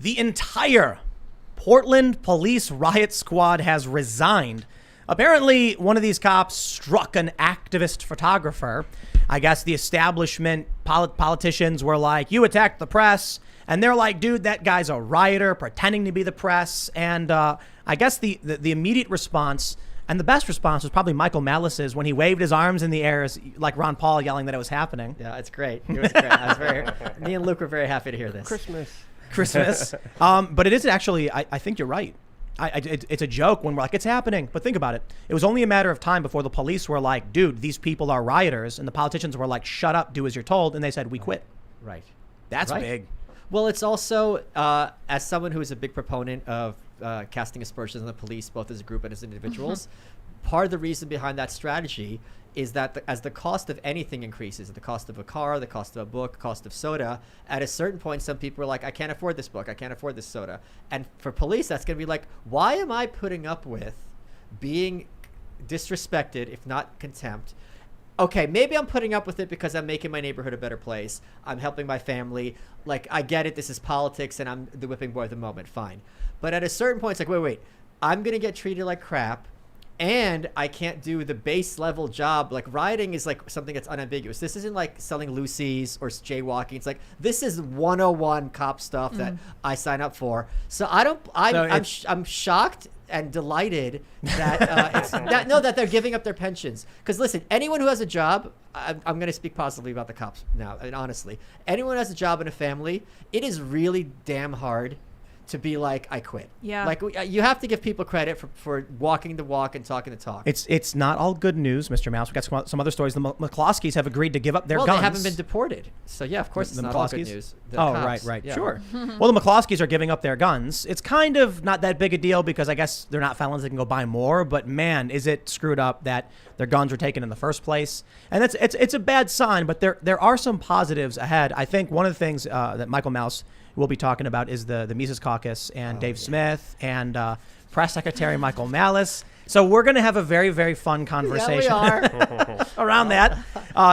The entire Portland police riot squad has resigned. Apparently, one of these cops struck an activist photographer. I guess the establishment politicians were like, you attacked the press. And they're like, dude, that guy's a rioter pretending to be the press. And I guess the immediate response and the best response was probably Michael Malice's when he waved his arms in the air like Ron Paul yelling that it was happening. Yeah, it's great. It was great. Me and Luke were very happy to hear this. Christmas. But it is actually, I think you're right. It's a joke when we're like, it's happening. But think about it. It was only a matter of time before the police were like, dude, these people are rioters. And the politicians were like, shut up, do as you're told. And they said, we quit. Right. That's big. Well, it's also, as someone who is a big proponent of casting aspersions on the police, both as a group and as individuals, part of the reason behind that strategy is that as the cost of anything increases, the cost of a car, the cost of a book, cost of soda, at a certain point, some people are like, I can't afford this book, I can't afford this soda. And for police, that's going to be like, why am I putting up with being disrespected, if not contempt? Okay, maybe I'm putting up with it because I'm making my neighborhood a better place. I'm helping my family. Like, I get it. This is politics, and I'm the whipping boy of the moment. Fine. But at a certain point, it's like, wait. I'm going to get treated like crap, and I can't do the base level job. Like, rioting is like something that's unambiguous. This isn't like selling Lucy's or jaywalking. It's like, this is 101 cop stuff that I sign up for. So I'm shocked and delighted that that they're giving up their pensions. Because listen, anyone who has a job, I'm going to speak positively about the cops now, and honestly, anyone who has a job and a family, it is really damn hard to be like, I quit. Yeah. Like, you have to give people credit for walking the walk and talking the talk. It's not all good news, Mr. Mouse. We've got some other stories. The McCloskeys have agreed to give up their guns. Well, they haven't been deported. So, yeah, of course it's not all good news. The cops, right. Yeah. Sure. Well, the McCloskeys are giving up their guns. It's kind of not that big a deal because I guess they're not felons. They can go buy more. But, man, is it screwed up that their guns were taken in the first place. And it's a bad sign, but there are some positives ahead. I think one of the things that Michael Mouse we'll be talking about is the Mises Caucus and Dave Smith and Press Secretary Michael Malice. So we're going to have a very, very fun conversation around that.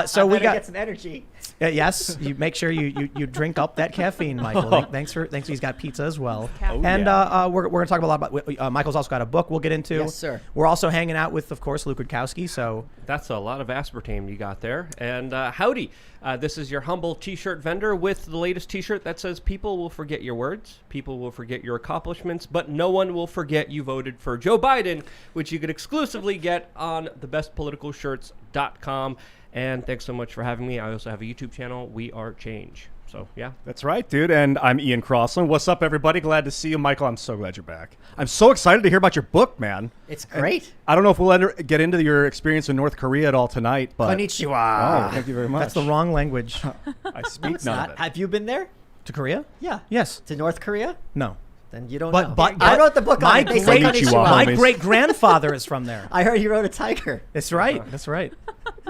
So we got get some energy. Yes, you make sure you drink up that caffeine, Michael. Thanks for he's got pizza as well. We're going to talk a lot about Michael's also got a book we'll get into. Yes, sir. We're also hanging out with, of course, Luke Rutkowski. So that's a lot of aspartame you got there. And howdy, this is your humble T-shirt vendor with the latest T-shirt that says, "People will forget your words, people will forget your accomplishments, but no one will forget you voted for Joe Biden," which you can exclusively get on thebestpoliticalshirts.com. And thanks so much for having me. I also have a YouTube channel, We Are Change. So, yeah. That's right, dude. And I'm Ian Crossland. What's up, everybody? Glad to see you. Michael, I'm so glad you're back. I'm so excited to hear about your book, man. It's great. And I don't know if we'll get into your experience in North Korea at all tonight, but... Konnichiwa. Oh, thank you very much. That's the wrong language. I speak none of it. Have you been there? To Korea? Yeah. Yes. To North Korea? No. Then you don't know. But I wrote the book on it. They say konnichiwa. My great-grandfather is from there. I heard he wrote a tiger. That's right. That's right.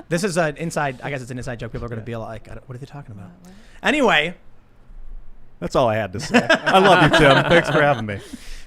This is an inside, I guess it's an inside joke. People are going to be like, what are they talking about? Anyway. That's all I had to say. I love you, Tim. Thanks for having me.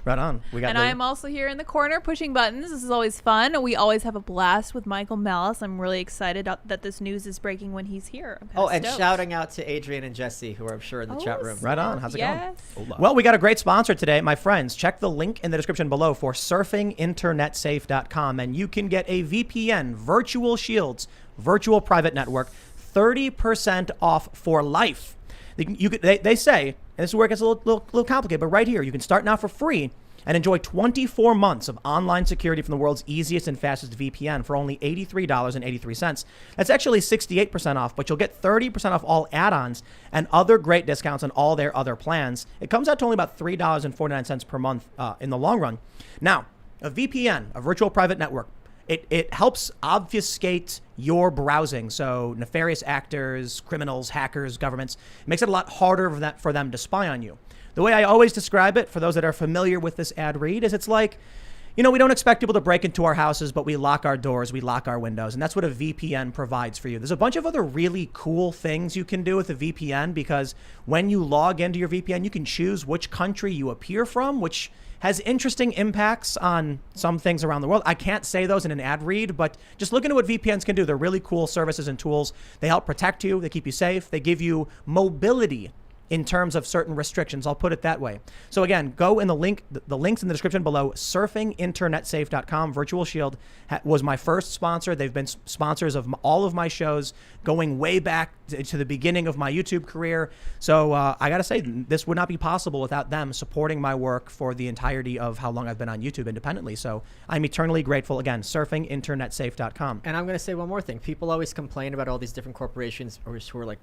Right on. And I'm also here in the corner pushing buttons. This is always fun. We always have a blast with Michael Malice. I'm really excited that this news is breaking when he's here. And shouting out to Adrian and Jesse, who are, I'm sure, in the chat room. Right on. How's it going? Well, we got a great sponsor today, my friends. Check the link in the description below for surfinginternetsafe.com, and you can get a VPN, Virtual Shields, virtual private network, 30% off for life. They say, and this is where it gets a little complicated, but right here, you can start now for free and enjoy 24 months of online security from the world's easiest and fastest VPN for only $83.83. That's actually 68% off, but you'll get 30% off all add-ons and other great discounts on all their other plans. It comes out to only about $3.49 per month in the long run. Now, a VPN, a virtual private network, it helps obfuscate your browsing. So nefarious actors, criminals, hackers, governments, it makes it a lot harder for them to spy on you. The way I always describe it, for those that are familiar with this ad read, is it's like, we don't expect people to break into our houses, but we lock our doors, we lock our windows, and that's what a VPN provides for you. There's a bunch of other really cool things you can do with a VPN, because when you log into your VPN, you can choose which country you appear from, which has interesting impacts on some things around the world. I can't say those in an ad read, but just look into what VPNs can do. They're really cool services and tools. They help protect you. They keep you safe. They give you mobility in terms of certain restrictions. I'll put it that way. So again, go in the link, the links in the description below. surfinginternetsafe.com. Virtual Shield was my first sponsor. They've been sponsors of all of my shows going way back to the beginning of my YouTube career. So I got to say, this would not be possible without them supporting my work for the entirety of how long I've been on YouTube independently. So I'm eternally grateful. Again, surfinginternetsafe.com. And I'm going to say one more thing. People always complain about all these different corporations who are like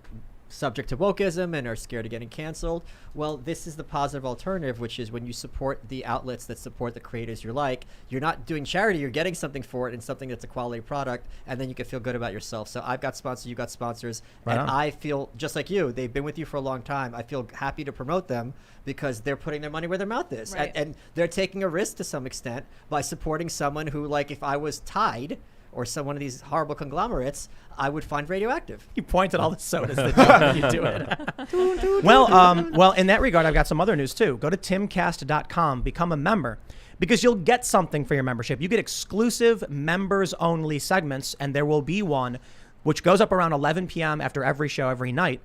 subject to wokeism and are scared of getting canceled. Well, this is the positive alternative, which is when you support the outlets that support the creators you like, you're not doing charity, you're getting something for it and something that's a quality product, and then you can feel good about yourself. So I've got sponsors, you got sponsors, Right and on. I feel just like you. They've been with you for a long time. I feel happy to promote them because they're putting their money where their mouth is. Right. And they're taking a risk to some extent by supporting someone who, like, if I was Tide or one of these horrible conglomerates, I would find radioactive. You point at all the sodas that you do it. Well, in that regard, I've got some other news too. Go to timcast.com, become a member, because you'll get something for your membership. You get exclusive members-only segments, and there will be one which goes up around 11 p.m. after every show every night.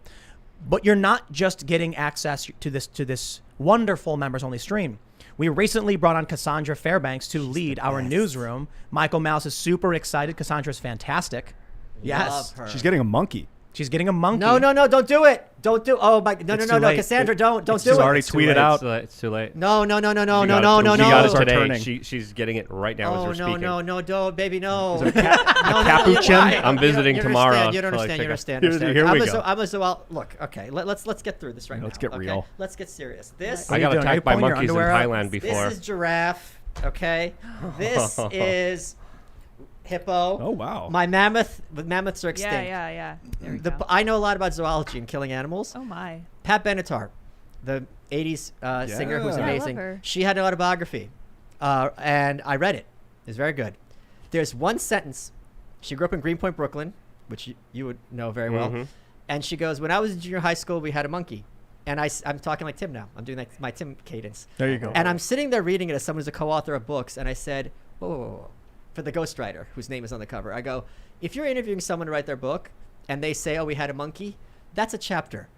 But you're not just getting access to this wonderful members-only stream. We recently brought on Cassandra Fairbanks to lead our newsroom. Michael Malice is super excited. Cassandra's fantastic. Yes. Love her. She's getting a monkey. She's getting a monkey. No, don't do it. Don't do. Oh my, no, It's no, too no, late. Cassandra, don't do She's it. already It's too tweeted late, out. It's too late. No. She got it Are today. turning. She's getting it right now as Oh we're speaking. no, don't, baby, no. capuchin? I'm visiting tomorrow. You don't so I understand. think Here we go. I'm a zool. Look, okay, let's get through this right now. Let's get okay? real. Let's get serious. This I got doing? Are you attacked by pulling your monkeys in underwear out? Thailand before. This is giraffe. Okay, this is hippo. Oh, wow. My mammoths are extinct. Yeah. There we go. I know a lot about zoology and killing animals. Oh my. Pat Benatar, the 80s singer who's Yeah, I love amazing. her. She had an autobiography, and I read it. It's very good. There's one sentence. She grew up in Greenpoint, Brooklyn, which you would know very well. Mhm. And she goes, when I was in junior high school, we had a monkey. And I'm talking like Tim now. I'm doing my Tim cadence. There you go. And I'm sitting there reading it as someone who's a co-author of books. And I said, whoa, for the ghostwriter, whose name is on the cover. I go, if you're interviewing someone to write their book and they say, oh, we had a monkey, that's a chapter.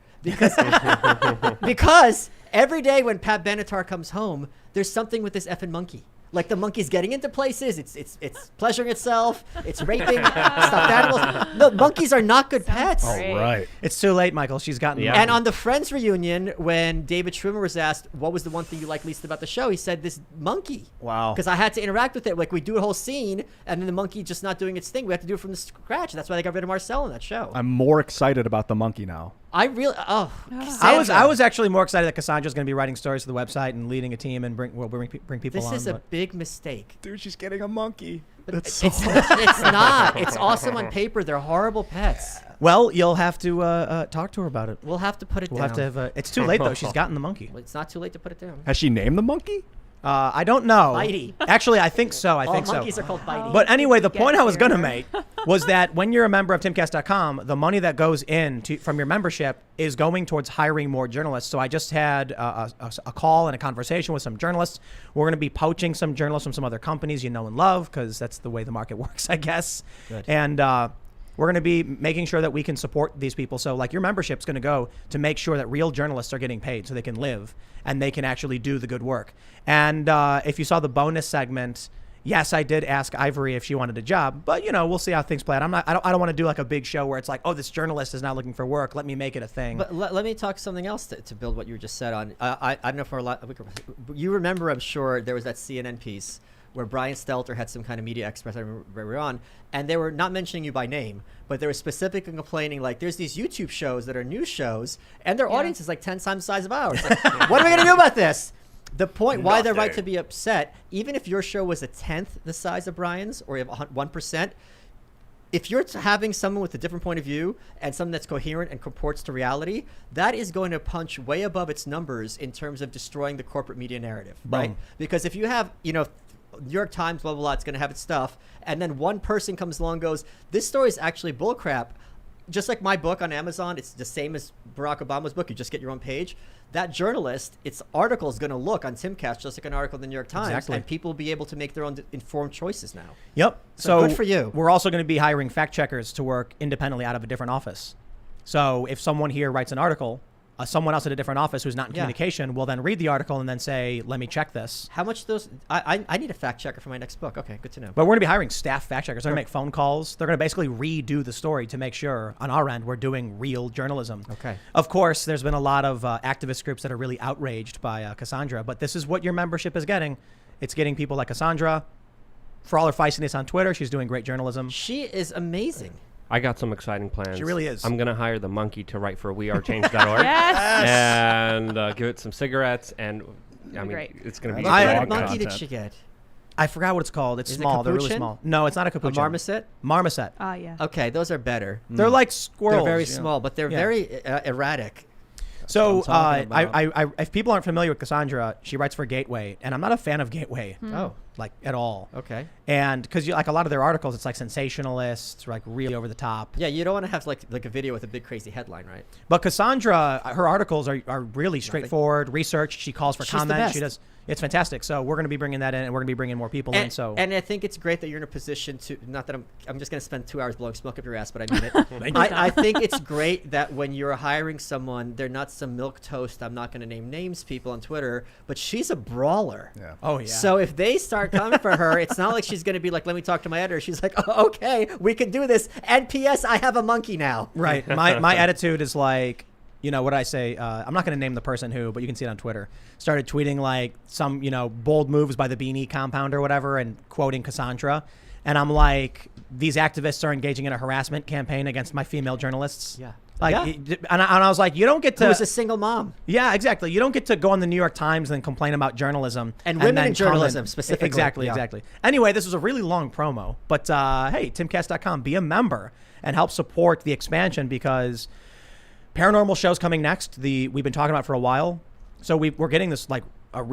Because every day when Pat Benatar comes home, there's something with this effing monkey. Like the monkey's getting into places, it's pleasuring itself, it's raping stuffed animals. No, monkeys are not good pets. All Great. right. It's too late, Michael. She's gotten Yeah. the And on the Friends reunion, when David Schwimmer was asked, what was the one thing you liked least about the show? He said, this monkey. Wow. Because I had to interact with it. Like, we do a whole scene, and then the monkey just not doing its thing. We have to do it from the scratch. That's why they got rid of Marcel in that show. I'm more excited about the monkey now. I really, I Cassandra. was actually more excited that Cassandra's going to be writing stories for the website and leading a team and bring people This on. is a but- big mistake. Dude, she's getting a monkey. That's It's not. It's awesome on paper. They're horrible pets. Well, you'll have to talk to her about it. We'll have to put it We'll down. have to have. It's too late though. She's gotten the monkey. Well, it's not too late to put it down. Has she named the monkey? I don't know. Bitey. Actually, I think so. I All think so. monkeys are called bitey. But anyway, the Get point I was going to here. make was that when you're a member of timcast.com, the money that goes in from your membership is going towards hiring more journalists. So I just had a call and a conversation with some journalists. We're going to be poaching some journalists from some other companies you know and love, because that's the way the market works, I guess. Good. And we're going to be making sure that we can support these people. So like your membership's going to go to make sure that real journalists are getting paid so they can live and they can actually do the good work. And if you saw the bonus segment, yes, I did ask Ivory if she wanted a job, but we'll see how things play out. I don't want to do like a big show where it's like, oh, this journalist is now looking for work. Let me make it a thing. But let me talk something else to build what you just said on. I don't know for a lot. You remember, I'm sure, there was that CNN piece where Brian Stelter had some kind of media express I remember very early on, and they were not mentioning you by name, but they were specifically complaining, like, there's these YouTube shows that are news shows, and their audience is like 10 times the size of ours. Like, what are we going to do about this? The point why they're right to be upset, even if your show was a 10th the size of Brian's, or you have 1%, if you're having someone with a different point of view and something that's coherent and comports to reality, that is going to punch way above its numbers in terms of destroying the corporate media narrative, right? Boom. Because if you have, New York Times, blah, blah, blah, it's going to have its stuff, and then one person comes along and goes, this story is actually bullcrap. Just like my book on Amazon, it's the same as Barack Obama's book. You just get your own page. That journalist, its article is going to look on Timcast just like an article in the New York Times, Exactly. and people will be able to make their own informed choices now. Yep. So good for you. We're also going to be hiring fact checkers to work independently out of a different office. So if someone here writes an article someone else at a different office who's not in communication will then read the article and then say, let me check this. How much those? I need a fact checker for my next book. Okay, good to know. But we're going to be hiring staff fact checkers. They're going to make phone calls. They're going to basically redo the story to make sure on our end we're doing real journalism. Okay. Of course, there's been a lot of activist groups that are really outraged by Cassandra, but this is what your membership is getting. It's getting people like Cassandra. For all her feistiness on Twitter, she's doing great journalism. She is amazing. I got some exciting plans. She really is. I'm going to hire the monkey to write for wearechange.org. Yes. And give it some cigarettes. And I mean, Great. it's going to be What I- kind blog of monkey content. did she get? I forgot what it's called. It's Is it small. They're really capuchin? small. No, it's not a A capuchin. marmoset? Marmoset. Yeah. Okay, those are better. They're like squirrels. They're very you know. small, but they're Yeah. very erratic. So That's what I'm talking I if people aren't familiar with Cassandra, she writes for Gateway, and I'm not a fan of Gateway, Oh, like at all. okay. And because like a lot of their articles, it's like sensationalists, like really over the top. Yeah, you don't want to have like a video with a big crazy headline, right? But Cassandra, her articles are really straightforward, research. She calls for She's the comment. She best. does. It's fantastic. So we're going to be bringing that in, and we're going to be bringing more people in. So and I think it's great that you're in a position to. Not that I'm just going to spend 2 hours blowing smoke up your ass, but I mean it. I think it's great that when you're hiring someone, they're not some milquetoast. I'm not going to name names people on Twitter, but she's a brawler. Yeah. oh yeah. So if they start coming for her, it's not like she's going to be like, "Let me talk to my editor." She's like, oh, "Okay, we can do this." And P.S. I have a monkey now. Right. My attitude is like, you know, what I say, I'm not going to name the person who, but you can see it on Twitter, started tweeting like some, you know, bold moves by the Beanie compound or whatever and quoting Cassandra. And I'm like, these activists are engaging in a harassment campaign against my female journalists. Yeah. Like, Yeah. and I was like, you don't get Who to. was a single mom. Yeah, exactly. You don't get to go on the New York Times and complain about journalism. And women then in journalism comment. specifically. Exactly, Yeah. exactly. Anyway, this was a really long promo. But hey, Timcast.com, be a member and help support the expansion because Paranormal show's coming next. We've been talking about it for a while. So we're getting this, like,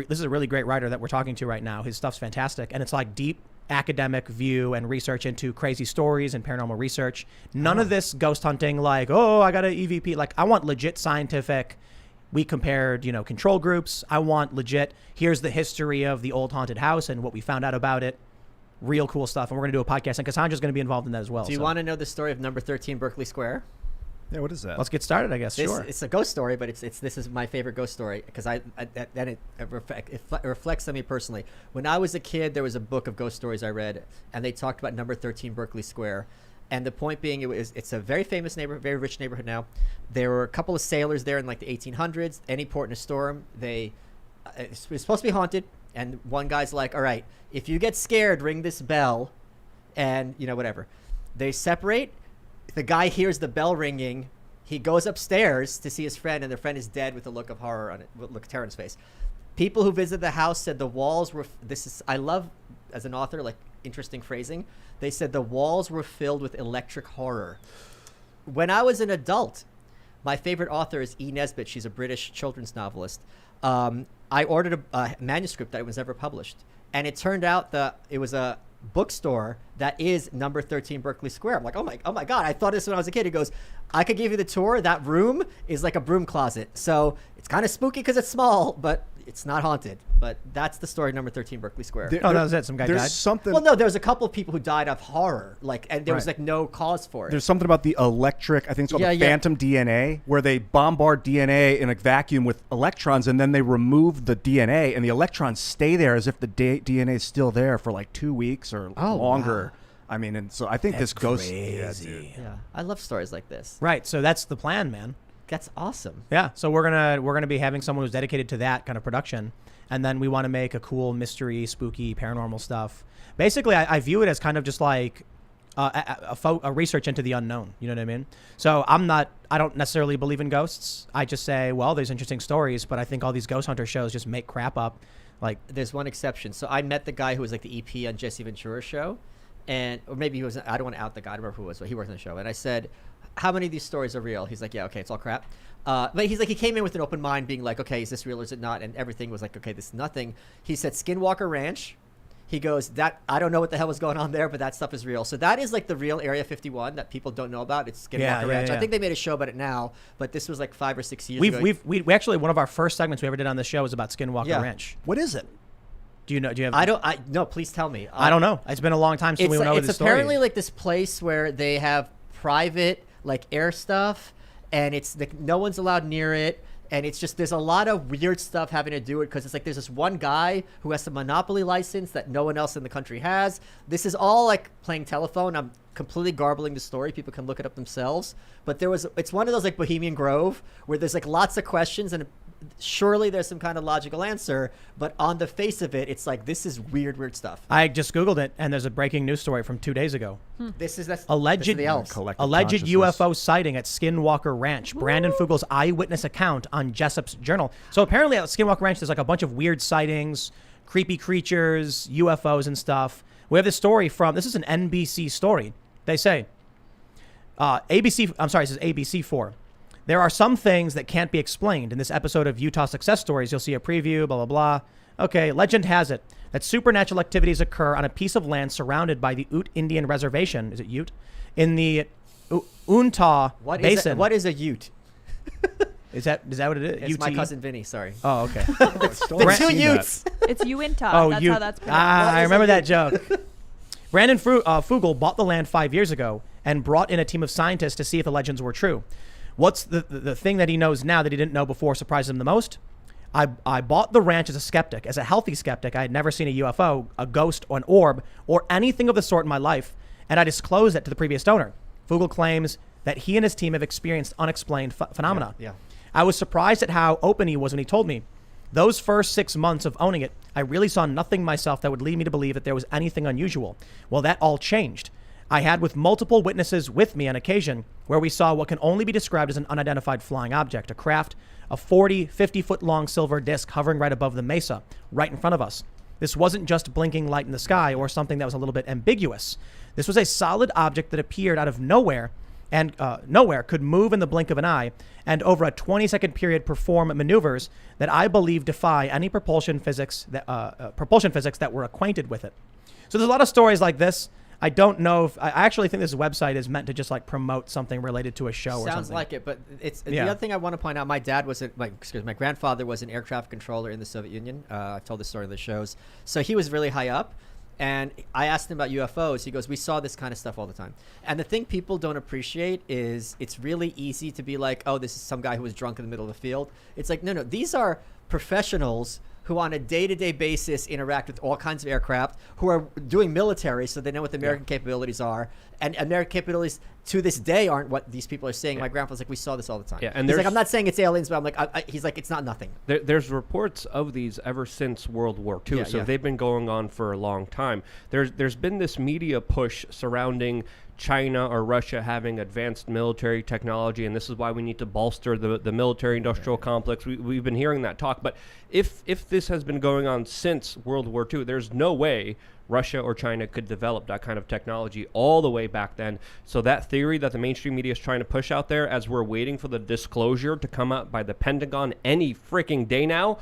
this is a really great writer that we're talking to right now. His stuff's fantastic. And it's like deep academic view and research into crazy stories and paranormal research. None of this ghost hunting like, oh, I got an EVP. Like, I want legit scientific. We compared, you know, control groups. I want legit, here's the history of the old haunted house and what we found out about it. Real cool stuff. And we're going to do a podcast. And Cassandra's going to be involved in that as well. Do you want to know the story of number 13 Berkeley Square? Yeah, what is that? Let's get started, I guess. This, Sure. It's a ghost story, but this is my favorite ghost story because it reflects on me personally. When I was a kid, there was a book of ghost stories I read, and they talked about number 13 Berkeley Square. And the point being, it's a very famous neighborhood, very rich neighborhood now. There were a couple of sailors there in like the 1800s. Any port in a storm, it was supposed to be haunted. And one guy's like, all right, if you get scared, ring this bell, and you know whatever. They separate. The guy hears the bell ringing. He goes upstairs to see his friend, and the friend is dead with a look of horror on it, with a look of terror on his face. People who visited the house said the walls were. I love, as an author, like interesting phrasing. They said the walls were filled with electric horror. When I was an adult, my favorite author is E. Nesbitt. She's a British children's novelist. I ordered a manuscript that was never published, and it turned out that it was a bookstore that is number 13 Berkeley Square. I'm like, oh my God, I thought this when I was a kid. He goes, I could give you the tour. That room is like a broom closet. So it's kind of spooky because it's small, but it's not haunted. But that's the story, number 13 Berkeley Square. Oh, that was it. Some guy There's died. something. Well, no, there was a couple of people who died of horror, and there was like no cause for it. There's something about the electric, I think it's called the Yeah. phantom DNA, where they bombard DNA in a vacuum with electrons, and then they remove the DNA, and the electrons stay there as if the DNA is still there for like 2 weeks or longer. Wow. I mean, and so I think That's this ghost. crazy. Yeah, dude. Yeah, I love stories like this. Right. So that's the plan, man. That's awesome. Yeah. So we're gonna be having someone who's dedicated to that kind of production, and then we want to make a cool mystery, spooky, paranormal stuff. Basically, I view it as kind of just like a research into the unknown. You know what I mean? So I don't necessarily believe in ghosts. I just say, well, there's interesting stories, but I think all these ghost hunter shows just make crap up. Like, There's one exception. So I met the guy who was like the EP on Jesse Ventura's show, or maybe he was. I don't want to out the guy. I don't remember who it was, but he worked on the show. And I said, how many of these stories are real? He's like, yeah, okay, it's all crap. But he's like, he came in with an open mind, being like, okay, is this real or is it not? And everything was like, okay, this is nothing. He said Skinwalker Ranch. He goes, that I don't know what the hell was going on there, but that stuff is real. So that is like the real Area 51 that people don't know about. It's Skinwalker Ranch. yeah. I think they made a show about it now, but this was like 5 or 6 years ago. we actually, one of our first segments we ever did on this show was about Skinwalker Ranch. What is it? Do you have? No, please tell me. I don't know. It's been a long time since we went over It's the story. apparently like this place where they have private like air stuff, and it's no one's allowed near it. And it's just, there's a lot of weird stuff having to do it because it's like there's this one guy who has a monopoly license that no one else in the country has. This is all like playing telephone. I'm completely garbling the story. People can look it up themselves. But it's one of those like Bohemian Grove where there's like lots of questions and surely there's some kind of logical answer, but on the face of it, it's like, this is weird stuff. I just Googled it, and there's a breaking news story from 2 days ago. That's Alleged the elves. Alleged UFO sighting at Skinwalker Ranch. Brandon Fugel's eyewitness account on Jessup's Journal. So apparently at Skinwalker Ranch, there's like a bunch of weird sightings, creepy creatures, UFOs and stuff. We have this story this is an NBC story. They say, this is ABC4. There are some things that can't be explained. In this episode of Utah Success Stories, you'll see a preview, blah, blah, blah. Okay, legend has it that supernatural activities occur on a piece of land surrounded by the Ute Indian Reservation. Is it Ute? In the Uintah Basin. What is a Ute? Is that what it is? It's my cousin Vinny, sorry. Oh, okay. The two Utes. It's Uintah. Oh, that's how that's pronounced. I remember that joke. Brandon Fugel bought the land 5 years ago and brought in a team of scientists to see if the legends were true. What's the thing that he knows now that he didn't know before surprised him the most? I bought the ranch as a skeptic, as a healthy skeptic. I had never seen a UFO, a ghost, or an orb, or anything of the sort in my life, and I disclosed it to the previous owner. Fugel claims that he and his team have experienced unexplained phenomena. Yeah. I was surprised at how open he was when he told me. Those first 6 months of owning it, I really saw nothing myself that would lead me to believe that there was anything unusual. Well, that all changed. I had with multiple witnesses with me on occasion where we saw what can only be described as an unidentified flying object, a craft, a 40, 50-foot long silver disc hovering right above the mesa, right in front of us. This wasn't just blinking light in the sky or something that was a little bit ambiguous. This was a solid object that appeared out of nowhere and could move in the blink of an eye and over a 20-second period perform maneuvers that I believe defy any propulsion physics that were acquainted with it. So there's a lot of stories like this. I don't know if I actually think this website is meant to just like promote something related to a show or something. Sounds like it, but the other thing I want to point out. My grandfather was an air traffic controller in the Soviet Union. I've told this story in the shows. So he was really high up, and I asked him about UFOs. He goes, "We saw this kind of stuff all the time." And the thing people don't appreciate is it's really easy to be like, "Oh, this is some guy who was drunk in the middle of the field." It's like, no, these are professionals who on a day-to-day basis interact with all kinds of aircraft, who are doing military, so they know what the American capabilities are. And American capabilities to this day aren't what these people are saying. My grandpa's like, we saw this all the time. Yeah, and he's like, I'm not saying it's aliens, but I'm like, he's like, it's not nothing. There's reports of these ever since World War II, they've been going on for a long time. There's been this media push surrounding China or Russia having advanced military technology, and this is why we need to bolster the military-industrial complex. We've been hearing that talk, but if this has been going on since World War II, there's no way Russia or China could develop that kind of technology all the way back then. So that theory that the mainstream media is trying to push out there as we're waiting for the disclosure to come out by the Pentagon any freaking day now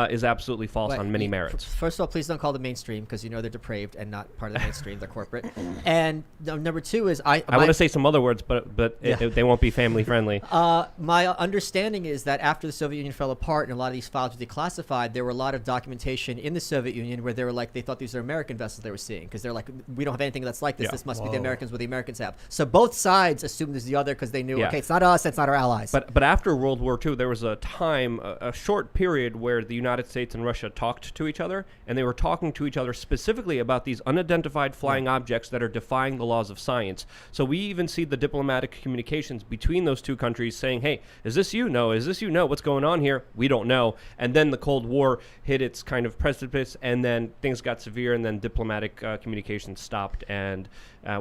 is absolutely false on many merits. First of all, please don't call them mainstream because they're depraved and not part of the mainstream. They're corporate. And number two is I want to say some other words, but they won't be family friendly. My understanding is that after the Soviet Union fell apart and a lot of these files were declassified, there were a lot of documentation in the Soviet Union where they were like, they thought these are American vessels they were seeing because they're like, we don't have anything that's like this. This must be the Americans what the Americans have. So both sides assumed there's the other because they knew, okay, it's not us, it's not our allies. But after World War II, there was a time, a short period where the United States and Russia talked to each other, and they were talking to each other specifically about these unidentified flying objects that are defying the laws of science. So we even see the diplomatic communications between those two countries saying, hey, is this you? No. Is this you? No. What's going on here? We don't know. And then the Cold War hit its kind of precipice, and then things got severe, and then diplomatic communications stopped, and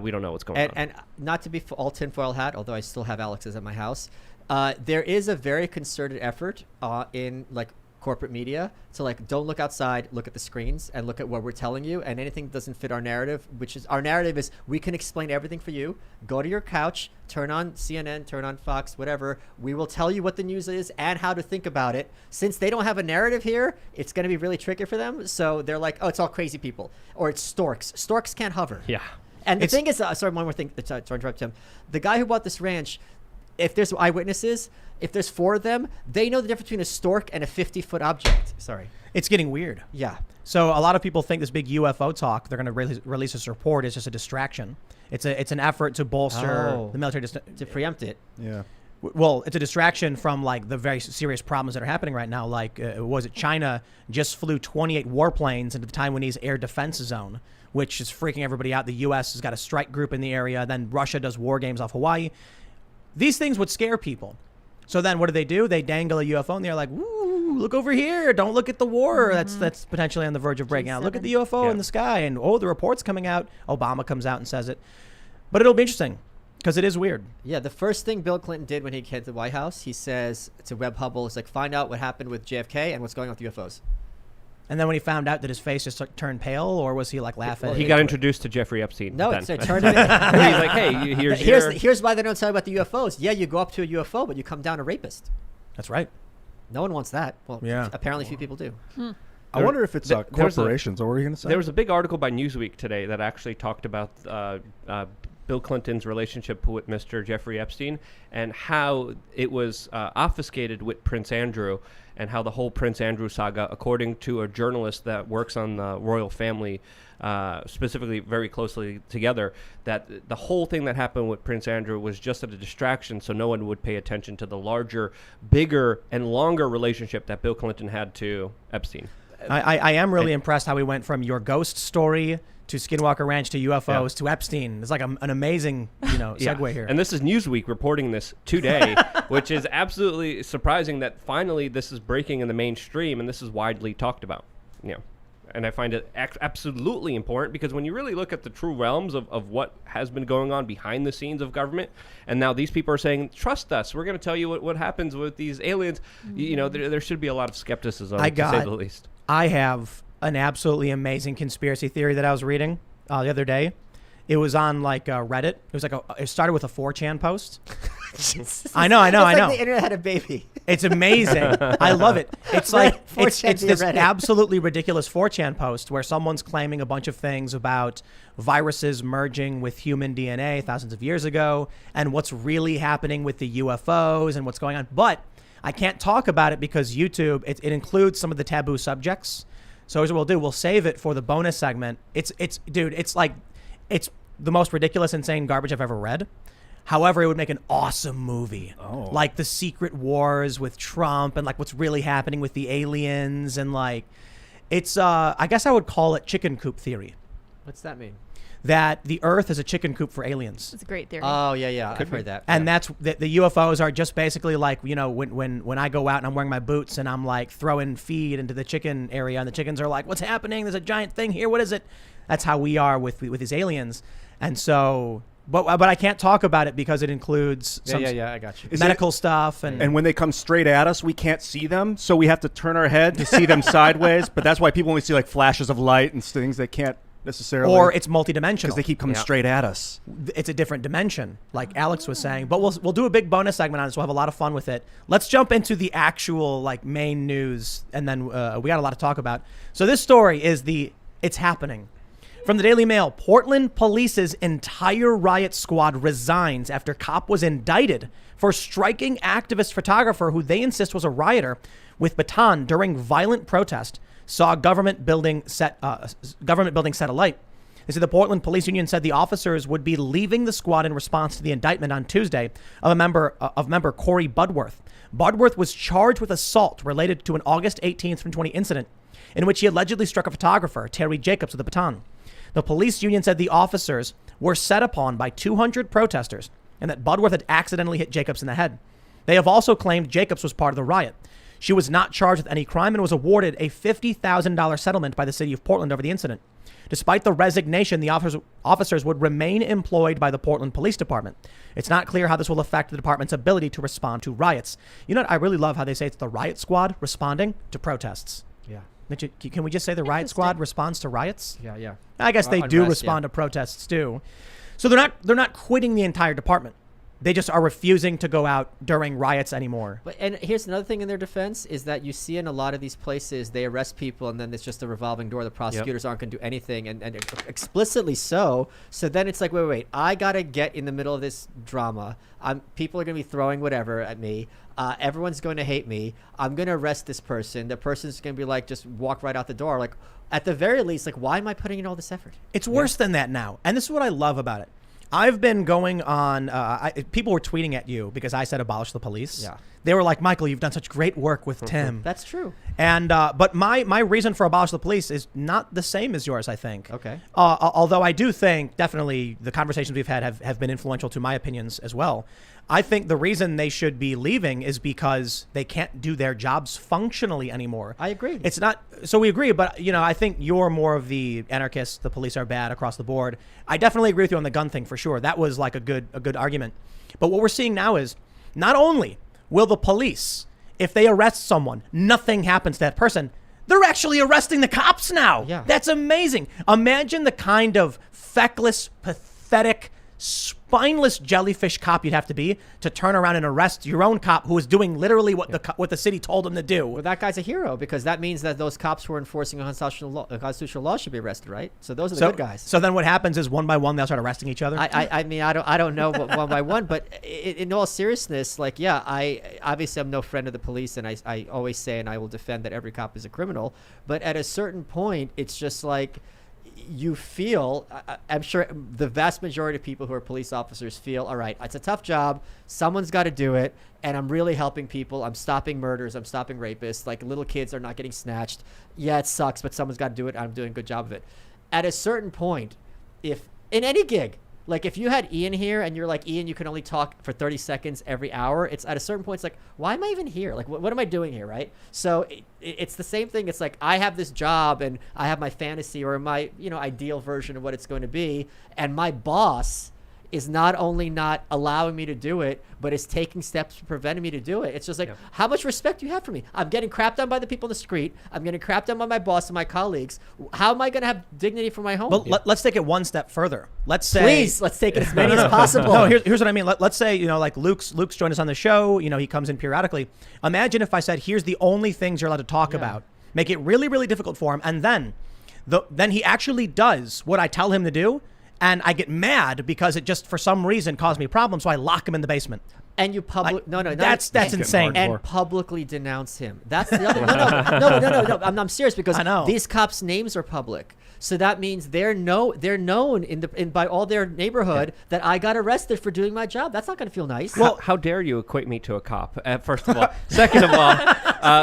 we don't know what's going on. And not to be all tinfoil hat, although I still have Alex's at my house, there is a very concerted effort in like corporate media to like, don't look outside, look at the screens and look at what we're telling you, and anything that doesn't fit our narrative, which is our narrative is we can explain everything for you. Go to your couch, turn on CNN, turn on Fox, whatever. We will tell you what the news is and how to think about it. Since they don't have a narrative here, it's going to be really tricky for them. So they're like, oh, it's all crazy people, or it's storks. Storks can't hover. Yeah. And the thing is, sorry, one more thing. Sorry to interrupt him. The guy who bought this ranch, if there's eyewitnesses, if there's 4 of them, they know the difference between a stork and a 50-foot object. Sorry. It's getting weird. Yeah. So a lot of people think this big UFO talk, they're going to release this report, is just a distraction. It's an effort to bolster the military. To preempt it. Yeah. Well, it's a distraction from like the very serious problems that are happening right now. Like, was it China just flew 28 warplanes into the Taiwanese air defense zone, which is freaking everybody out. The U.S. has got a strike group in the area. Then Russia does war games off Hawaii. These things would scare people. So then what do? They dangle a UFO and they're like, "Woo, look over here. Don't look at the war that's potentially on the verge of breaking out. Look at the UFO in the sky." And the report's coming out. Obama comes out and says it. But it'll be interesting. Because it is weird. Yeah, the first thing Bill Clinton did when he came to the White House, he says to Webb Hubble, it's like, find out what happened with JFK and what's going on with UFOs. And then when he found out that his face just turned pale, or was he like laughing? He got introduced to Jeffrey Epstein. No, then. it turned him He's like, hey, here's why they don't tell you about the UFOs. Yeah, you go up to a UFO, but you come down a rapist. That's right. No one wants that. Well, yeah. Apparently few people do. I wonder if it's corporations. What were you going to say? There was a big article by Newsweek today that actually talked about Bill Clinton's relationship with Mr. Jeffrey Epstein and how it was obfuscated with Prince Andrew, and how the whole Prince Andrew saga, according to a journalist that works on the royal family, specifically very closely together, that the whole thing that happened with Prince Andrew was just a distraction so no one would pay attention to the larger, bigger, and longer relationship that Bill Clinton had to Epstein. I am really impressed how we went from your ghost story to Skinwalker Ranch to UFOs to Epstein. It's like an amazing, segue here. And this is Newsweek reporting this today, which is absolutely surprising that finally this is breaking in the mainstream and this is widely talked about. And I find it absolutely important because when you really look at the true realms of what has been going on behind the scenes of government, and now these people are saying, trust us, we're going to tell you what happens with these aliens, there should be a lot of skepticism, to say the least. I have an absolutely amazing conspiracy theory that I was reading the other day. It was on like Reddit. It was like it started with a 4chan post. I know. It's like the internet had a baby. It's amazing. I love it. It's like it's this Reddit. absolutely ridiculous 4chan post where someone's claiming a bunch of things about viruses merging with human DNA thousands of years ago and what's really happening with the UFOs and what's going on. But I can't talk about it because YouTube, it includes some of the taboo subjects. So here's what we'll do. We'll save it for the bonus segment. It's the most ridiculous, insane garbage I've ever read. However, it would make an awesome movie. Like the Secret Wars with Trump and like what's really happening with the aliens and like it's I guess I would call it chicken coop theory. What's that mean? That the Earth is a chicken coop for aliens. It's a great theory. Oh yeah, I've heard that. And that's the UFOs are just basically like, when I go out and I'm wearing my boots and I'm like throwing feed into the chicken area and the chickens are like, what's happening? There's a giant thing here. What is it? That's how we are with these aliens. And so, but I can't talk about it because it includes some I got you. medical stuff. And when they come straight at us, we can't see them. So we have to turn our head to see them sideways. But that's why people only see like flashes of light and things they can't necessarily. Or it's multidimensional. Because they keep coming straight at us. It's a different dimension, like Alex was saying. But we'll do a big bonus segment on this. We'll have a lot of fun with it. Let's jump into the actual like main news, and then we got a lot to talk about. So this story is it's happening. From the Daily Mail, Portland Police's entire riot squad resigns after cop was indicted for striking activist photographer who they insist was a rioter with baton during violent protest. Saw government building set alight. They said the Portland Police Union said the officers would be leaving the squad in response to the indictment on Tuesday of member Corey Budworth. Budworth was charged with assault related to an August 18th, 2020 incident in which he allegedly struck a photographer, Terry Jacobs, with a baton. The police union said the officers were set upon by 200 protesters and that Budworth had accidentally hit Jacobs in the head. They have also claimed Jacobs was part of the riot. She was not charged with any crime and was awarded a $50,000 settlement by the city of Portland over the incident. Despite the resignation, the officers would remain employed by the Portland Police Department. It's not clear how this will affect the department's ability to respond to riots. You know what? I really love how they say it's the riot squad responding to protests. Yeah. Can we just say the riot squad responds to riots? Yeah. I guess they do respond to protests too. So they're not quitting the entire department. They just are refusing to go out during riots anymore. And here's another thing in their defense is that you see in a lot of these places, they arrest people and then it's just a revolving door. The prosecutors aren't going to do anything and explicitly so. So then it's like, wait, I got to get in the middle of this drama. People are going to be throwing whatever at me. Everyone's going to hate me. I'm going to arrest this person. The person's going to be like, just walk right out the door. Like, at the very least, like, why am I putting in all this effort? It's worse than that now. And this is what I love about it. I've been going on. People were tweeting at you because I said abolish the police. Yeah. They were like, Michael, you've done such great work with Tim. That's true. And but my reason for abolish the police is not the same as yours, I think. Okay. Although I do think definitely the conversations we've had have been influential to my opinions as well. I think the reason they should be leaving is because they can't do their jobs functionally anymore. I agree. It's not, so we agree, but I think you're more of the anarchist, the police are bad across the board. I definitely agree with you on the gun thing for sure. That was like a good argument. But what we're seeing now is not only will the police, if they arrest someone, nothing happens to that person, they're actually arresting the cops now. Yeah. That's amazing. Imagine the kind of feckless, pathetic, spineless jellyfish cop you'd have to be to turn around and arrest your own cop who is doing literally what the city told him to do. Well, that guy's a hero because that means that those cops who are enforcing a constitutional law should be arrested, right? So those are the good guys. So then what happens is one by one they'll start arresting each other. I mean, I don't know one by one, but in all seriousness, like, yeah, I'm no friend of the police, and I always say, and I will defend that every cop is a criminal. But at a certain point, it's just like, you feel, I'm sure the vast majority of people who are police officers feel, all right, it's a tough job. Someone's got to do it. And I'm really helping people. I'm stopping murders. I'm stopping rapists. Like, little kids are not getting snatched. Yeah, it sucks, but someone's got to do it. I'm doing a good job of it. At a certain point, if in any gig, like if you had Ian here and you're like, Ian, you can only talk for 30 seconds every hour. It's at a certain point, it's like, why am I even here? Like, what am I doing here, right? So it's the same thing. It's like, I have this job and I have my fantasy or my, ideal version of what it's going to be. And my boss is not only not allowing me to do it, but is taking steps to prevent me to do it. It's just like, how much respect do you have for me? I'm getting crapped on by the people in the street. I'm getting crapped on by my boss and my colleagues. How am I going to have dignity for my home? Well, let's take it one step further. Let's say, please, let's take it as many as possible. No, here's what I mean. Let's say, like Luke's joined us on the show. He comes in periodically. Imagine if I said, here's the only things you're allowed to talk about. Make it really, really difficult for him. And then he actually does what I tell him to do. And I get mad because it just, for some reason, caused me problems. So I lock him in the basement. And you that's insane. And publicly denounce him. That's the other. No. I'm serious because these cops' names are public. So that means they're known by all their neighborhood that I got arrested for doing my job. That's not going to feel nice. Well, how dare you equate me to a cop? First of all, second of all,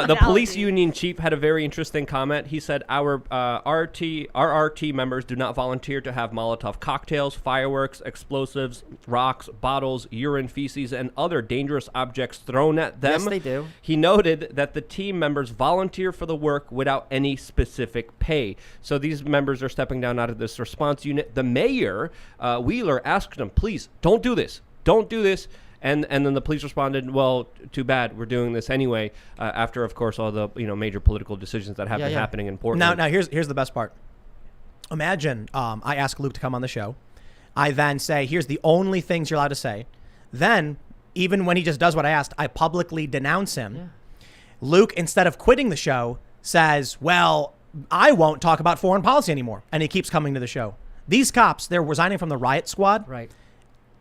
the police union chief had a very interesting comment. He said our RRT members do not volunteer to have Molotov cocktails, fireworks, explosives, rocks, bottles, urine, feces, and other dangerous objects thrown at them. Yes, they do. He noted that the team members volunteer for the work without any specific pay. So these members are stepping down out of this response unit. The mayor, Wheeler, asked them, please, don't do this. Don't do this. And then the police responded, well, too bad. We're doing this anyway, after, of course, all the major political decisions that have been happening in Portland. Now here's the best part. Imagine I ask Luke to come on the show. I then say, here's the only things you're allowed to say. Then, even when he just does what I asked, I publicly denounce him. Yeah. Luke, instead of quitting the show, says, well, I won't talk about foreign policy anymore. And he keeps coming to the show. These cops, they're resigning from the Riot Squad. Right.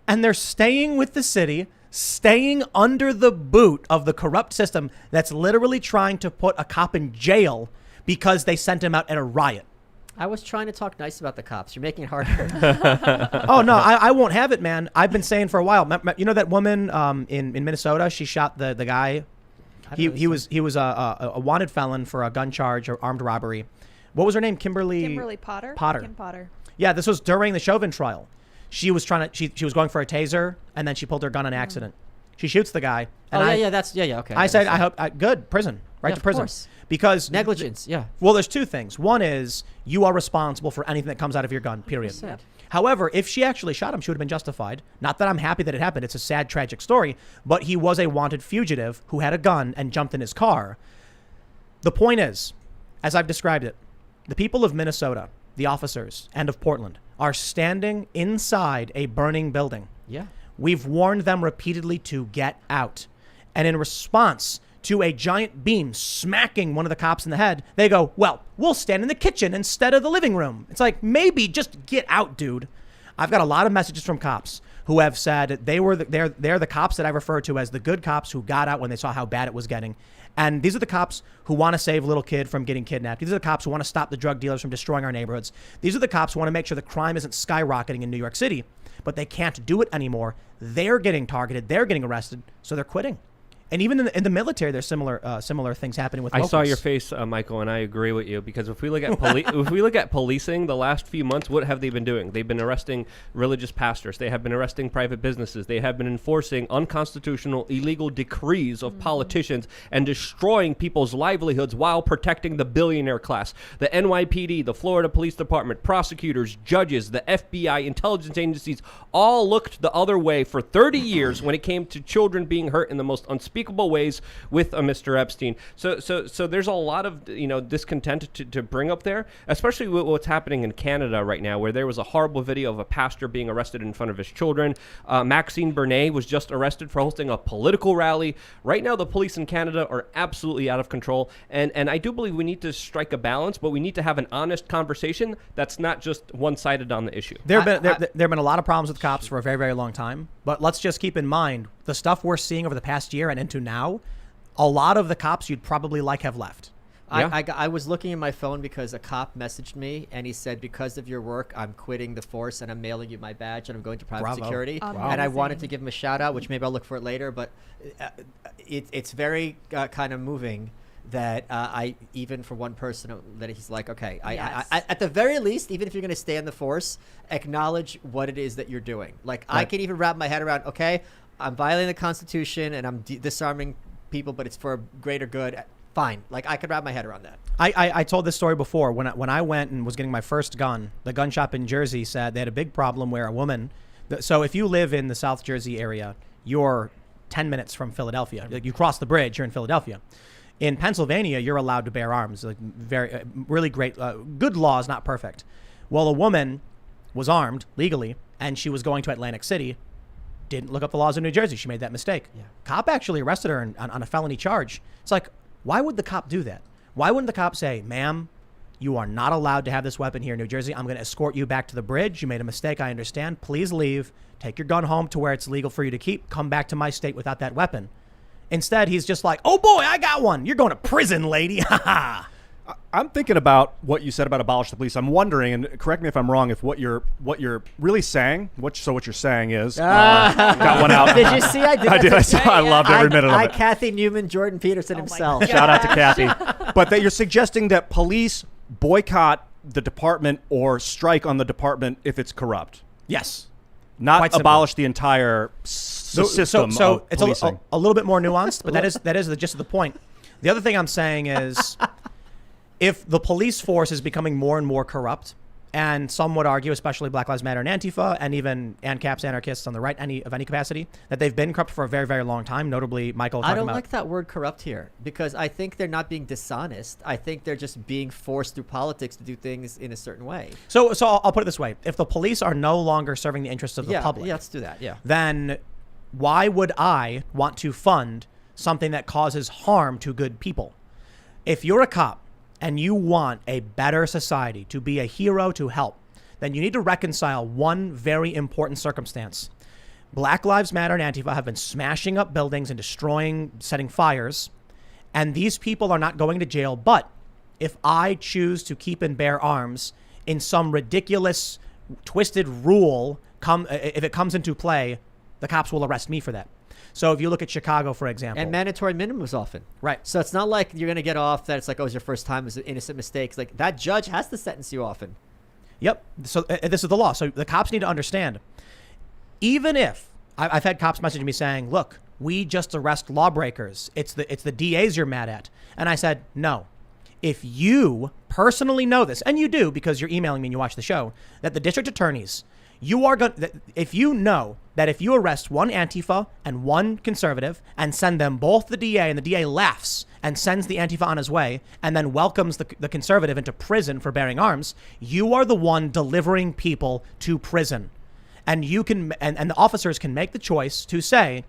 And they're staying with the city, staying under the boot of the corrupt system that's literally trying to put a cop in jail because they sent him out at a riot. I was trying to talk nice about the cops. You're making it harder. Oh, no, I won't have it, man. I've been saying for a while. You know that woman in Minnesota? She shot the guy. He was a wanted felon for a gun charge or armed robbery. What was her name? Kimberly Potter. Kim Potter. Yeah, this was during the Chauvin trial. She was she was going for a taser, and then she pulled her gun on accident. She shoots the guy. And okay. I said, I hope, good, prison, right to prison. Course. Because negligence, Well, there's two things. One is you are responsible for anything that comes out of your gun, period. 100%. However, if she actually shot him, she would have been justified. Not that I'm happy that it happened. It's a sad, tragic story. But he was a wanted fugitive who had a gun and jumped in his car. The point is, as I've described it, the people of Minnesota, the officers, and of Portland are standing inside a burning building. Yeah. We've warned them repeatedly to get out. And in response to a giant beam smacking one of the cops in the head, they go, well, we'll stand in the kitchen instead of the living room. It's like, maybe just get out, dude. I've got a lot of messages from cops who have said they're the cops that I refer to as the good cops who got out when they saw how bad it was getting. And these are the cops who want to save a little kid from getting kidnapped. These are the cops who want to stop the drug dealers from destroying our neighborhoods. These are the cops who want to make sure the crime isn't skyrocketing in New York City. but they can't do it anymore. They're getting targeted. They're getting arrested. So they're quitting. And even in the military, there's similar things happening with locals. I saw your face, Michael, and I agree with you, because if we look at policing the last few months, what have they been doing? They've been arresting religious pastors. They have been arresting private businesses. They have been enforcing unconstitutional, illegal decrees of politicians and destroying people's livelihoods while protecting the billionaire class. The NYPD, the Florida Police Department, prosecutors, judges, the FBI, intelligence agencies all looked the other way for 30 years when it came to children being hurt in the most unspeakable ways with Mr. Epstein. So there's a lot of discontent to bring up there, especially with what's happening in Canada right now, where there was a horrible video of a pastor being arrested in front of his children. Maxine Bernier was just arrested for hosting a political rally. Right now, the police in Canada are absolutely out of control, and I do believe we need to strike a balance, but we need to have an honest conversation that's not just one-sided on the issue. There have been a lot of problems with cops for a very, very long time, but let's just keep in mind the stuff we're seeing over the past year and into now. A lot of the cops you'd probably have left. Yeah. I was looking at my phone because a cop messaged me and he said, because of your work, I'm quitting the force and I'm mailing you my badge and I'm going to private security. And I wanted to give him a shout out, which maybe I'll look for it later, but it's very kind of moving that I, even for one person, that he's like, okay, Yes. I at the very least, even if you're going to stay in the force, acknowledge what it is that you're doing. Like, I can even wrap my head around, okay, I'm violating the Constitution and I'm disarming people, but it's for a greater good. Fine. Like, I could wrap my head around that. I told this story before. When I went and was getting my first gun, the gun shop in Jersey said they had a big problem where a woman. So if you live in the South Jersey area, you're 10 minutes from Philadelphia. You cross the bridge, you're in Philadelphia. In Pennsylvania, you're allowed to bear arms. Like, very, really great, good laws, not perfect. Well, a woman was armed legally, and she was going to Atlantic City. Didn't look up the laws in New Jersey. She made that mistake. Yeah. Cop actually arrested her on a felony charge. It's like, why would the cop do that? Why wouldn't the cop say, ma'am, you are not allowed to have this weapon here in New Jersey. I'm going to escort you back to the bridge. You made a mistake. I understand. Please leave. Take your gun home to where it's legal for you to keep. Come back to my state without that weapon. Instead, he's just like, oh boy, I got one. You're going to prison, lady. Ha ha. I'm thinking about what you said about abolish the police. I'm wondering, and correct me if I'm wrong, if what you're really saying, what you're saying is, got one out. Did you see? I did. I loved every minute of it. Kathy Newman, Jordan Peterson himself. Shout out to Kathy. But that you're suggesting that police boycott the department or strike on the department if it's corrupt. Yes. Not abolish the entire system so of it's policing. a little bit more nuanced, but that is the gist of the point. The other thing I'm saying is, if the police force is becoming more and more corrupt, and some would argue, especially Black Lives Matter and Antifa, and even ANCAPs, anarchists on the right, of any capacity, that they've been corrupt for a very, very long time. Notably, Michael talking about. I don't like that word corrupt here, because I think they're not being dishonest. I think they're just being forced through politics to do things in a certain way. So I'll put it this way: if the police are no longer serving the interests of the public, let's do that. Yeah. Then why would I want to fund something that causes harm to good people? If you're a cop and you want a better society, to be a hero, to help, then you need to reconcile one very important circumstance. Black Lives Matter and Antifa have been smashing up buildings and destroying, setting fires, and these people are not going to jail. But if I choose to keep and bear arms in some ridiculous, twisted rule, if it comes into play, the cops will arrest me for that. So if you look at Chicago, for example. And mandatory minimums often. Right. So it's not like you're going to get off that it's like, oh, it's your first time, it's an innocent mistake. It's like, that judge has to sentence you often. Yep. So this is the law. So the cops need to understand. Even if, I've had cops message me saying, look, we just arrest lawbreakers. It's the DAs you're mad at. And I said, no. If you personally know this, and you do because you're emailing me and you watch the show, that the district attorneys, if you know that if you arrest one Antifa and one conservative and send them both the DA, and the DA laughs and sends the Antifa on his way and then welcomes the conservative into prison for bearing arms, you are the one delivering people to prison. And you can, and the officers can make the choice to say,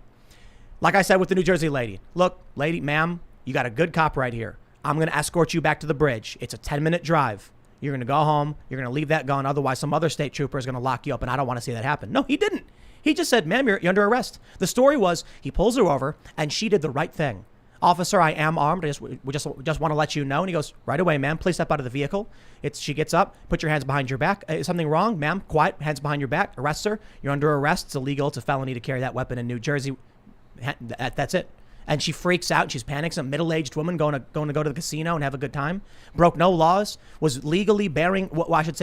like I said with the New Jersey lady, look, lady, ma'am, you got a good cop right here. I'm going to escort you back to the bridge. It's a 10-minute drive. You're going to go home. You're going to leave that gun. Otherwise, some other state trooper is going to lock you up, and I don't want to see that happen. No, he didn't. He just said, ma'am, you're under arrest. The story was he pulls her over, and she did the right thing. officer, I am armed. We just want to let you know. And he goes, right away, ma'am, please step out of the vehicle. She gets up, put your hands behind your back. Is something wrong? Ma'am, quiet, hands behind your back. Arrest her. You're under arrest. It's illegal. It's a felony to carry that weapon in New Jersey. That's it. And she freaks out. She's panics. A middle-aged woman going to go to the casino and have a good time. Broke no laws. Was legally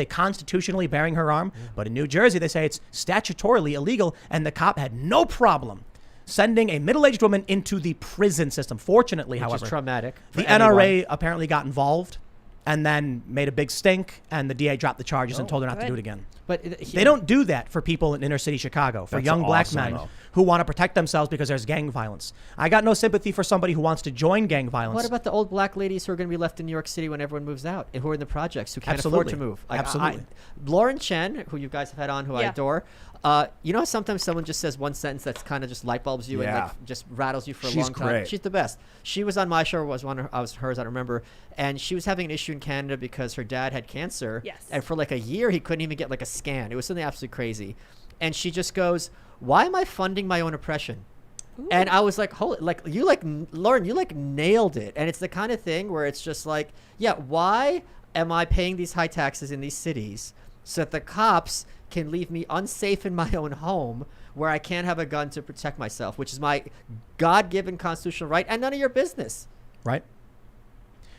constitutionally bearing her arm. But in New Jersey, they say it's statutorily illegal. And the cop had no problem sending a middle-aged woman into the prison system. Fortunately, Which however, is traumatic. the NRA apparently got involved and then made a big stink, and the DA dropped the charges and told her not to do it again. But They don't do that for people in inner city Chicago, for That's young black awesome, men though. who want to protect themselves because there's gang violence. I got no sympathy for somebody who wants to join gang violence. What about the old black ladies who are going to be left in New York City when everyone moves out and who are in the projects who can't afford to move? Absolutely. Lauren Chen, who you guys have had on, who I Yeah. adore. You know, sometimes someone just says one sentence that's kind of just light bulbs you and Yeah. like just rattles you for a She's long time. great. She's the best. She was on my show. Was hers. I don't remember. And she was having an issue in Canada because her dad had cancer. Yes. And for like a year, he couldn't even get like a scan. It was something absolutely crazy. And she just goes, "Why am I funding my own oppression?" And I was like, "Holy, Lauren, you like nailed it." And it's the kind of thing where it's just like, yeah, why am I paying these high taxes in these cities so that the cops can leave me unsafe in my own home where I can't have a gun to protect myself, which is my God-given constitutional right and none of your business. Right?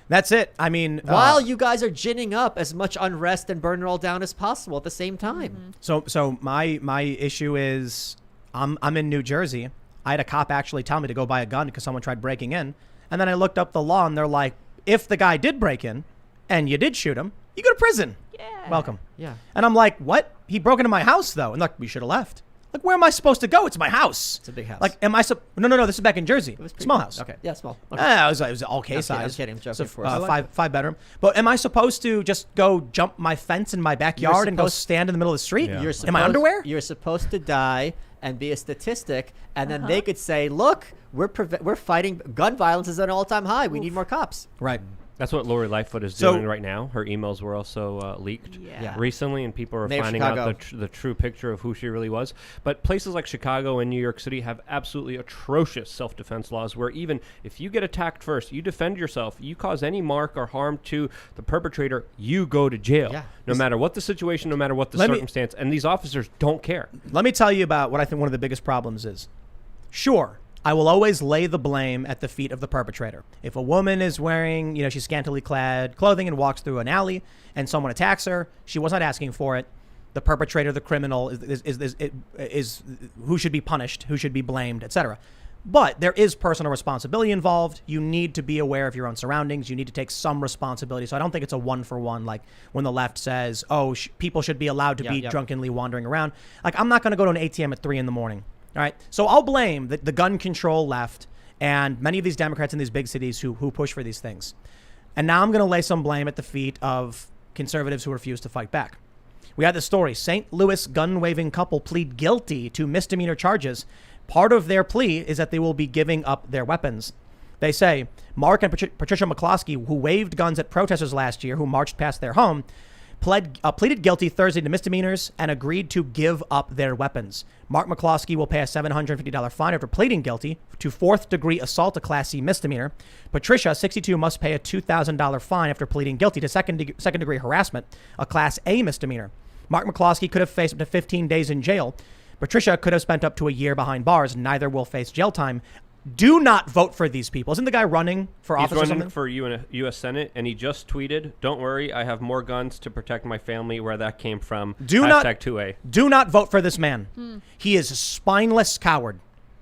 That's it. I mean, While you guys are ginning up as much unrest and burning it all down as possible at the same time. So my issue is I'm in New Jersey. I had a cop actually tell me to go buy a gun because someone tried breaking in. And then I looked up the law and they're like, if the guy did break in and you did shoot him, you go to prison. Yeah. Welcome. Yeah. And I'm like, what? He broke into my house though. And like, we should have left. Like, where am I supposed to go? It's my house. It's a big house. Like, am I no, this is back in Jersey. It was pretty Small big. house. Okay. Yeah, small. Okay. It was all K I'm size. kidding, I'm joking, So, of course. I like five bedroom. But am I supposed to just go jump my fence in my backyard and go stand in the middle of the street? Yeah. You're Am I underwear? You're supposed to die and be a statistic, and then they could say, "Look, we're fighting gun violence is at an all-time high. We need more cops." Right. That's what Lori Lightfoot is So- doing right now. Her emails were also leaked Yeah. recently, and people are Mayor of finding out Chicago. the true picture of who she really was. But places like Chicago and New York City have absolutely atrocious self-defense laws where even if you get attacked first, you defend yourself, you cause any mark or harm to the perpetrator, you go to jail. Yeah. No matter what the situation, no matter what the Let me- circumstance. And these officers don't care. Let me tell you about what I think one of the biggest problems is. Sure, I will always lay the blame at the feet of the perpetrator. If a woman is wearing, she's scantily clad clothing and walks through an alley and someone attacks her, she was not asking for it. The perpetrator, the criminal, is who should be punished, who should be blamed, etc. But there is personal responsibility involved. You need to be aware of your own surroundings. You need to take some responsibility. So I don't think it's a one-for-one, like when the left says, oh, people should be allowed to be drunkenly wandering around. Like, I'm not going to go to an ATM at 3 a.m. All right. So I'll blame the gun control left and many of these Democrats in these big cities who push for these things. And now I'm going to lay some blame at the feet of conservatives who refuse to fight back. We had this story. St. Louis gun-waving couple plead guilty to misdemeanor charges. Part of their plea is that they will be giving up their weapons. They say Mark and Patricia McCloskey, who waved guns at protesters last year who marched past their home, pleaded guilty Thursday to misdemeanors and agreed to give up their weapons. Mark McCloskey will pay a $750 fine after pleading guilty to fourth-degree assault, a Class C misdemeanor. Patricia, 62, must pay a $2,000 fine after pleading guilty to second-degree harassment, a Class A misdemeanor. Mark McCloskey could have faced up to 15 days in jail. Patricia could have spent up to a year behind bars. Neither will face jail time. Do not vote for these people. Isn't the guy running for office or He's something? running for U.S. Senate, and he just tweeted, "Don't worry, I have more guns to protect my family." Where that came from? Hashtag 2A. Do not vote for this man. He is a spineless coward.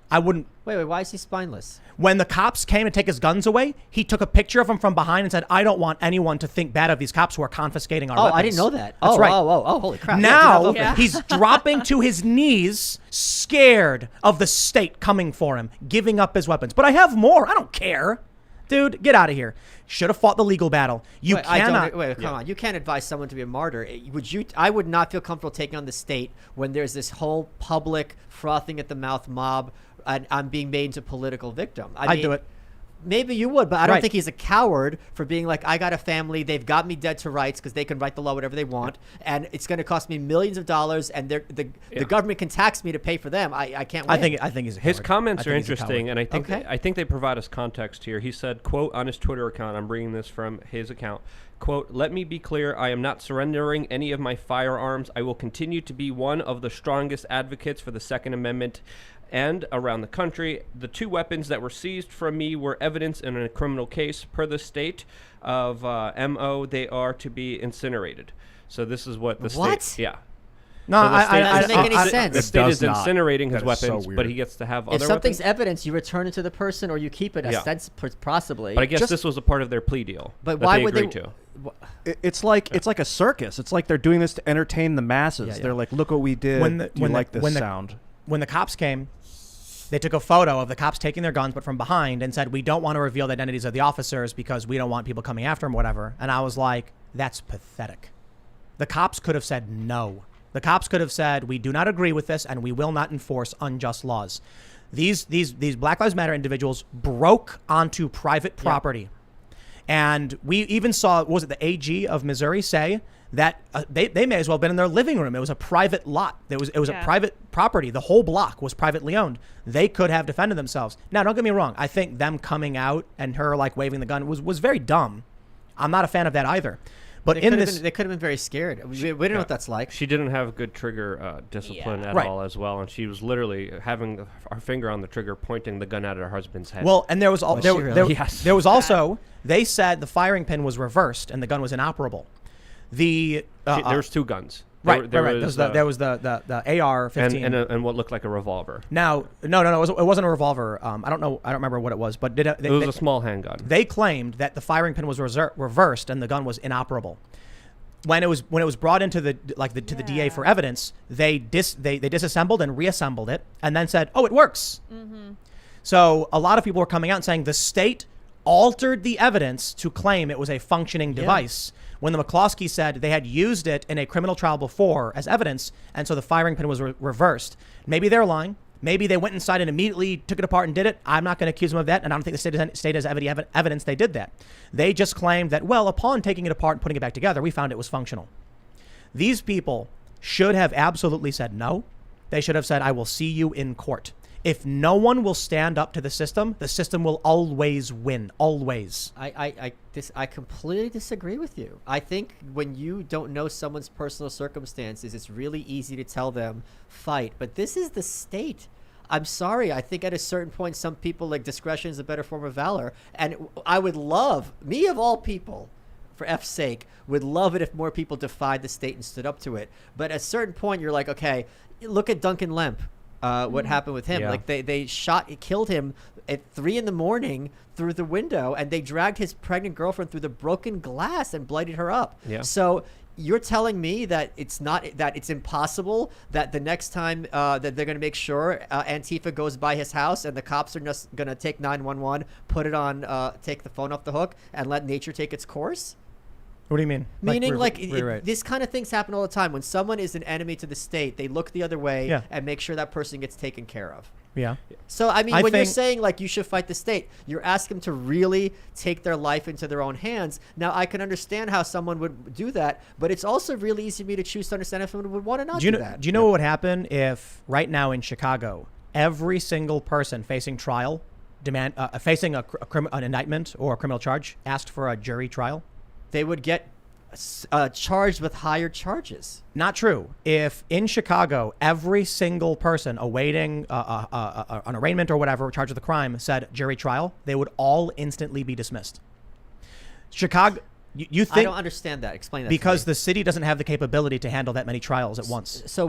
I wouldn't. Wait, why is he spineless? When the cops came to take his guns away, he took a picture of them from behind and said, I don't want anyone to think bad of these cops who are confiscating our weapons. I didn't know that. That's oh, right. Oh, holy crap. Now Yeah. he's dropping to his knees, scared of the state coming for him, giving up his weapons. But I have more. I don't care. Dude, get out of here. Should have fought the legal battle. You cannot. Come on. You can't advise someone to be a martyr. Would you? I would not feel comfortable taking on the state when there's this whole public frothing at the mouth mob and I'm being made into political victim. I'd do it. Maybe you would, but I don't Right. think he's a coward for being like, I got a family, they've got me dead to rights because they can write the law whatever they want, and it's going to cost me millions of dollars, and the government can tax me to pay for them. I can't win. I think he's a His coward. comments I are think he's a interesting, coward. and I think they provide us context here. He said, quote, on his Twitter account, I'm bringing this from his account, quote, let me be clear, I am not surrendering any of my firearms. I will continue to be one of the strongest advocates for the Second Amendment and around the country. The 2 weapons that were seized from me were evidence in a criminal case. Per the state of MO, they are to be incinerated. So this is what the What? state... Yeah. No, So the that state doesn't make any sense. The It state is does not. incinerating his That is so weapons, but weird. he gets to have If other something's weapons. evidence, you return it to the person or you keep it, Yeah. possibly. But I guess Just- this was a part of their plea deal. But that why they would they? agreed to. It's like a circus. It's like they're doing this to entertain the masses. Yeah, yeah. They're like, look what we did. Do you like this sound? When the cops came, they took a photo of the cops taking their guns, but from behind, and said, we don't want to reveal the identities of the officers because we don't want people coming after them, whatever. And I was like, that's pathetic. The cops could have said no. The cops could have said, we do not agree with this and we will not enforce unjust laws. These Black Lives Matter individuals broke onto private property. And we even saw, what was it, the AG of Missouri say that they may as well have been in their living room. It was a private lot. It was a private property. The whole block was privately owned. They could have defended themselves. Now, don't get me wrong. I think them coming out and her like waving the gun was very dumb. I'm not a fan of that either. But they could have been very scared. We don't know what that's like. She didn't have good trigger discipline at Right. all as well, and she was literally having her finger on the trigger, pointing the gun at her husband's head. Well, and there was Was she really? Yes. there was also, they said the firing pin was reversed and the gun was inoperable. There was 2 guns. right. There Was there was the AR-15 and what looked like a revolver. Now, no, it wasn't a revolver. I don't remember what it was, but It was a small handgun. they claimed that the firing pin was reversed and the gun was inoperable. When it was brought into the DA for evidence, they disassembled and reassembled it and then said, "Oh, it works." So a lot of people were coming out and saying the state altered the evidence to claim it was a functioning device. When the McCloskey said they had used it in a criminal trial before as evidence, and so the firing pin was reversed. Maybe they're lying. Maybe they went inside and immediately took it apart and did it. I'm not going to accuse them of that, and I don't think the state has evidence they did that. They just claimed that, well, upon taking it apart and putting it back together, we found it was functional. These people should have absolutely said no. They should have said, I will see you in court. If no one will stand up to the system will always win. Always. I completely disagree with you. I think when you don't know someone's personal circumstances, it's really easy to tell them fight. But this is the state. I'm sorry. I think at a certain point, some people like discretion is a better form of valor. And I would love, me of all people, for F's sake, would love it if more people defied the state and stood up to it. But at a certain point, you're like, okay, look at Duncan Lemp. What happened with him? Yeah. Like they killed him at 3 a.m. through the window, and they dragged his pregnant girlfriend through the broken glass and bloodied her up. Yeah. So you're telling me that it's impossible that the next time that they're going to make sure Antifa goes by his house and the cops are just going to take 911, put it on, take the phone off the hook, and let nature take its course? What do you mean? Meaning, right. this kind of things happen all the time. When someone is an enemy to the state, they look the other way Yeah. and make sure that person gets taken care of. Yeah. So, I mean, I when you're think- saying, like, you should fight the state, you're asking them to really take their life into their own hands. Now, I can understand how someone would do that, but it's also really easy for me to choose to understand if someone would want to not do that. Do you know what would happen if right now in Chicago, every single person facing trial, facing an indictment or a criminal charge, asked for a jury trial? They would get charged with higher charges. Not true. If in Chicago, every single person awaiting an arraignment or whatever, charged with a crime, said jury trial, they would all instantly be dismissed. Chicago, you think... I don't understand that. Explain that Because to me. the city doesn't have the capability to handle that many trials at once. So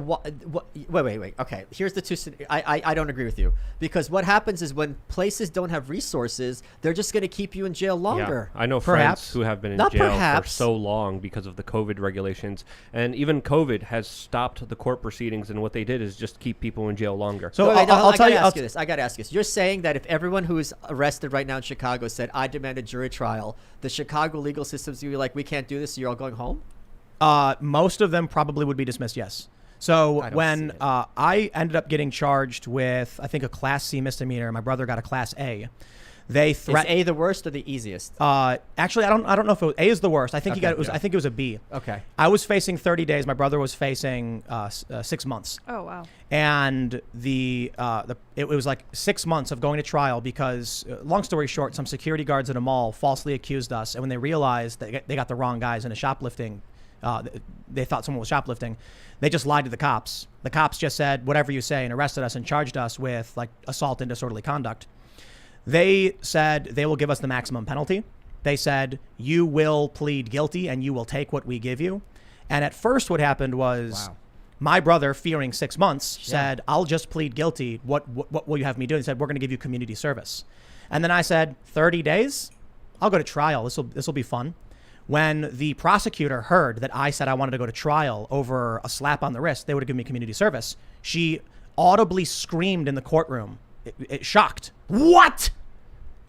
wait. Okay, here's the two. I don't agree with you, because what happens is when places don't have resources, they're just going to keep you in jail longer. Yeah, I know Perhaps. friends who have been in Not jail perhaps. for so long because of the COVID regulations, and even COVID has stopped the court proceedings. And what they did is just keep people in jail longer. So Wait, I'll tell you. I gotta ask you this. You're saying that if everyone who is arrested right now in Chicago said, "I demand a jury trial," the Chicago legal system's gonna be like, "We can't do this, so you're all going home"? Most of them probably would be dismissed, yes. So I don't when see it. I ended up getting charged with, I think, a Class C misdemeanor, my brother got a Class A. They Is threat. A the worst or the easiest? Actually, I don't know if it was, A is the worst. I think Okay, I think it was a B. Okay. I was facing 30 days. My brother was facing 6 months. Oh wow. And it was like 6 months of going to trial because, long story short, some security guards at a mall falsely accused us, and when they realized that they got the wrong guys in a shoplifting, they thought someone was shoplifting, they just lied to the cops. The cops just said whatever you say and arrested us and charged us with like assault and disorderly conduct. They said they will give us the maximum penalty. They said you will plead guilty and you will take what we give you. And at first, what happened was. Wow. My brother, fearing 6 months, said, I'll just plead guilty. What will you have me do? He said, we're going to give you community service. And then I said, 30 days? I'll go to trial. This will be fun. When the prosecutor heard that I said I wanted to go to trial over a slap on the wrist, they would have given me community service. She audibly screamed in the courtroom, shocked. What?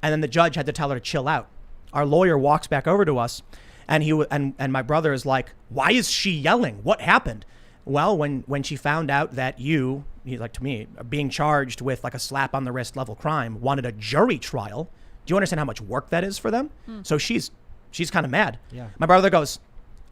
And then the judge had to tell her to chill out. Our lawyer walks back over to us, and and my brother is like, why is she yelling? What happened? Well, when she found out that he's like, to me, being charged with like a slap on the wrist level crime, wanted a jury trial. Do you understand how much work that is for them? So she's kind of mad. Yeah. My brother goes,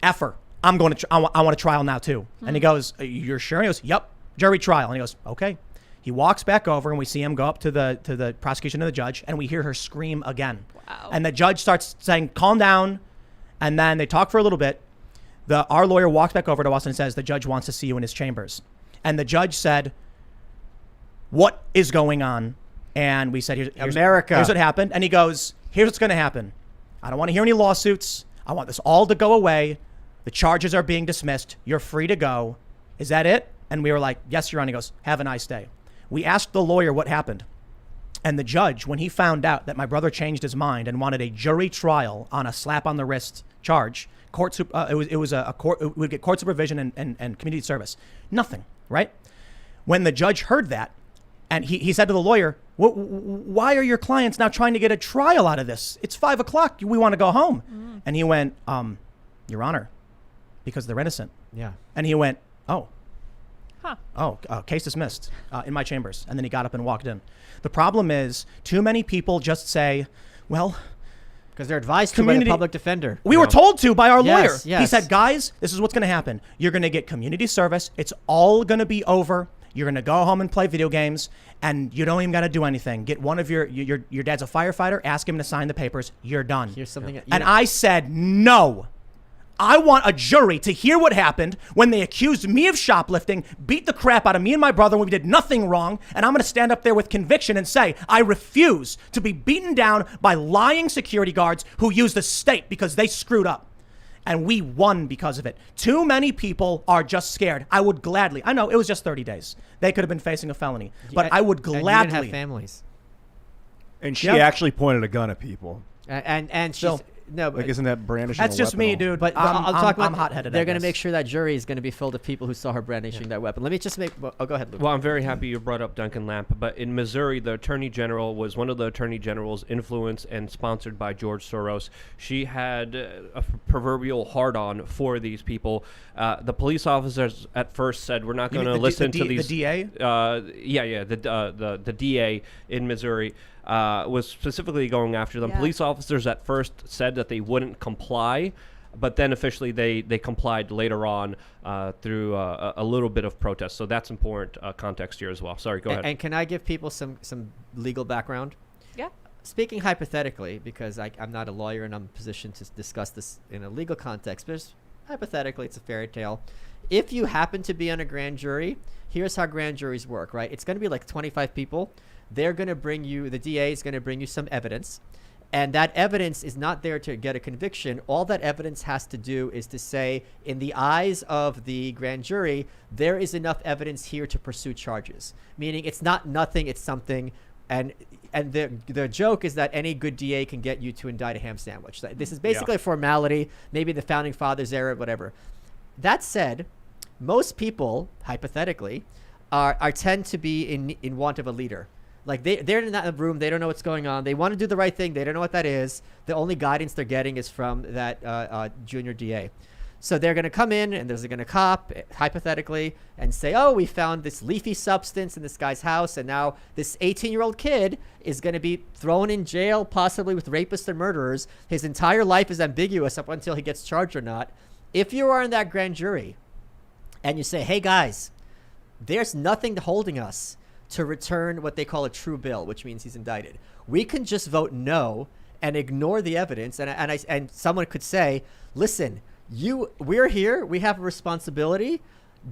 F her. I'm going to, I want a trial now too. And he goes, you're sure? And he goes, yep, jury trial. And he goes, okay. He walks back over and we see him go up to the prosecution and the judge, and we hear her scream again. Wow. And the judge starts saying, calm down. And then they talk for a little bit. Our lawyer walks back over to us and says, the judge wants to see you in his chambers. And the judge said, what is going on? And we said, here's what happened. And he goes, here's what's going to happen. I don't want to hear any lawsuits. I want this all to go away. The charges are being dismissed. You're free to go. Is that it? And we were like, yes, Your Honor. He goes, have a nice day. We asked the lawyer what happened. And the judge, when he found out that my brother changed his mind and wanted a jury trial on a slap on the wrist charge, it would get court supervision and community service. Nothing, right? When the judge heard that, and he said to the lawyer, why are your clients now trying to get a trial out of this? It's 5 o'clock. We want to go home. And he went, Your Honor, because they're innocent. Yeah. And he went, oh. Huh. Case dismissed in my chambers. And then he got up and walked in. The problem is too many people just say, well, because they're advised to by the public defender. We were told to by our lawyer. Yes. He said, guys, this is what's going to happen. You're going to get community service. It's all going to be over. You're going to go home and play video games, and you don't even got to do anything. Get one of your dad's a firefighter. Ask him to sign the papers. You're done. Here's something. And I said, no. I want a jury to hear what happened when they accused me of shoplifting, beat the crap out of me and my brother when we did nothing wrong, and I'm going to stand up there with conviction and say, I refuse to be beaten down by lying security guards who use the state because they screwed up. And we won because of it. Too many people are just scared. I would gladly, I know it was just 30 days. They could have been facing a felony, but I would gladly. And you didn't have families. And she actually pointed a gun at people. And she's... No, but isn't that brandishing? That's just me, dude. But I'm hot-headed. They're going to make sure that jury is going to be filled with people who saw her brandishing that weapon. Let me just make. Oh, go ahead, Luke. Well, I'm very happy you brought up Duncan Lamp. But in Missouri, the attorney general was one of the attorney generals influenced and sponsored by George Soros. She had a proverbial hard-on for these people. The police officers at first said, "We're not going to listen to these." The DA. The DA in Missouri. Was specifically going after them. Yeah. Police officers at first said that they wouldn't comply, but then officially they complied later on through a little bit of protest. So that's important context here as well. Sorry, go ahead. And can I give people some legal background? Yeah. Speaking hypothetically, because I'm not a lawyer and I'm in a position to discuss this in a legal context, but just hypothetically, it's a fairy tale. If you happen to be on a grand jury, here's how grand juries work, right? It's going to be like 25 people. They're going to bring you, the DA is going to bring you some evidence, and that evidence is not there to get a conviction. All that evidence has to do is to say, in the eyes of the grand jury, there is enough evidence here to pursue charges. Meaning it's not nothing, it's something. And the joke is that any good DA can get you to indict a ham sandwich. This is basically a formality, maybe the founding fathers era, whatever. That said, most people, hypothetically, are tend to be in want of a leader. Like they're in that room, they don't know what's going on. They want to do the right thing. They don't know what that is. The only guidance they're getting is from that junior DA. So they're going to come in, and there's going to cop, hypothetically, and say, oh, we found this leafy substance in this guy's house, and now this 18-year-old kid is going to be thrown in jail, possibly with rapists and murderers. His entire life is ambiguous up until he gets charged or not. If you are in that grand jury and you say, hey, guys, there's nothing holding us to return what they call a true bill, which means he's indicted. We can just vote no and ignore the evidence. And someone could say, listen, we're here. We have a responsibility.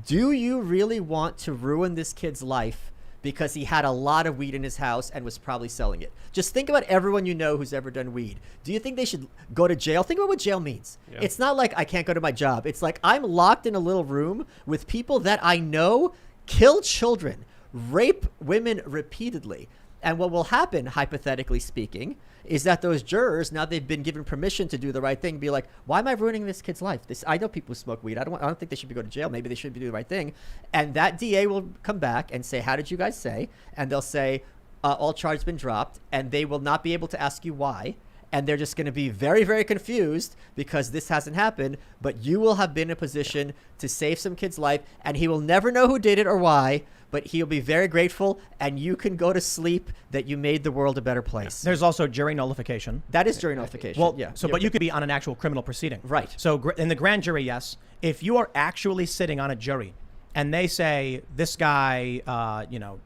Do you really want to ruin this kid's life because he had a lot of weed in his house and was probably selling it? Just think about everyone you know who's ever done weed. Do you think they should go to jail? Think about what jail means. Yeah. It's not like I can't go to my job. It's like I'm locked in a little room with people that I know kill children, rape women repeatedly. And what will happen, hypothetically speaking, is that those jurors, now they've been given permission to do the right thing, be like, why am I ruining this kid's life? I know people who smoke weed. I don't think they should be going to jail. Maybe they should be doing the right thing. And that DA will come back and say, how did you guys say? And they'll say, all charges been dropped. And they will not be able to ask you why. And they're just going to be very, very confused because this hasn't happened. But you will have been in a position to save some kid's life. And he will never know who did it or why. But he'll be very grateful, and you can go to sleep that you made the world a better place. There's also jury nullification. That is jury nullification. Well, yeah. So, but you could be on an actual criminal proceeding. Right. So in the grand jury, yes. If you are actually sitting on a jury and they say this guy,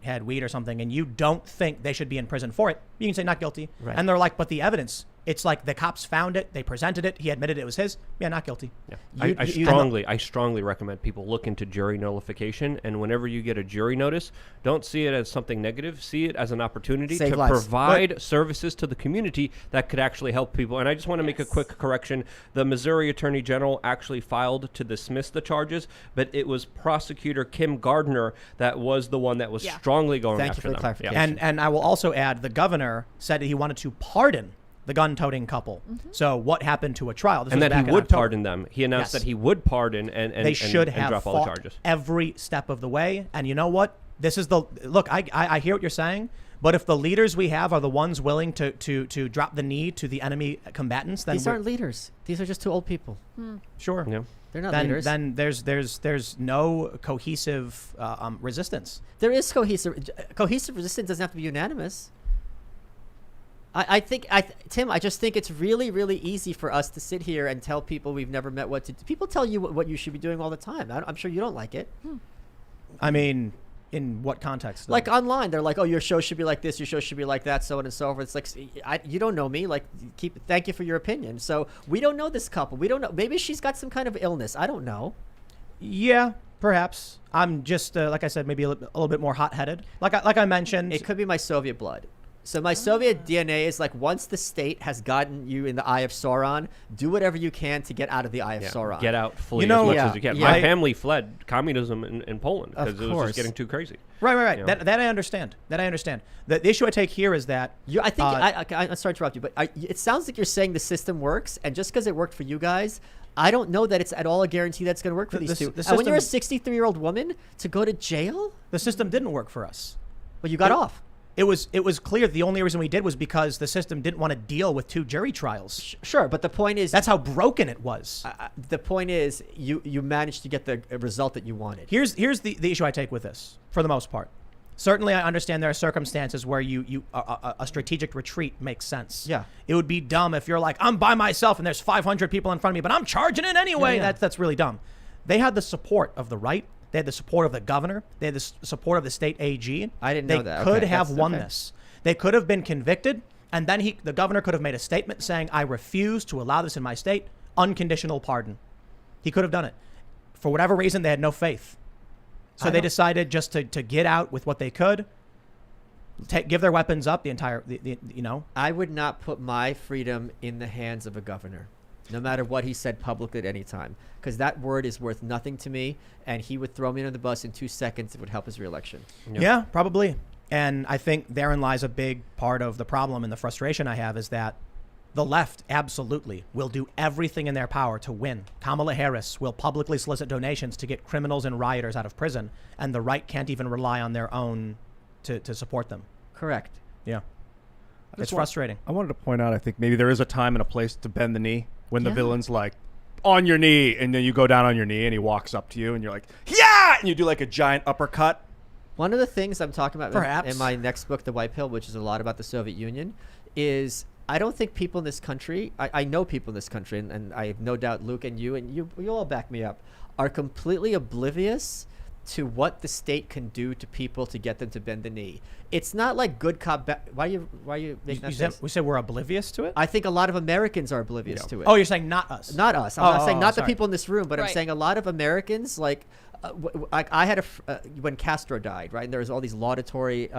had weed or something, and you don't think they should be in prison for it, you can say not guilty. Right. And they're like, but the evidence, it's like the cops found it, they presented it, he admitted it was his. Yeah, not guilty. Yeah. I strongly recommend people look into jury nullification, and whenever you get a jury notice, don't see it as something negative. See it as an opportunity Save to lives. provide services to the community that could actually help people. And I just want to make a quick correction. The Missouri Attorney General actually filed to dismiss the charges, but it was prosecutor Kim Gardner that was the one that was strongly going Thank after you for the them. clarification. And I will also add, the governor said that he wanted to pardon the gun-toting couple. Mm-hmm. So what happened to a trial? This And was that back he in would October. pardon them. He announced Yes. that he would pardon and They should have drop all the fought charges. every step of the way. And you know what? This is look. I hear what you're saying, but if the leaders we have are the ones willing to drop the knee to the enemy combatants, then These aren't leaders. These are just two old people. sure. Yeah. They're not Then leaders. there's no cohesive resistance. There is cohesive resistance. Doesn't have to be unanimous. Tim, I just think it's really, really easy for us to sit here and tell people we've never met what to do. People tell you what you should be doing all the time. I'm sure you don't like it. I mean, in what context? Though? Like online, they're like, oh, your show should be like this, your show should be like that, so on and so forth. It's like, you don't know me. Like, thank you for your opinion. So we don't know this couple. We don't know. Maybe she's got some kind of illness. I don't know. Yeah, perhaps. I'm just, like I said, maybe a little bit more hot-headed. Like I mentioned. It could be my Soviet blood. So my Soviet DNA is like, once the state has gotten you in the eye of Sauron, do whatever you can to get out of the eye of Sauron. Get out, flee You know, as much yeah, as you can. yeah. My family fled communism in Poland because it was course. just getting too crazy. Right. You know? That I understand. The issue I take here is that I think I'm sorry to interrupt you, but it sounds like you're saying the system works, and just because it worked for you guys, I don't know that it's at all a guarantee that's going to work for these two. And when you're a 63-year-old woman to go to jail, the system didn't work for us. well, you got off. It was clear the only reason we did was because the system didn't want to deal with 2 jury trials. Sure, but the point is That's how broken it was. the point is you managed to get the result that you wanted. Here's the issue I take with this, for the most part. Certainly, I understand there are circumstances where a strategic retreat makes sense. Yeah. It would be dumb if you're like, I'm by myself and there's 500 people in front of me, but I'm charging it anyway. Yeah. That's really dumb. They had the support of the right. They had the support of the governor. They had the support of the state AG. I didn't know that. They could Okay, have that's won okay. this. They could have been convicted, and then the governor could have made a statement saying, I refuse to allow this in my state. Unconditional pardon. He could have done it. For whatever reason, they had no faith. So they decided just to get out with what they could, give their weapons up, I would not put my freedom in the hands of a governor, no matter what he said publicly at any time, because that word is worth nothing to me, and he would throw me under the bus in 2 seconds. It would help his reelection. Yeah, probably. And I think therein lies a big part of the problem and the frustration I have is that the left absolutely will do everything in their power to win. Kamala Harris will publicly solicit donations to get criminals and rioters out of prison, and the right can't even rely on their own to support them. Correct. Yeah. It's frustrating. I wanted to point out, I think maybe there is a time and a place to bend the knee when the Yeah. villain's like on your knee, and then you go down on your knee, and he walks up to you, and you're like, yeah, and you do like a giant uppercut. One of the things I'm talking about Perhaps. in my next book, The White Pill, which is a lot about the Soviet Union, is I don't think people in this country, I know people in this country, and I have no doubt Luke and you all back me up, are completely oblivious to what the state can do to people to get them to bend the knee. It's not like good cop. Why are you making that face? We say we're oblivious to it? I think a lot of Americans are oblivious to it. Oh, you're saying not us. Not us. I'm not saying not the sorry. people in this room, but I'm Right. saying a lot of Americans, like, I had when Castro died, right? And there was all these laudatory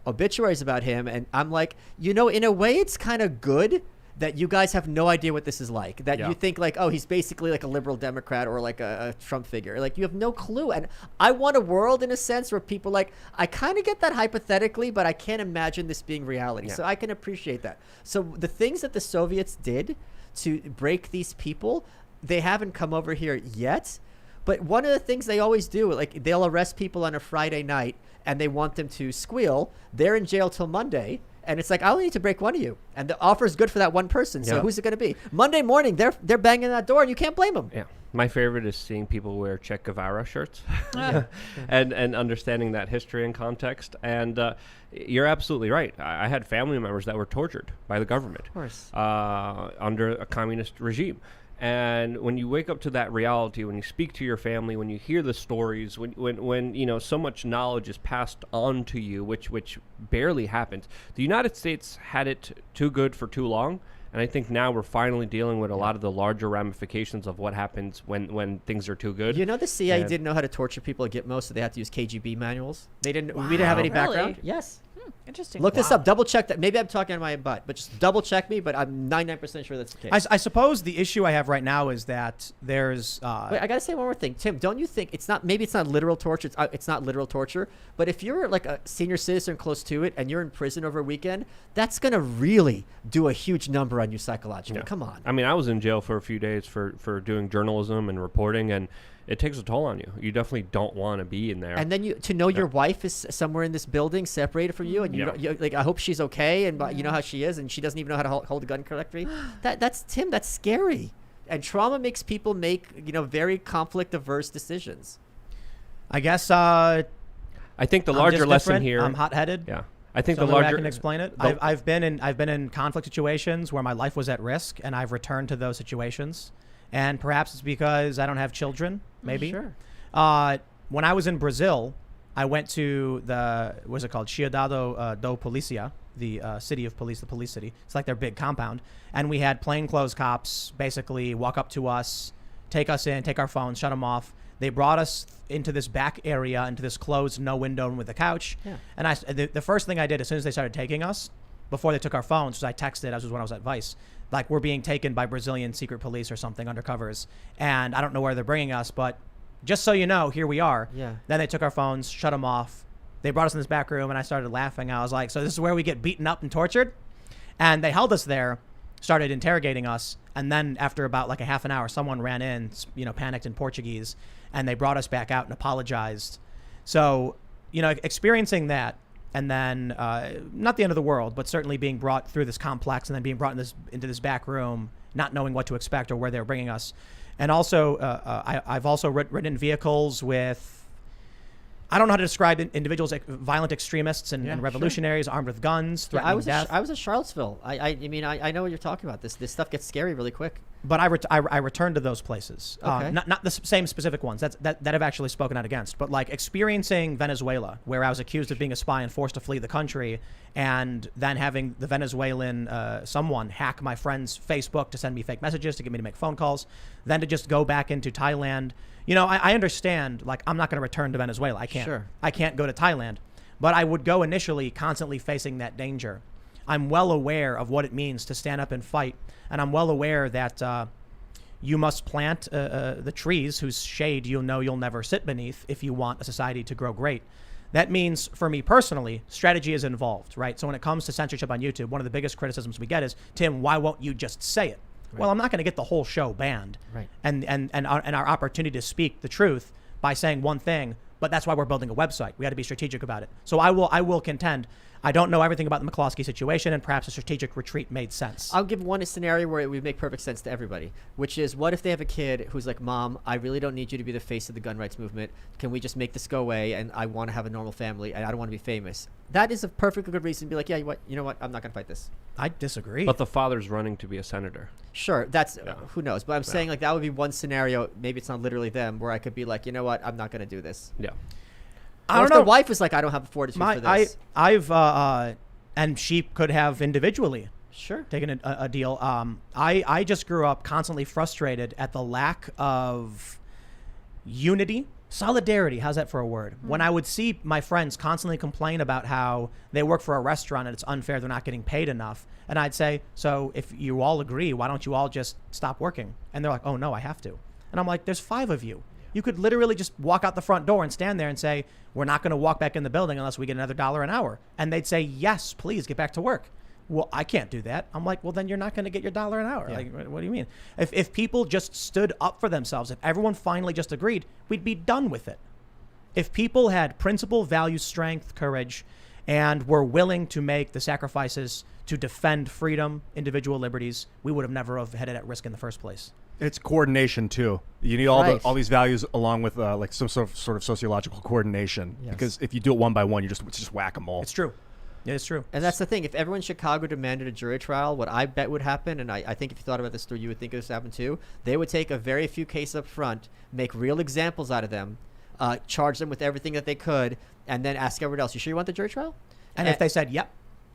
obituaries about him, and I'm like, in a way, it's kind of good that you guys have no idea what this is like. That you think like, oh, he's basically like a liberal Democrat or like a Trump figure. Like, you have no clue. And I want a world, in a sense, where people like, I kind of get that hypothetically, but I can't imagine this being reality. So I can appreciate that. So the things that the Soviets did to break these people, they haven't come over here yet. But one of the things they always do, like, they'll arrest people on a Friday night and they want them to squeal. They're in jail till Monday. And it's like, I only need to break one of you. And the offer is good for that one person. So who's it going to be? Monday morning, they're banging that door and you can't blame them. Yeah. My favorite is seeing people wear Che Guevara shirts and understanding that history and context. And you're absolutely right. I had family members that were tortured by the government. Of course. Under a communist regime. And when you wake up to that reality, when you speak to your family, when you hear the stories, when so much knowledge is passed on to you, which barely happens. The United States had it too good for too long, and I think now we're finally dealing with a lot of the larger ramifications of what happens when things are too good. The CIA didn't know how to torture people at Gitmo, so they had to use KGB manuals. We didn't have any background. Really? Yes. Interesting. Look this up. Double check that. Maybe I'm talking on my butt, but just double check me. But I'm 99% sure that's the case. I suppose the issue I have right now is that there's. Wait, I gotta say one more thing, Tim. Don't you think it's not? Maybe it's not literal torture. It's not literal torture. But if you're like a senior citizen close to it, and you're in prison over a weekend, that's gonna really do a huge number on you psychologically. Come on. I mean, I was in jail for a few days for doing journalism and reporting, and it takes a toll on you. You definitely don't want to be in there. And then your wife is somewhere in this building, separated from you, and you like, I hope she's okay, and you know how she is, and she doesn't even know how to hold a gun correctly. That's Tim. That's scary. And trauma makes people make very conflict averse decisions. I guess. I think the larger lesson different. here. I'm hot-headed. Yeah. I think So the larger. I can explain it. I've been in conflict situations where my life was at risk, and I've returned to those situations. And perhaps it's because I don't have children, maybe. Sure. When I was in Brazil, I went to what's it called? Ciudad do Policia, the city of police, the police city. It's like their big compound. And we had plainclothes cops basically walk up to us, take us in, take our phones, shut them off. They brought us into this back area, into this closed, no window with a couch. Yeah. And the first thing I did as soon as they started taking us, before they took our phones, was I texted, as was when I was at Vice, like, we're being taken by Brazilian secret police or something, undercovers. And I don't know where they're bringing us, but just so you know, here we are. Yeah. Then they took our phones, shut them off. They brought us in this back room, and I started laughing. I was like, so this is where we get beaten up and tortured? And they held us there, started interrogating us. And then after about like a half an hour, someone ran in, panicked in Portuguese, and they brought us back out and apologized. So, experiencing that, and then not the end of the world, but certainly being brought through this complex and then being brought into this back room, not knowing what to expect or where they were bringing us. And also, I've also ridden in vehicles with, I don't know how to describe individuals, violent extremists and revolutionaries armed with guns, threatening death. I was at Charlottesville. I mean, I know what you're talking about. This stuff gets scary really quick. But I returned to those places. Okay. Not the same specific ones that have actually spoken out against, but like experiencing Venezuela, where I was accused of being a spy and forced to flee the country, and then having the Venezuelan someone hack my friend's Facebook to send me fake messages to get me to make phone calls, then to just go back into Thailand. I understand, like, I'm not going to return to Venezuela. I can't. Sure. I can't go to Thailand. But I would go initially constantly facing that danger. I'm well aware of what it means to stand up and fight. And I'm well aware that you must plant the trees whose shade you'll never sit beneath if you want a society to grow great. That means, for me personally, strategy is involved, right? So when it comes to censorship on YouTube, one of the biggest criticisms we get is, Tim, why won't you just say it? Right. Well, I'm not going to get the whole show banned. Right. And our opportunity to speak the truth by saying one thing, but that's why we're building a website. We got to be strategic about it. So I will contend, I don't know everything about the McCloskey situation, and perhaps a strategic retreat made sense. I'll give one scenario where it would make perfect sense to everybody, which is, what if they have a kid who's like, Mom, I really don't need you to be the face of the gun rights movement. Can we just make this go away? And I want to have a normal family, and I don't want to be famous. That is a perfectly good reason to be like, yeah, you know what? I'm not going to fight this. I disagree. But the father's running to be a senator. Sure, that's who knows. But I'm saying like that would be one scenario. Maybe it's not literally them, where I could be like, you know what? I'm not going to do this. Yeah. I Or don't if know. the wife was like, I don't have a fortitude for this. And she could have individually Sure. taken a deal. I just grew up constantly frustrated at the lack of unity, solidarity. How's that for a word? When I would see my friends constantly complain about how they work for a restaurant and it's unfair, they're not getting paid enough. And I'd say, so if you all agree, why don't you all just stop working? And they're like, oh no, I have to. And I'm like, there's 5 of you. You could literally just walk out the front door and stand there and say, we're not going to walk back in the building unless we get another $1 an hour. And they'd say, yes, please get back to work. Well, I can't do that. I'm like, well, then you're not going to get your $1 an hour. Yeah. Like, what do you mean? If people just stood up for themselves, if everyone finally just agreed, we'd be done with it. If people had principle, values, strength, courage, and were willing to make the sacrifices to defend freedom, individual liberties, we would have never have had it at risk in the first place. It's coordination too. You need all these values along with like some sort of sociological coordination. Yes. Because if you do it one by one, it's just whack them all. It's true. Yeah, it's true. And that's the thing. If everyone in Chicago demanded a jury trial, what I bet would happen, and I think if you thought about this story, you would think this happened too, they would take a very few cases up front, make real examples out of them, charge them with everything that they could, and then ask everyone else, you sure you want the jury trial? And if they said, yep.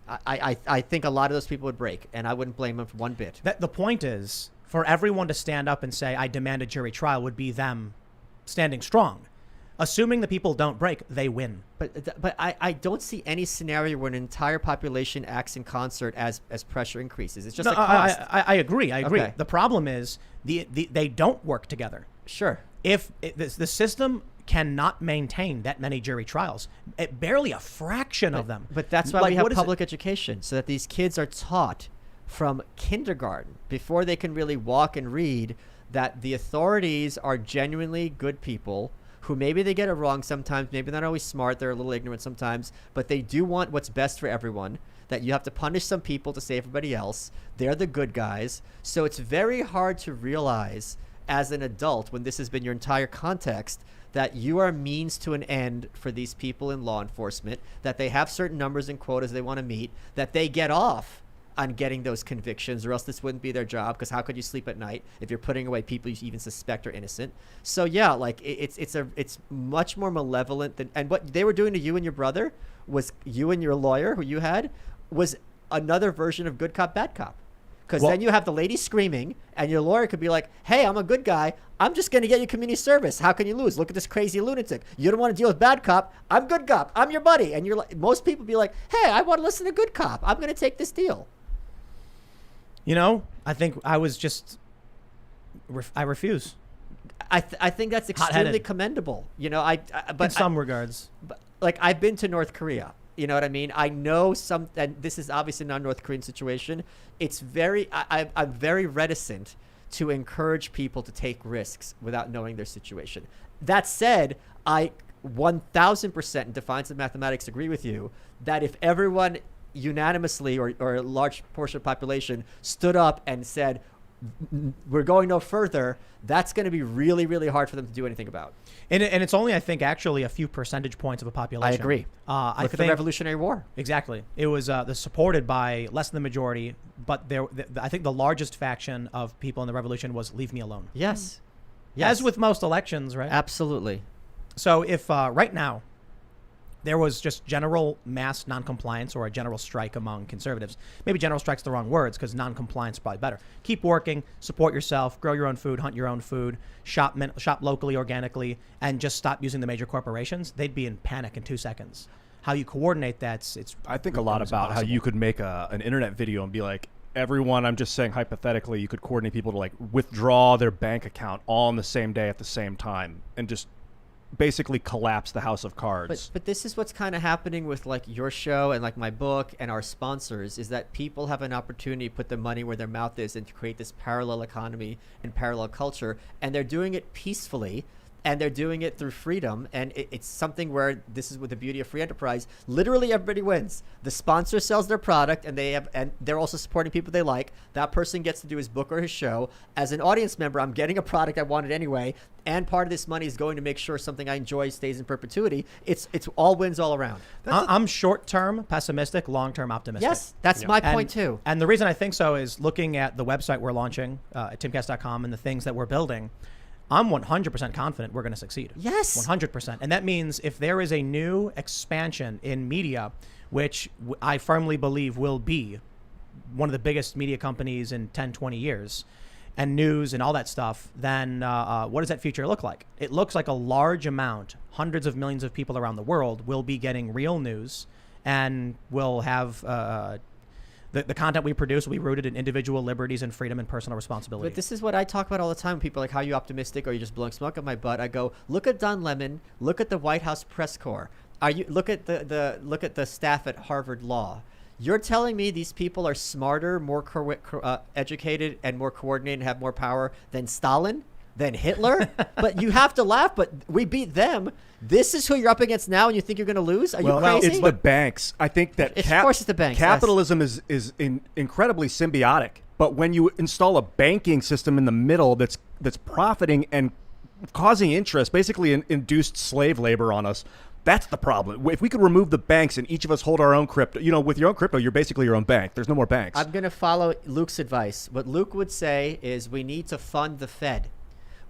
I think a lot of those people would break, and I wouldn't blame them for one bit. The point is, for everyone to stand up and say, I demand a jury trial, would be them standing strong. Assuming the people don't break, they win. But I don't see any scenario where an entire population acts in concert as pressure increases. It's just No, a cost. I agree. I agree. Okay. The problem is they don't work together. Sure. If the system cannot maintain that many jury trials, barely a fraction of them. But that's why Like, we have what is it? public education, so that these kids are taught from kindergarten, before they can really walk and read, that the authorities are genuinely good people who maybe they get it wrong sometimes, maybe they're not always smart, they're a little ignorant sometimes, but they do want what's best for everyone, that you have to punish some people to save everybody else. They're the good guys. So it's very hard to realize as an adult, when this has been your entire context, that you are a means to an end for these people in law enforcement, that they have certain numbers and quotas they want to meet, that they get off on getting those convictions, or else this wouldn't be their job, because how could you sleep at night if you're putting away people you even suspect are innocent? So yeah, like it's much more malevolent than, and what they were doing to you and your brother was, you and your lawyer who you had, was another version of good cop, bad cop. Because then you have the lady screaming, and your lawyer could be like, hey, I'm a good guy. I'm just going to get you community service. How can you lose? Look at this crazy lunatic. You don't want to deal with bad cop. I'm good cop. I'm your buddy. And you're like, most people be like, hey, I want to listen to good cop. I'm going to take this deal. You know, I think I was just, I refuse. I think that's extremely Hot-headed. commendable. You know, but In some regards. but, like, I've been to North Korea. You know what I mean? I know and this is obviously not a North Korean situation. It's I'm very reticent to encourage people to take risks without knowing their situation. That said, I 1000% in defiance of mathematics agree with you that if everyone unanimously or a large portion of the population stood up and said, we're going no further, that's going to be really, really hard for them to do anything about. And it's only, I think, actually a few percentage points of a population. I agree. I Look at the think Revolutionary War. exactly. It was supported by less than the majority, but I think the largest faction of people in the revolution was "Leave me alone." Yes. As with most elections, right? Absolutely. So if right now there was just general mass noncompliance or a general strike among conservatives, maybe general strike's the wrong words because noncompliance is probably better. Keep working, support yourself, grow your own food, hunt your own food, shop locally, organically, and just stop using the major corporations. They'd be in panic in 2 seconds. How you coordinate that's I think a lot about how you could make an internet video and be like, everyone, I'm just saying hypothetically, you could coordinate people to like withdraw their bank account all on the same day at the same time and just basically collapse the house of cards. But this is what's kind of happening with like your show and like my book and our sponsors, is that people have an opportunity to put their money where their mouth is and to create this parallel economy and parallel culture, and they're doing it peacefully. and they're doing it through freedom. And it's something where this is with the beauty of free enterprise. Literally everybody wins. The sponsor sells their product, and they're also supporting people they like. That person gets to do his book or his show. As an audience member, I'm getting a product I wanted anyway, and part of this money is going to make sure something I enjoy stays in perpetuity. It's all wins all around. I'm short-term pessimistic, long-term optimistic. Yes, that's my point too. And the reason I think so is looking at the website we're launching at timcast.com and the things that we're building. I'm 100% confident we're going to succeed. Yes. 100%. And that means if there is a new expansion in media, which I firmly believe will be one of the biggest media companies in 10, 20 years, and news and all that stuff, then what does that future look like? It looks like a large amount, hundreds of millions of people around the world will be getting real news, and will have the content we produce will be rooted in individual liberties and freedom and personal responsibility. But this is what I talk about all the time. People are like, how are you optimistic, or are you just blowing smoke up my butt? I go, look at Don Lemon, look at the White House press corps. Look at the staff at Harvard Law. You're telling me these people are smarter, more educated, and more coordinated, and have more power than Stalin, than Hitler? But you have to laugh, but we beat them. This is who you're up against now, and you think you're going to lose? Are you crazy? It's the banks. I think that of course it's the banks. Capitalism is incredibly symbiotic. But when you install a banking system in the middle that's profiting and causing interest, basically induced slave labor on us, that's the problem. If we could remove the banks and each of us hold our own crypto, with your own crypto, you're basically your own bank. There's no more banks. I'm going to follow Luke's advice. What Luke would say is we need to fund the Fed.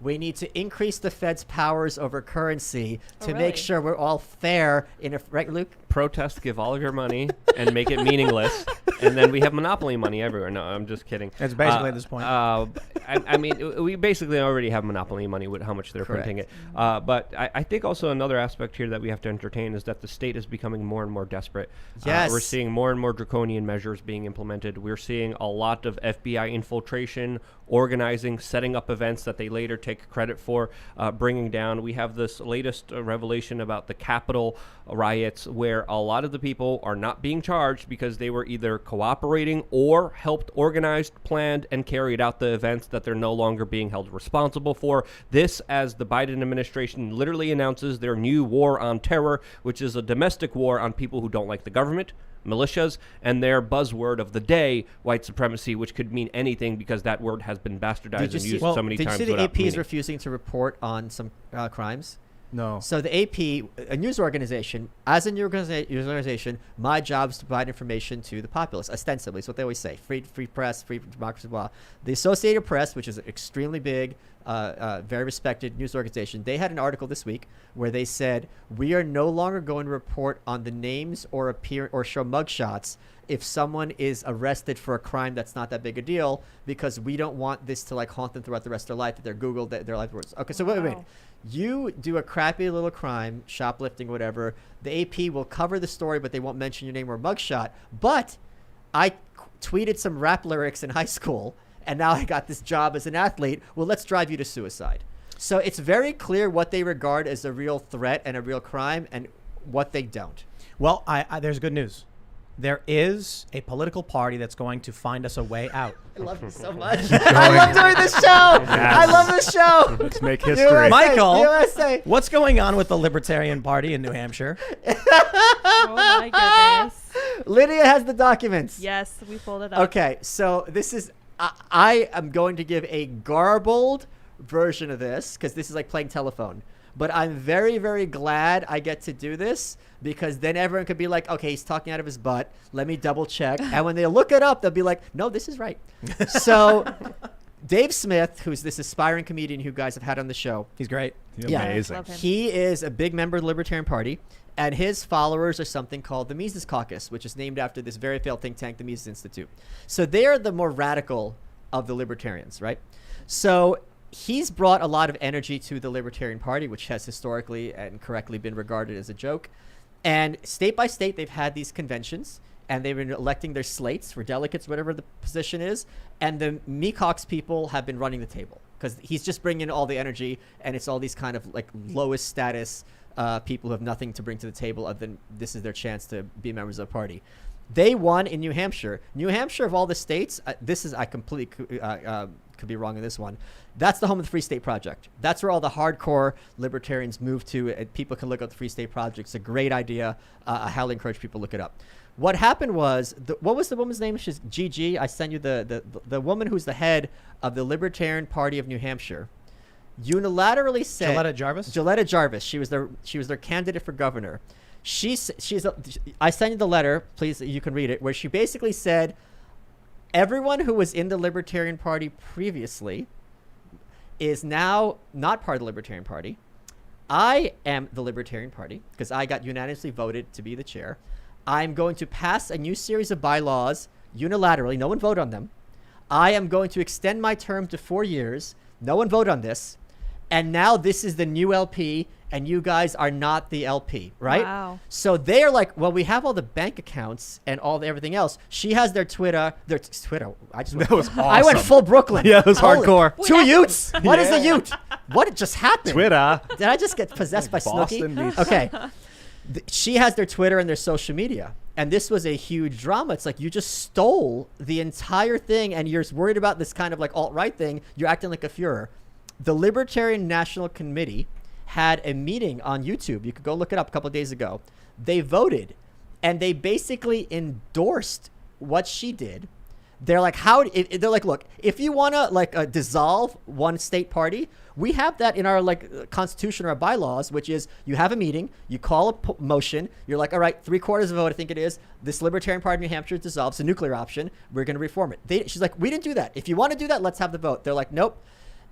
We need to increase the Fed's powers over currency to make sure we're all fair right, Luke? Protest, give all of your money, and make it meaningless, and then we have monopoly money everywhere. No, I'm just kidding. That's basically at this point. I mean, we basically already have monopoly money with how much they're printing it. But I think also another aspect here that we have to entertain is that the state is becoming more and more desperate. Yes. We're seeing more and more draconian measures being implemented. We're seeing a lot of FBI infiltration, organizing, setting up events that they later take credit for, bringing down. We have this latest revelation about the Capitol riots, where a lot of the people are not being charged because they were either cooperating or helped organized, planned, and carried out the events that they're no longer being held responsible for. This, as the Biden administration literally announces their new war on terror, which is a domestic war on people who don't like the government, militias, and their buzzword of the day, white supremacy, which could mean anything because that word has been bastardized and used so many times. Did you see the AP is meaning. refusing to report on some crimes? No. So the AP, a news organization, as a news organization, my job is to provide information to the populace, ostensibly. It's what they always say. Free press, free democracy, blah. The Associated Press, which is an extremely big, very respected news organization, they had an article this week where they said, we are no longer going to report on the names or show mugshots if someone is arrested for a crime that's not that big a deal, because we don't want this to haunt them throughout the rest of their life, that they're Googled, that their life works. Okay, so wait. You do a crappy little crime, shoplifting, whatever. The AP will cover the story, but they won't mention your name or mugshot. But I tweeted some rap lyrics in high school, and now I got this job as an athlete. Well, let's drive you to suicide. So it's very clear what they regard as a real threat and a real crime and what they don't. Well, there's good news. There is a political party that's going to find us a way out. I love you so much. I love doing this show. I love this show. Let's make history. USA, Michael, USA. What's going on with the Libertarian Party in New Hampshire? Oh my goodness. Lydia has the documents. Yes, we pulled it up. Okay, so this is, I am going to give a garbled version of this because this is like playing telephone. But I'm very, very glad I get to do this, because then everyone could be like, okay, he's talking out of his butt. Let me double check. And when they look it up, they'll be like, no, this is right. So Dave Smith, who's this aspiring comedian who you guys have had on the show. He's great. He's Yeah. amazing. Love him. He is a big member of the Libertarian Party, and his followers are something called the Mises Caucus, which is named after this very failed think tank, the Mises Institute. So they're the more radical of the Libertarians, right? So he's brought a lot of energy to the Libertarian Party, which has historically and correctly been regarded as a joke. And state by state, they've had these conventions, and they've been electing their slates for delegates, whatever the position is. And the Mecox people have been running the table, because he's just bringing in all the energy, and it's all these kind of lowest status people who have nothing to bring to the table other than this is their chance to be members of the party. They won in New Hampshire. New Hampshire, of all the states, I completely could be wrong in this one. That's the home of the Free State Project. That's where all the hardcore libertarians move to, and people can look up the Free State Project. It's a great idea. I highly encourage people to look it up. What happened was, what was the woman's name? She's Gigi. I sent you the woman who's the head of the Libertarian Party of New Hampshire. Unilaterally said Gilletta Jarvis. She was their candidate for governor. I sent you the letter. Please, you can read it. Where she basically said, everyone who was in the Libertarian Party previously is now not part of the Libertarian Party. I am the Libertarian Party because I got unanimously voted to be the chair. I'm going to pass a new series of bylaws unilaterally. No one vote on them. I am going to extend my term to 4 years. No one vote on this. And now this is the new LP, and you guys are not the LP, right? Wow. So they're like, well, we have all the bank accounts and everything else. She has their Twitter. That was awesome. I went full Brooklyn. Yeah, it was hardcore. Two Utes. What is a Ute? What just happened? Twitter. Did I just get possessed by Boston Snooki? meets- Okay. She has their Twitter and their social media. And this was a huge drama. It's like you just stole the entire thing and you're worried about this kind of like alt-right thing. You're acting like a Führer. The Libertarian National Committee had a meeting on YouTube. You could go look it up a couple of days ago. They voted and they basically endorsed what she did. They're like, they're like, look, if you want to dissolve one state party, we have that in our constitution or our bylaws, which is you have a meeting, you call a motion, you're like, all right, 3/4 of a vote, I think it is. This Libertarian Party of New Hampshire dissolves the nuclear option. We're going to reform it. She's like, we didn't do that. If you want to do that, let's have the vote. They're like, nope.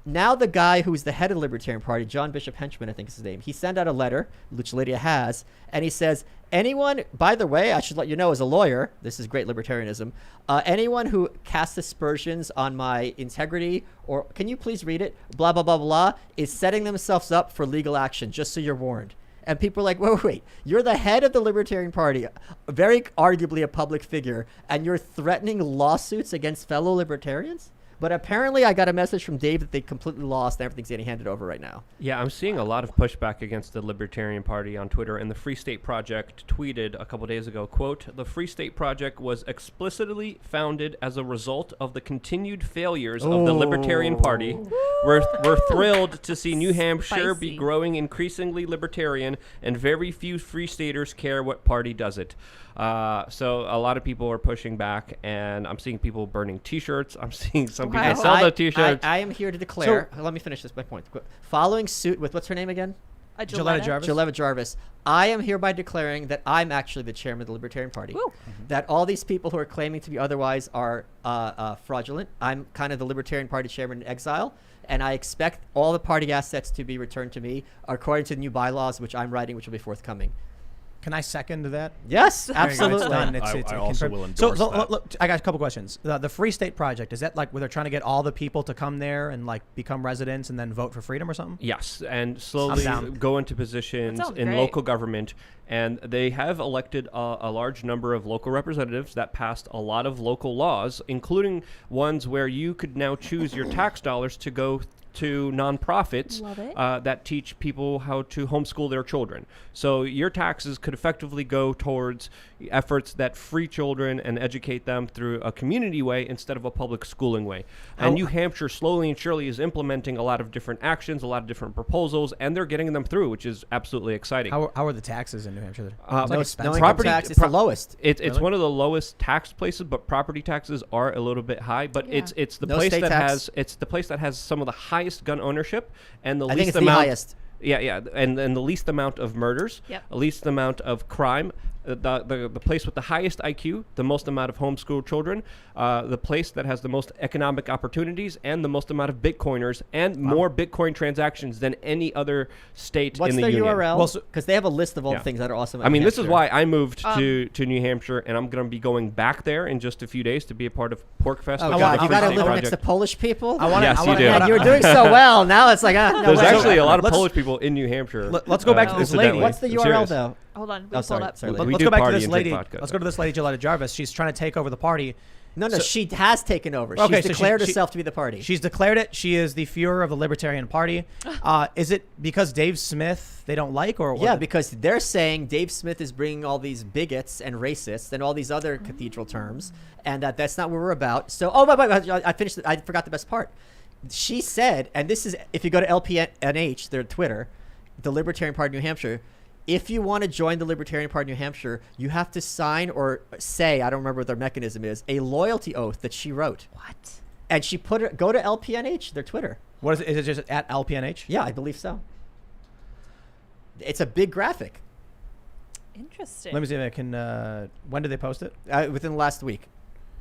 Now the guy who's the head of the Libertarian Party, John Bishop Henchman, I think is his name, he sent out a letter, which Lydia has, and he says, anyone, by the way, I should let you know as a lawyer, this is great libertarianism, anyone who casts aspersions on my integrity, or can you please read it, blah, blah, blah, blah, is setting themselves up for legal action, just so you're warned. And people are like, wait, you're the head of the Libertarian Party, very arguably a public figure, and you're threatening lawsuits against fellow libertarians? But apparently I got a message from Dave that they completely lost and everything's getting handed over right now. Yeah, I'm seeing a lot of pushback against the Libertarian Party on Twitter, and the Free State Project tweeted a couple days ago, quote, the Free State Project was explicitly founded as a result of the continued failures of the Libertarian Party. We're thrilled to see New Hampshire be growing increasingly libertarian, and very few Free Staters care what party does it. So a lot of people are pushing back, and I'm seeing people burning T-shirts. I'm seeing some people sell the T-shirts. I am here to declare. Let me finish my point. Following suit with what's her name again? Gilletta Jarvis. Gilletta Jarvis. I am hereby declaring that I'm actually the chairman of the Libertarian Party. That all these people who are claiming to be otherwise are fraudulent. I'm kind of the Libertarian Party chairman in exile, and I expect all the party assets to be returned to me according to the new bylaws, which I'm writing, which will be forthcoming. Can I second that? Yes, absolutely. I also will endorse that. Look, I got a couple questions. The Free State Project, is that like where they're trying to get all the people to come there and like become residents and then vote for freedom or something? Yes, and slowly go into positions in local government. And they have elected a large number of local representatives that passed a lot of local laws, including ones where you could now choose your tax dollars to go to nonprofits that teach people how to homeschool their children. So your taxes could effectively go towards efforts that free children and educate them through a community way instead of a public schooling way. And New Hampshire slowly and surely is implementing a lot of different actions, a lot of different proposals, and they're getting them through, which is absolutely exciting. How are the taxes in New Hampshire? No income tax. It's the lowest. It's one of the lowest tax places, but property taxes are a little bit high. But it's the place that has some of the highest gun ownership and the least amount. The highest. Yeah, and the least amount of murders, the least amount of crime, the place with the highest IQ, the most amount of homeschooled children, the place that has the most economic opportunities, and the most amount of Bitcoiners, and more Bitcoin transactions than any other state in the union. What's their URL? Because they have a list of all the things that are awesome. I mean, this is why I moved to New Hampshire, and I'm going to be going back there in just a few days to be a part of Pork Fest. Oh, God. You got to live next to Polish people? Yes, you do. Man, you were doing so well. Now it's like, There's actually a lot of Polish people in New Hampshire. Let's go back to this lady. What's the URL, though? Hold on. Oh, sorry. Let's go back to this lady. Let's go to this lady, Gilletta Jarvis. She's trying to take over the party. No, she has taken over. Okay, She's so declared herself to be the party. She's declared it. She is the Führer of the Libertarian Party. Is it because Dave Smith they don't like, or yeah, because they're saying Dave Smith is bringing all these bigots and racists and all these other cathedral terms, and that's not what we're about. So, I finished. I forgot the best part. She said, and this is if you go to LPNH, their Twitter, the Libertarian Party of New Hampshire. If you want to join the Libertarian Party of New Hampshire, you have to sign or say, I don't remember what their mechanism is, a loyalty oath that she wrote. What? And she put it, go to LPNH, their Twitter. what is it? Is it just at LPNH? Yeah, I believe so. It's a big graphic. Interesting. Let me see if I can. When did they post it? Within the last week.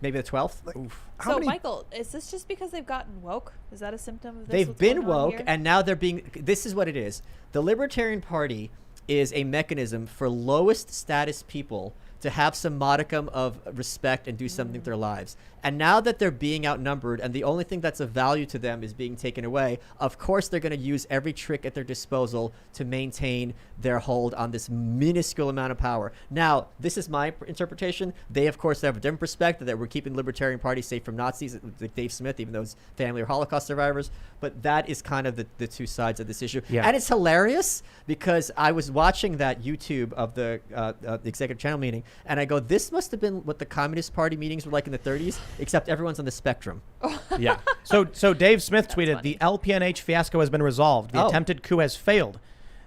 Maybe the 12th. So, Michael, is this just because they've gotten woke? Is that a symptom of this? They've what's been going on woke, here? and now they're being... This is what it is. The Libertarian Party is a mechanism for lowest status people to have some modicum of respect and do something with their lives. And now that they're being outnumbered and the only thing that's of value to them is being taken away, of course they're going to use every trick at their disposal to maintain their hold on this minuscule amount of power. Now, this is my interpretation. They, of course, have a different perspective that we're keeping the Libertarian Party safe from Nazis, like Dave Smith, even though his family are Holocaust survivors. But that is kind of the two sides of this issue. Yeah. And it's hilarious because I was watching that YouTube of the executive channel meeting, and I go, this must have been what the Communist Party meetings were like in the 30s, except everyone's on the spectrum. Yeah. So Dave Smith tweeted, funny. the LPNH fiasco has been resolved. The attempted coup has failed.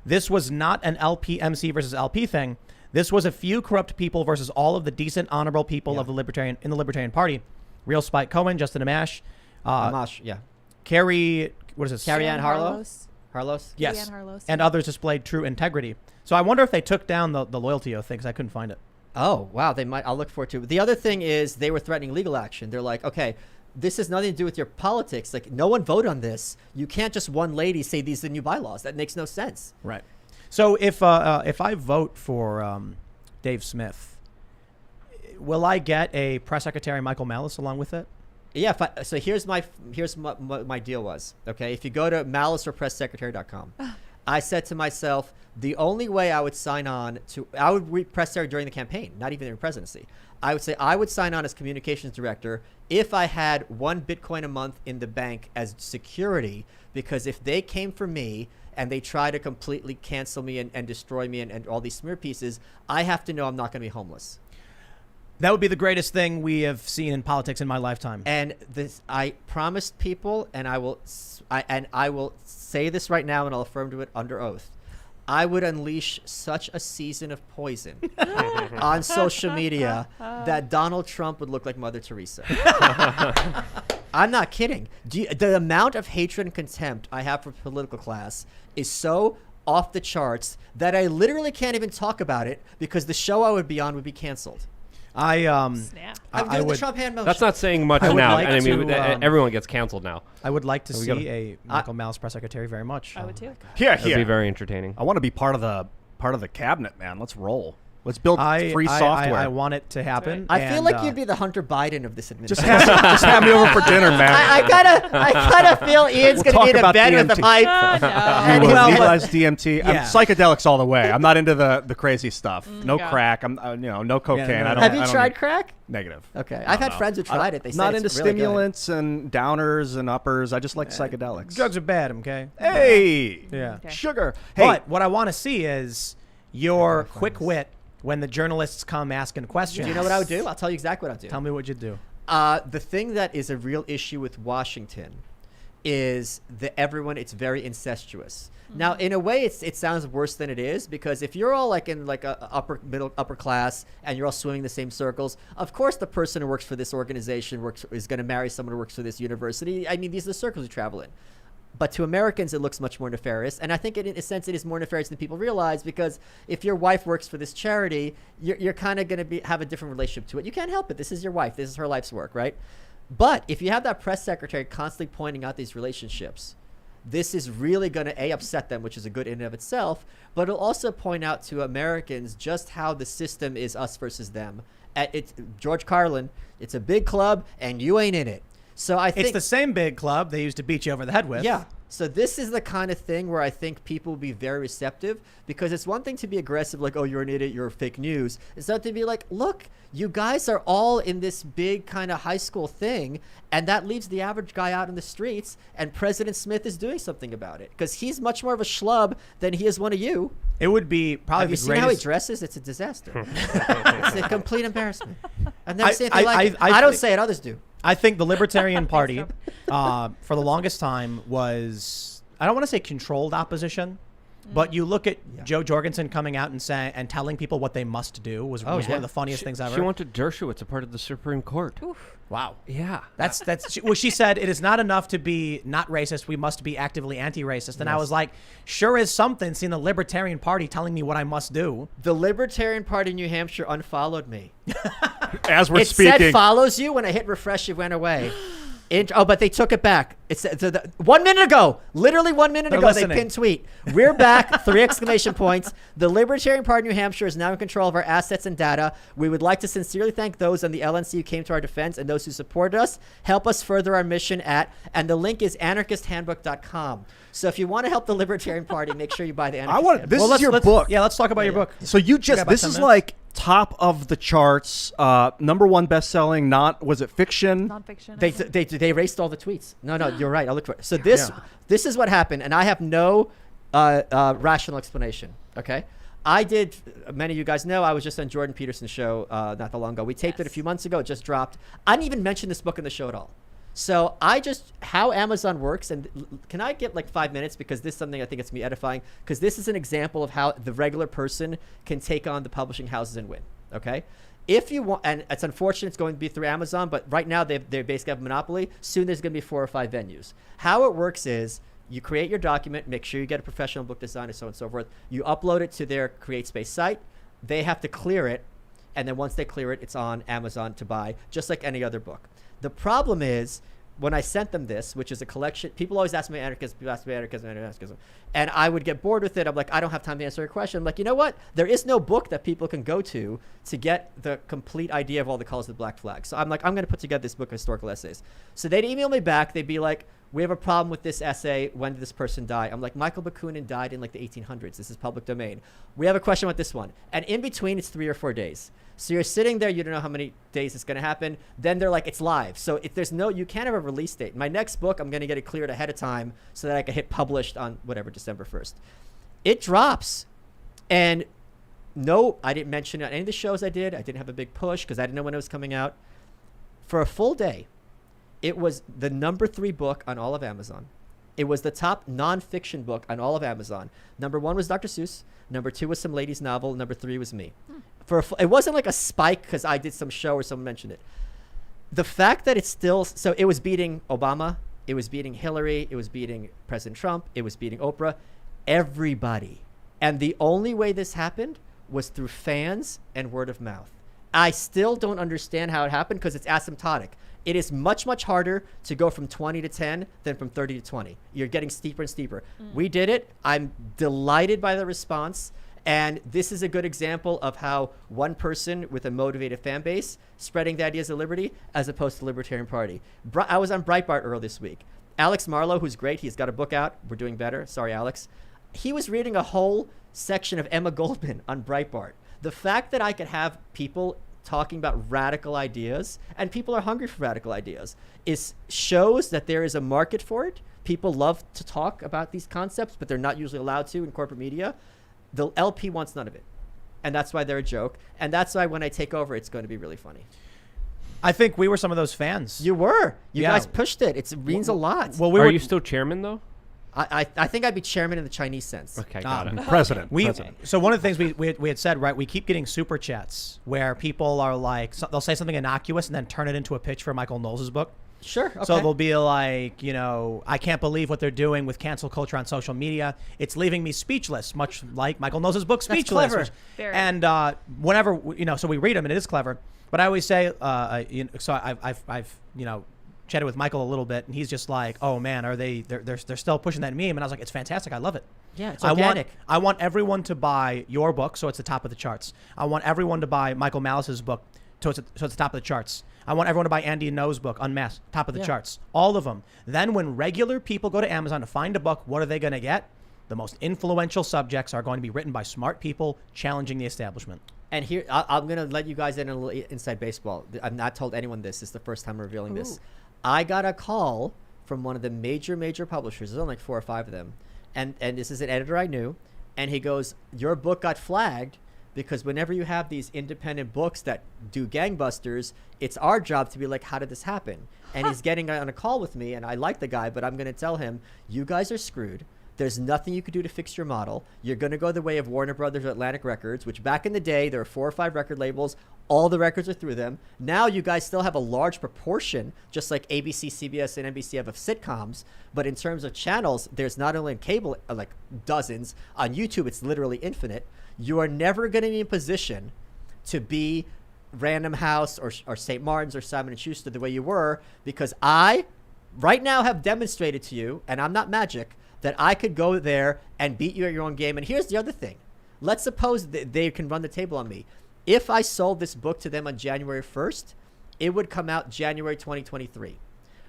This was not an LPMC versus LP thing. This was a few corrupt people versus all of the decent, honorable people of the Libertarian Party. Real Spike Cohen, Justin Amash, Amash, yeah. Carrie, what is this? Carrie Ann Harlow? Harlos. Harlos? Yes. Carrie Ann Harlos, And yeah. others displayed true integrity. So I wonder if they took down the loyalty oath thing, because I couldn't find it. Oh, wow. They might. I'll look forward to it. The other thing is they were threatening legal action. They're like, okay, this has nothing to do with your politics. Like, no one voted on this. You can't just one lady say these are the new bylaws. That makes no sense. Right. So if I vote for Dave Smith, will I get a press secretary Michael Malice along with it? Yeah. So here's what my deal was. Okay. If you go to maliceorpresssecretary.com, I said to myself, the only way I would sign on to, I would be press secretary during the campaign, not even in presidency. I would say I would sign on as communications director if I had 1 Bitcoin a month in the bank as security, because if they came for me and they try to completely cancel me and destroy me and all these smear pieces, I have to know I'm not going to be homeless. That would be the greatest thing we have seen in politics in my lifetime. And this, I promised people, and I will say this right now, and I'll affirm to it under oath. I would unleash such a season of poison on social media that Donald Trump would look like Mother Teresa. I'm not kidding. The amount of hatred and contempt I have for political class is so off the charts that I literally can't even talk about it because the show I would be on would be canceled. Snap. I'm doing the Trump hand motion. That's not saying much I would now. like and I mean, to, everyone gets canceled now. I would like to We see gotta- a Michael Malice press secretary very much. I would too. Yeah, It'd be very entertaining. I want to be part of the cabinet, man. Let's roll. Let's build free I software. want it to happen. I feel and, like you'd be the Hunter Biden of this just administration. have me over for dinner, man. I kind of feel Ian's We'll going to be talk in a about bed with DMT. the pipe. Oh, no. And We'll well, legalize DMT. yeah. I'm psychedelics all the way. I'm not into the crazy stuff. No yeah. crack. I'm no cocaine. no, I don't. Have you I don't tried need- crack? Negative. Okay, I I've don't had know. friends who tried it. They Not said into it's really good. stimulants and downers and uppers. I just like psychedelics. drugs are bad, okay? Hey. Yeah. Okay. Sugar. Hey. But what I want to see is your quick wit when the journalists come asking questions. Do you know what I would do? I'll tell you exactly what I'd do. Tell me what you do. The thing that is a real issue with Washington is that it's very incestuous. Now, in a way, it sounds worse than it is, because if you're all like in like a upper class and you're all swimming the same circles, of course the person who works for this organization is going to marry someone who works for this university. I mean, these are the circles you travel in. But to Americans, it looks much more nefarious. And I think in a sense it is more nefarious than people realize, because if your wife works for this charity, you're kind of going to have a different relationship to it. You can't help it. This is your wife. This is her life's work, right? But if you have that press secretary constantly pointing out these relationships, this is really going to upset them, which is a good in and of itself. But it'll also point out to Americans just how the system is us versus them. It's George Carlin. It's a big club, and you ain't in it. So I think It's the same big club they used to beat you over the head with. Yeah. So this is the kind of thing where I think people will be very receptive, because it's one thing to be aggressive, like, oh, you're an idiot, you're fake news. It's not to be like, look, you guys are all in this big kind of high school thing, and that leaves the average guy out in the streets, and President Smith is doing something about it, because he's much more of a schlub than he is one of you. It would be probably Have you the seen how he greatest. dresses? It's a disaster. It's a complete embarrassment. I've never seen anything like it. I don't say it, others do. I think the Libertarian Party, for the longest time, was, I don't want to say controlled opposition, but you look at Joe Jorgensen coming out and saying and telling people what they must do was one of the funniest things ever. She wanted Dershowitz a part of the Supreme Court. Oof. Wow. Yeah. Well, she said it is not enough to be not racist. We must be actively anti-racist. And I was like, sure is something seeing the Libertarian Party telling me what I must do. The Libertarian Party in New Hampshire unfollowed me. As we're It speaking. said follows you. When I hit refresh, it went away. But they took it back. It's 1 minute ago, literally 1 minute ago, listening. they pinned tweet. We're back, 3 exclamation points. The Libertarian Party of New Hampshire is now in control of our assets and data. We would like to sincerely thank those on the LNC who came to our defense and those who supported us. Help us further our mission and the link is anarchisthandbook.com. So if you want to help the Libertarian Party, make sure you buy the Anarchist Handbook. This is your book. Yeah, let's talk about your book. So you just, about this 10 is minutes. like top of the charts, #1 best-selling, was it fiction? Nonfiction. They erased all the tweets. No, you're right. I'll look for it. So this is what happened, and I have no rational explanation. Okay, I did. Many of you guys know I was just on Jordan Peterson's show not that long ago. We taped it a few months ago. It just dropped. I didn't even mention this book in the show at all. So how Amazon works, and can I get like 5 minutes, because this is something I think it's gonna be edifying, because this is an example of how the regular person can take on the publishing houses and win. Okay, if you want, and it's unfortunate it's going to be through Amazon, but right now they basically have a monopoly. Soon there's going to be 4 or 5 venues. How it works is you create your document, make sure you get a professional book designer, so on and so forth. You upload it to their CreateSpace site. They have to clear it, and then once they clear it, it's on Amazon to buy, just like any other book. The problem is, when I sent them this, which is a collection, people always ask me anarchism, and I would get bored with it. I'm like, I don't have time to answer a question. I'm like, you know what? There is no book that people can go to get the complete idea of all the colors of the black flag. So I'm like, I'm going to put together this book of historical essays. So they'd email me back. They'd be like, we have a problem with this essay. When did this person die? I'm like, Michael Bakunin died in like the 1800s. This is public domain. We have a question about this one. And in between, it's 3 or 4 days. So you're sitting there, you don't know how many days it's going to happen. Then they're like, it's live. So if you can't have a release date. My next book, I'm going to get it cleared ahead of time so that I can hit published on whatever, December 1st. It drops. And no, I didn't mention it on any of the shows I did. I didn't have a big push because I didn't know when it was coming out. For a full day, it was the #3 book on all of Amazon. It was the top nonfiction book on all of Amazon. #1 was Dr. Seuss. #2 was some lady's novel. #3 was me. It wasn't like a spike because I did some show or someone mentioned it. The fact that it's still, so it was beating Obama, it was beating Hillary, it was beating President Trump, it was beating Oprah, everybody. And the only way this happened was through fans and word of mouth. I still don't understand how it happened because it's asymptotic. It is much, much harder to go from 20 to 10 than from 30 to 20. You're getting steeper and steeper. We did it. I'm delighted by the response. And this is a good example of how one person with a motivated fan base spreading the ideas of liberty as opposed to the Libertarian Party. I was on Breitbart earlier this week. Alex Marlowe, who's great, he's got a book out. We're doing better. Sorry, Alex. He was reading a whole section of Emma Goldman on Breitbart. The fact that I could have people talking about radical ideas, and people are hungry for radical ideas, shows that there is a market for it. People love to talk about these concepts, but they're not usually allowed to in corporate media. The LP wants none of it. And that's why they're a joke. And that's why when I take over, it's going to be really funny. I think we were some of those fans. You were. You guys pushed it. It means a lot. Well, Are you still chairman, though? I think I'd be chairman in the Chinese sense. Okay, got it. President. So one of the things we had said, right, we keep getting super chats where people are like, they'll say something innocuous and then turn it into a pitch for Michael Knowles' book. Sure. Okay. So they'll be like, I can't believe what they're doing with cancel culture on social media. It's leaving me speechless, much like Michael Knowles' book, Speechless. That's Very. And whenever, so we read them and it is clever. But I always say, so I've chatted with Michael a little bit and he's just like, oh man, they're still pushing that meme. And I was like, it's fantastic. I love it. Yeah, it's organic. I want everyone to buy your book, so it's the top of the charts. I want everyone to buy Michael Malice's book, so it's at the top of the charts. I want everyone to buy Andy No's book, Unmasked, top of the charts. All of them. Then when regular people go to Amazon to find a book, what are they going to get? The most influential subjects are going to be written by smart people challenging the establishment. And here, I'm going to let you guys in a little inside baseball. I've not told anyone this. This is the first time I'm revealing this. I got a call from one of the major publishers. There's only like 4 or 5 of them. And this is an editor I knew. And he goes, your book got flagged because whenever you have these independent books that do gangbusters, it's our job to be like, how did this happen? And he's getting on a call with me, and I like the guy, but I'm going to tell him, you guys are screwed. There's nothing you could do to fix your model. You're going to go the way of Warner Brothers or Atlantic Records, which back in the day, there were 4 or 5 record labels. All the records are through them. Now you guys still have a large proportion, just like ABC, CBS, and NBC have of sitcoms. But in terms of channels, there's not only in cable, like dozens. On YouTube, it's literally infinite. You are never going to be in position to be Random House or St. Martin's or Simon & Schuster the way you were, because I, right now, have demonstrated to you, and I'm not magic, that I could go there and beat you at your own game. And here's the other thing. Let's suppose that they can run the table on me. If I sold this book to them on January 1st, it would come out January 2023.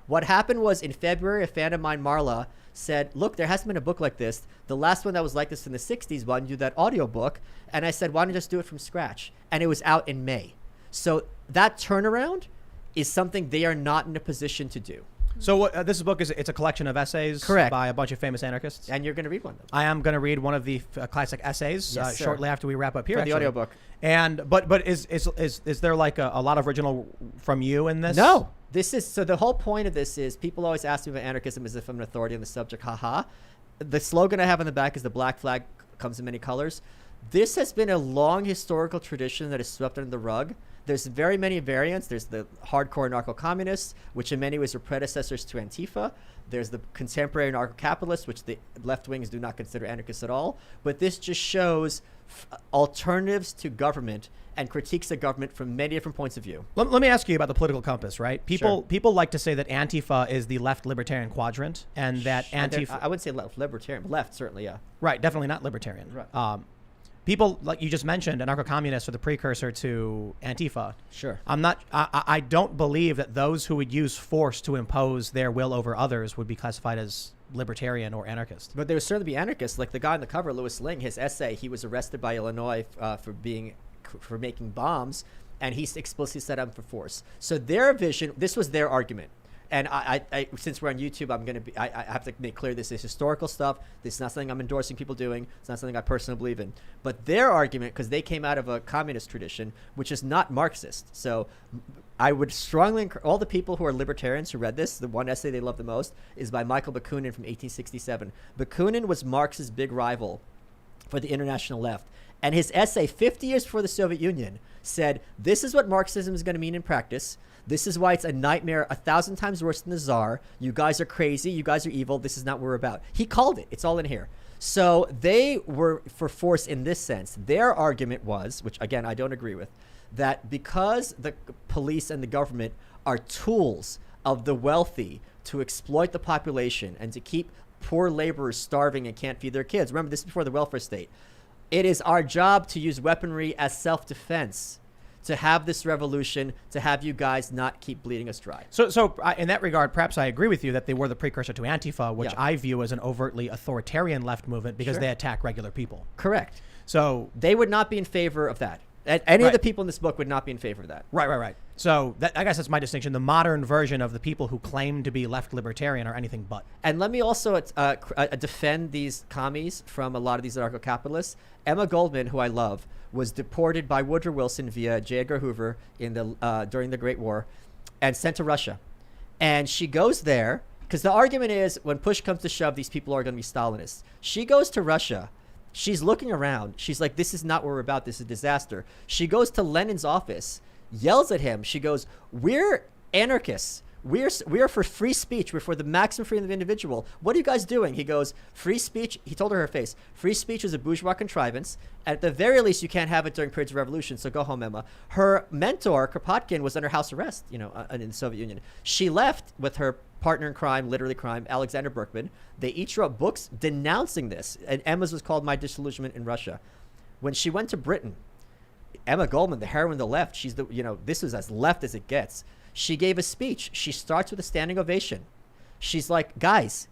What happened was in February, a fan of mine, Marla, said, look, there hasn't been a book like this. The last one that was like this in the 60s, why don't you do that audiobook? And I said, why don't you just do it from scratch? And it was out in May. So that turnaround is something they are not in a position to do. So what, this book it's a collection of essays by a bunch of famous anarchists. And you're going to read one of them. I am going to read one of the classic essays shortly after we wrap up here. For the audiobook. And but is there like a lot of original from you in this? No. This is so the whole point of this is people always ask me about anarchism as if I'm an authority on the subject. Haha. The slogan I have on the back is the black flag comes in many colors. This has been a long historical tradition that is swept under the rug. There's very many variants. There's the hardcore anarcho-communists, which in many ways are predecessors to Antifa. There's the contemporary anarcho-capitalists, which the left wings do not consider anarchists at all. But this just shows alternatives to government and critiques of government from many different points of view. Let me ask you about the political compass, right? People like to say that Antifa is the left libertarian quadrant, and that Antifa... I wouldn't say left libertarian, but left certainly, yeah. Right, definitely not libertarian. Right. People, like you just mentioned, anarcho-communists are the precursor to Antifa. Sure. I don't believe that those who would use force to impose their will over others would be classified as libertarian or anarchist. But there would certainly be anarchists, like the guy on the cover, Louis Ling, his essay, he was arrested by Illinois for making bombs, and he explicitly set up for force. So their vision, this was their argument. And I since we're on YouTube, I have to make clear this is historical stuff. This is not something I'm endorsing people doing. It's not something I personally believe in. But their argument, because they came out of a communist tradition, which is not Marxist. So I would strongly encourage all the people who are libertarians who read this, the one essay they love the most is by Michael Bakunin from 1867. Bakunin was Marx's big rival for the international left. And his essay, 50 years before the Soviet Union, said, this is what Marxism is going to mean in practice. This is why it's a nightmare 1,000 times worse than the Tsar. You guys are crazy. You guys are evil. This is not what we're about. He called it. It's all in here. So they were for force in this sense. Their argument was, which again, I don't agree with, that because the police and the government are tools of the wealthy to exploit the population and to keep poor laborers starving and can't feed their kids. Remember, this is before the welfare state. It is our job to use weaponry as self-defense, to have this revolution, to have you guys not keep bleeding us dry. So in that regard, perhaps I agree with you that they were the precursor to Antifa, which I view as an overtly authoritarian left movement because they attack regular people. Correct. So they would not be in favor of that. Any of the people in this book would not be in favor of that. Right. So I guess that's my distinction. The modern version of the people who claim to be left libertarian are anything but. And let me also defend these commies from a lot of these anarcho-capitalists. Emma Goldman, who I love, was deported by Woodrow Wilson via J. Edgar Hoover during the Great War and sent to Russia. And she goes there because the argument is when push comes to shove, these people are going to be Stalinists. She goes to Russia. She's looking around. She's like, this is not what we're about. This is a disaster. She goes to Lenin's office, yells at him. She goes, we're anarchists. We are for free speech. We're for the maximum freedom of the individual. What are you guys doing? He goes, free speech. He told her face. Free speech is a bourgeois contrivance. At the very least, you can't have it during periods of revolution. So go home, Emma. Her mentor, Kropotkin, was under house arrest, in the Soviet Union. She left with her partner in crime, literally crime, Alexander Berkman. They each wrote books denouncing this. And Emma's was called My Disillusionment in Russia. When she went to Britain, Emma Goldman, the heroine of the left, she's the, this is as left as it gets. She gave a speech. She starts with a standing ovation. She's like, guys,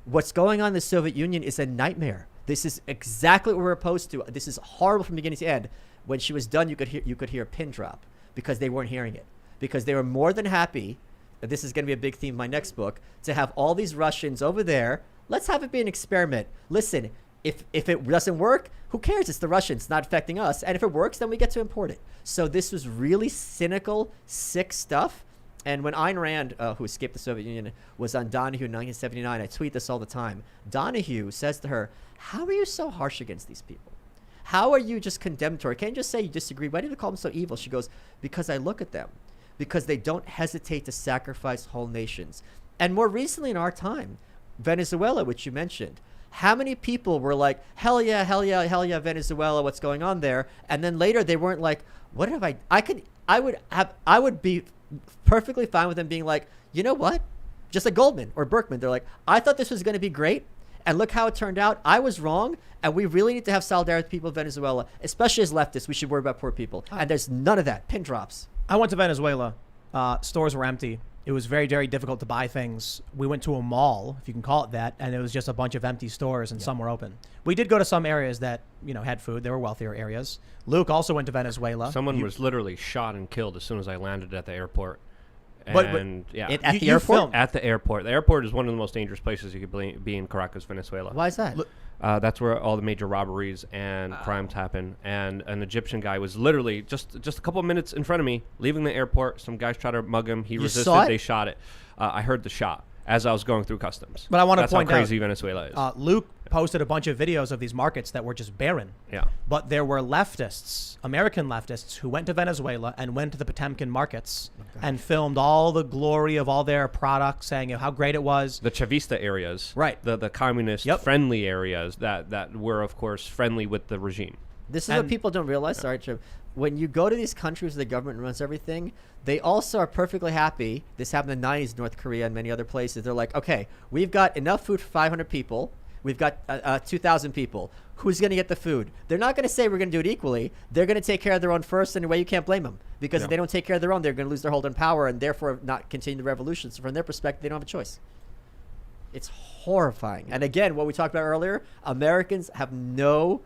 what's going on in the Soviet Union is a nightmare. This is exactly what we're opposed to. This is horrible from beginning to end. When she was done, you could hear a pin drop because they weren't hearing it, because they were more than happy. This is going to be a big theme of my next book, to have all these Russians over there. Let's have it be an experiment. Listen, if it doesn't work, who cares? It's the Russians, not affecting us. And if it works, then we get to import it. So this was really cynical, sick stuff. And when Ayn Rand, who escaped the Soviet Union, was on Donahue in 1979, I tweet this all the time. Donahue says to her, how are you so harsh against these people? How are you just condemnatory? Can't you just say you disagree? Why do you call them so evil? She goes, because I look at them. Because they don't hesitate to sacrifice whole nations. And more recently in our time, Venezuela, which you mentioned, how many people were like, hell yeah, Venezuela, what's going on there? And then later they weren't like, what have I would be perfectly fine with them being like, you know what? Just like Goldman or Berkman, they're like, I thought this was going to be great, and look how it turned out. I was wrong, and we really need to have solidarity with people of Venezuela, especially as leftists. We should worry about poor people. And there's none of that. Pin drops. I went to Venezuela. Stores were empty. It was very, very difficult to buy things. We went to a mall, if you can call it that, and it was just a bunch of empty stores, and some were open. We did go to some areas that, had food. There were wealthier areas. Luke also went to Venezuela. Someone was literally shot and killed as soon as I landed at the airport. And at the airport? At the airport. The airport is one of the most dangerous places you could be in Caracas, Venezuela. Why is that? That's where all the major robberies and crimes happen. And an Egyptian guy was literally just a couple of minutes in front of me, leaving the airport. Some guys tried to mug him. He resisted. Saw it? They shot it. I heard the shot as I was going through customs. But I want to That's point how crazy out, Venezuela is. Luke posted a bunch of videos of these markets that were just barren. Yeah. But there were leftists, American leftists, who went to Venezuela and went to the Potemkin markets and filmed all the glory of all their products, saying how great it was. The Chavista areas. Right. The communist-friendly areas that were, of course, friendly with the regime. This is what people don't realize. Sorry, Chip. When you go to these countries where the government runs everything, they also are perfectly happy. This happened in the 90s in North Korea and many other places. They're like, okay, we've got enough food for 500 people. We've got 2,000 people. Who's going to get the food? They're not going to say we're going to do it equally. They're going to take care of their own first. In a way, you can't blame them. Because if they don't take care of their own, they're going to lose their hold on power and therefore not continue the revolution. So from their perspective, they don't have a choice. It's horrifying. And again, what we talked about earlier, Americans have no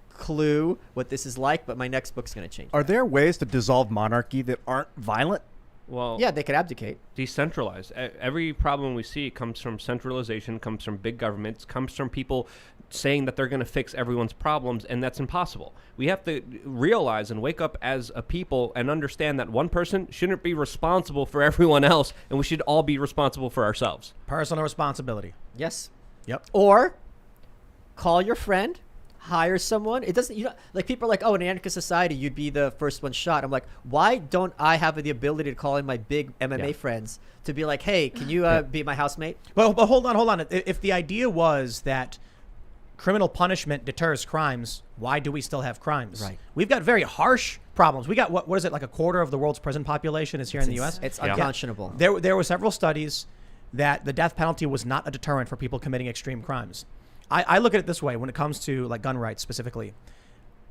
clue what this is like, but my next book's going to change. Are there ways to dissolve monarchy that aren't violent? Well, yeah, they could abdicate. Decentralized. Every problem we see comes from centralization, comes from big governments, comes from people saying that they're going to fix everyone's problems, and that's impossible. We have to realize and wake up as a people and understand that one person shouldn't be responsible for everyone else, and we should all be responsible for ourselves. Personal responsibility. Yes. Yep. Or call your friend, hire someone. It doesn't, like people are like, oh, in an anarchist society, you'd be the first one shot. I'm like, why don't I have the ability to call in my big MMA friends to be like, hey, can you be my housemate? But hold on. If the idea was that criminal punishment deters crimes, why do we still have crimes? Right. We've got very harsh problems. We got, what is it, like a quarter of the world's prison population is here in the U.S.? It's unconscionable. There were several studies that the death penalty was not a deterrent for people committing extreme crimes. I look at it this way when it comes to like gun rights specifically.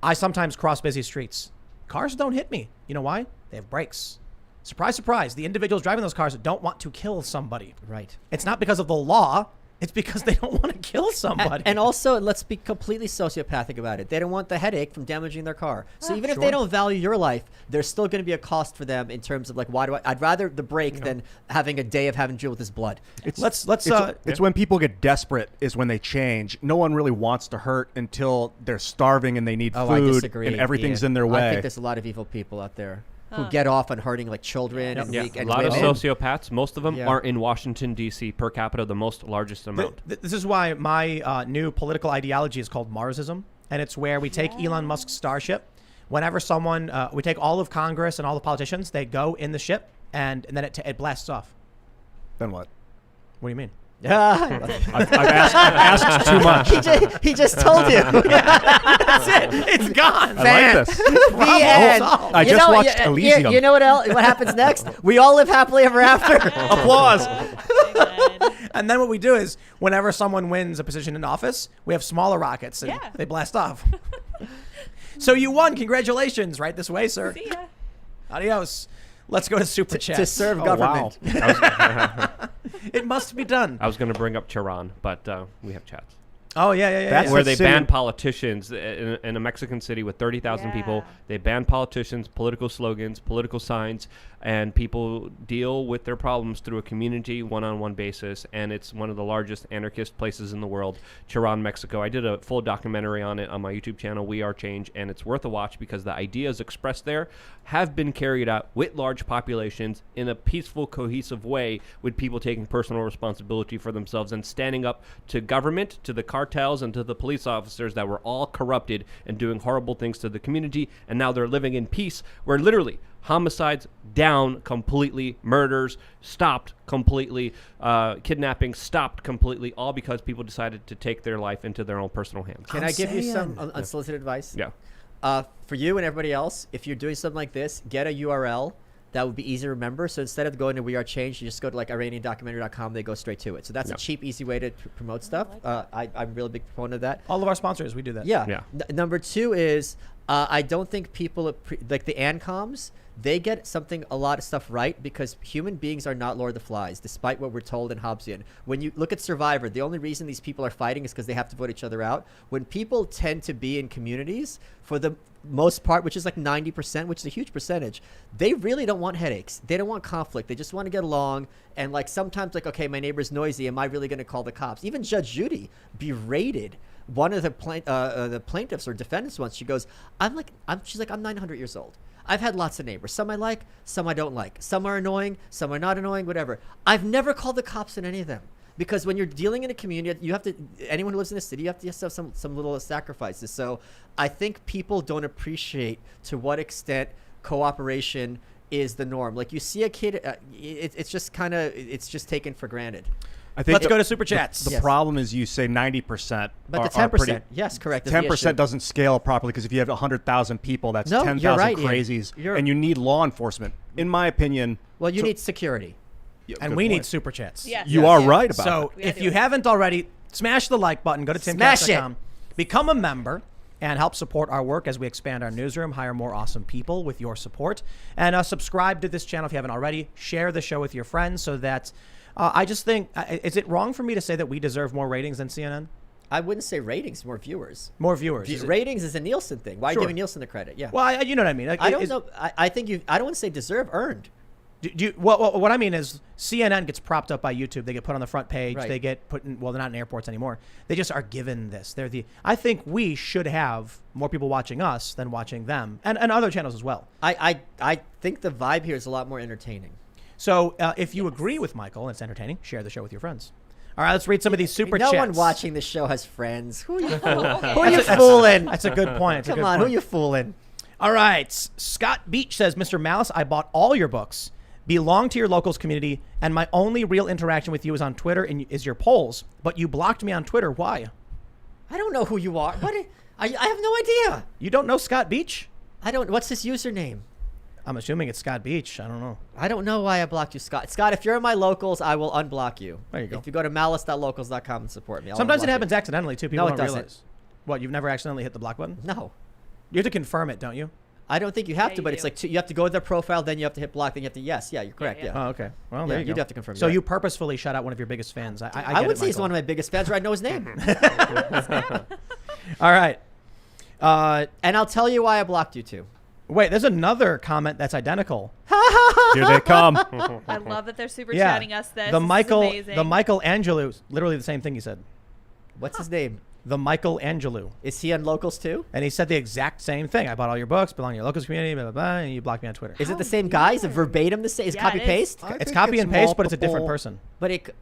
I sometimes cross busy streets. Cars don't hit me. You know why? They have brakes. Surprise, surprise. The individuals driving those cars don't want to kill somebody. Right. It's not because of the law. It's because they don't want to kill somebody. And also, let's be completely sociopathic about it. They don't want the headache from damaging their car. So even if they don't value your life, there's still going to be a cost for them in terms of like, I'd rather the break than having a day of having to deal with his blood. It's when people get desperate is when they change. No one really wants to hurt until they're starving and they need food I disagree, and everything's Ian. in their way. I think there's a lot of evil people out there who get off on hurting like children and weak and a lot women. of sociopaths. Most of them are in Washington, D.C. per capita, the largest amount. This is why my new political ideology is called Marsism, and it's where we take Elon Musk's Starship. Whenever someone, we take all of Congress and all the politicians, they go in the ship, and then it blasts off. Then what? What do you mean? I've asked too much. He just told you. That's it. It's gone. I like this. The end. I just watched Elysium. You know what happens next? We all live happily ever after. Applause. And then what we do is, whenever someone wins a position in office, we have smaller rockets and they blast off. So you won. Congratulations. Right this way, sir. See ya. Adios. Let's go to Super Chat. To serve government. It must be done. I was going to bring up Tehran, but we have chats. Oh, yeah. That's Where the they city- ban politicians in a Mexican city with 30,000 people. Yeah. They ban politicians, political slogans, political signs, and people deal with their problems through a community one-on-one basis. And it's one of the largest anarchist places in the world, Tehran, Mexico. I did a full documentary on it on my YouTube channel, We Are Change, and it's worth a watch because the ideas expressed there have been carried out with large populations in a peaceful, cohesive way, with people taking personal responsibility for themselves and standing up to government, to the cartels, and to the police officers that were all corrupted and doing horrible things to the community. And now they're living in peace, where literally homicides down completely, murders stopped completely, kidnapping stopped completely, all because people decided to take their life into their own personal hands. Can I give you some unsolicited advice? Yeah. For you and everybody else, if you're doing something like this, get a URL that would be easy to remember. So instead of going to We Are Change, you just go to like IranianDocumentary.com. They go straight to it. So that's a cheap, easy way to promote stuff. I'm a real big proponent of that. All of our sponsors, we do that. Yeah. Number two is I don't think people like the ANCOMs. They get a lot of stuff right because human beings are not Lord of the Flies, despite what we're told in Hobbesian. When you look at Survivor, the only reason these people are fighting is because they have to vote each other out. When people tend to be in communities, for the most part, which is like 90%, which is a huge percentage, they really don't want headaches. They don't want conflict. They just want to get along. And like sometimes like, okay, my neighbor's noisy. Am I really going to call the cops? Even Judge Judy berated one of the plaintiffs or defendants once. She goes, she's like, I'm 900 years old. I've had lots of neighbors. Some I like, some I don't like. Some are annoying, some are not annoying, whatever. I've never called the cops on any of them. Because when you're dealing in a community, you have to, anyone who lives in a city, you have to have some little sacrifices. So I think people don't appreciate to what extent cooperation is the norm. Like you see a kid, it's just taken for granted. I think Let's go to Super Chats. The problem is you say 90%. But the 10%, yes, correct. 10% doesn't scale properly because if you have 100,000 people, that's No, 10,000 you're right, Ian. crazies. And you need law enforcement. In my opinion. Well, you need security. And we need Super Chats. Yes. You are right about So that. if you haven't already, smash the like button. Go to timcast.com. Become a member and help support our work as we expand our newsroom, hire more awesome people with your support. And subscribe to this channel if you haven't already. Share the show with your friends so that... I just think, is it wrong for me to say that we deserve more ratings than CNN? I wouldn't say ratings, more viewers. More viewers. Ratings is a Nielsen thing. Why Sure. giving Nielsen the credit? Yeah. Well, you know what I mean. Like, I don't know. I think I don't want to say deserve, earned. What I mean is CNN gets propped up by YouTube. They get put on the front page. Right. They get put in, well, they're not in airports anymore. They just are given this. I think we should have more people watching us than watching them and other channels as well. I think the vibe here is a lot more entertaining. So if you agree with Michael and it's entertaining, share the show with your friends. All right, let's read some of these super no chats. No one watching the show has friends. Who are you fooling? Okay. Who are you fooling? That's a good point. Come on, who are you fooling? All right, Scott Beach says, Mr. Malice, I bought all your books, belong to your locals community, and my only real interaction with you is on Twitter and is your polls, but you blocked me on Twitter. Why? I don't know who you are. I have no idea. You don't know Scott Beach? What's his username? I'm assuming it's Scott Beach. I don't know. I don't know why I blocked you, Scott. Scott, if you're in my locals, I will unblock you. There you go. If you go to malice.locals.com and support me, Sometimes it happens accidentally, too. People No, it don't doesn't. realize. What, you've never accidentally hit the block button? No. You have to confirm it, don't you? I don't think you have Yeah, to, but you it's do. like you have to go to their profile, then you have to hit block, then you have to yes. Yeah, you're correct. Yeah. Oh, okay. Well, there you go. you'd have to confirm. So that. you purposefully shut out one of your biggest fans. I I get would it, say he's Michael. one of my biggest fans, or I know his name. All right. And I'll tell you why I blocked you too. Wait, there's another comment that's identical. Here they come. I love that they're super Yeah. chatting us this. The This is Michael, amazing. the Michael Angelou, literally the same thing he said. What's his name? The Michael Angelou. Is he on locals too? And he said the exact same thing. I bought all your books, belong to your locals community, blah, blah, blah, and you blocked me on Twitter. Is it the same guy? Is it verbatim the same? Is Yeah, copy it is. paste? I It's think copy it's and paste, but it's a different multiple- person. But it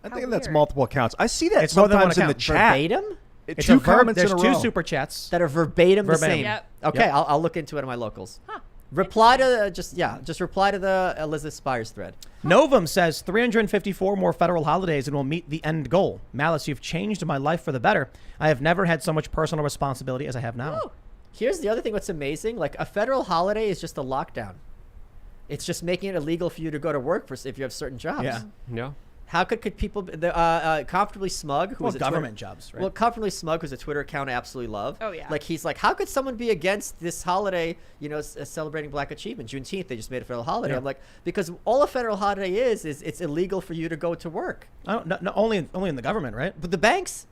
I How think that's weird. multiple accounts. I see that It's more than one sometimes in the account. chat. verbatim It's Two a verb. comments There's in a two row. super chats. that are verbatim the Verbatim. same. Yep. Okay, Yep. I'll look into it on my locals. Huh. Reply to just reply to the Elizabeth Spires thread. Novum says 354 more federal holidays and we'll meet the end goal. Malice, you've changed my life for the better. I have never had so much personal responsibility as I have now. Woo. Here's the other thing that's amazing. Like a federal holiday is just a lockdown. It's just making it illegal for you to go to work if you have certain jobs. Yeah. Yeah. How could people Comfortably Smug, who's a government jobs, right? Well, Comfortably Smug, who's a Twitter account I absolutely love. Oh, yeah. Like, he's like, how could someone be against this holiday, celebrating Black achievement? Juneteenth, they just made a federal holiday. Yeah. I'm like, because all a federal holiday is it's illegal for you to go to work. No, only in the government, right? But the banks,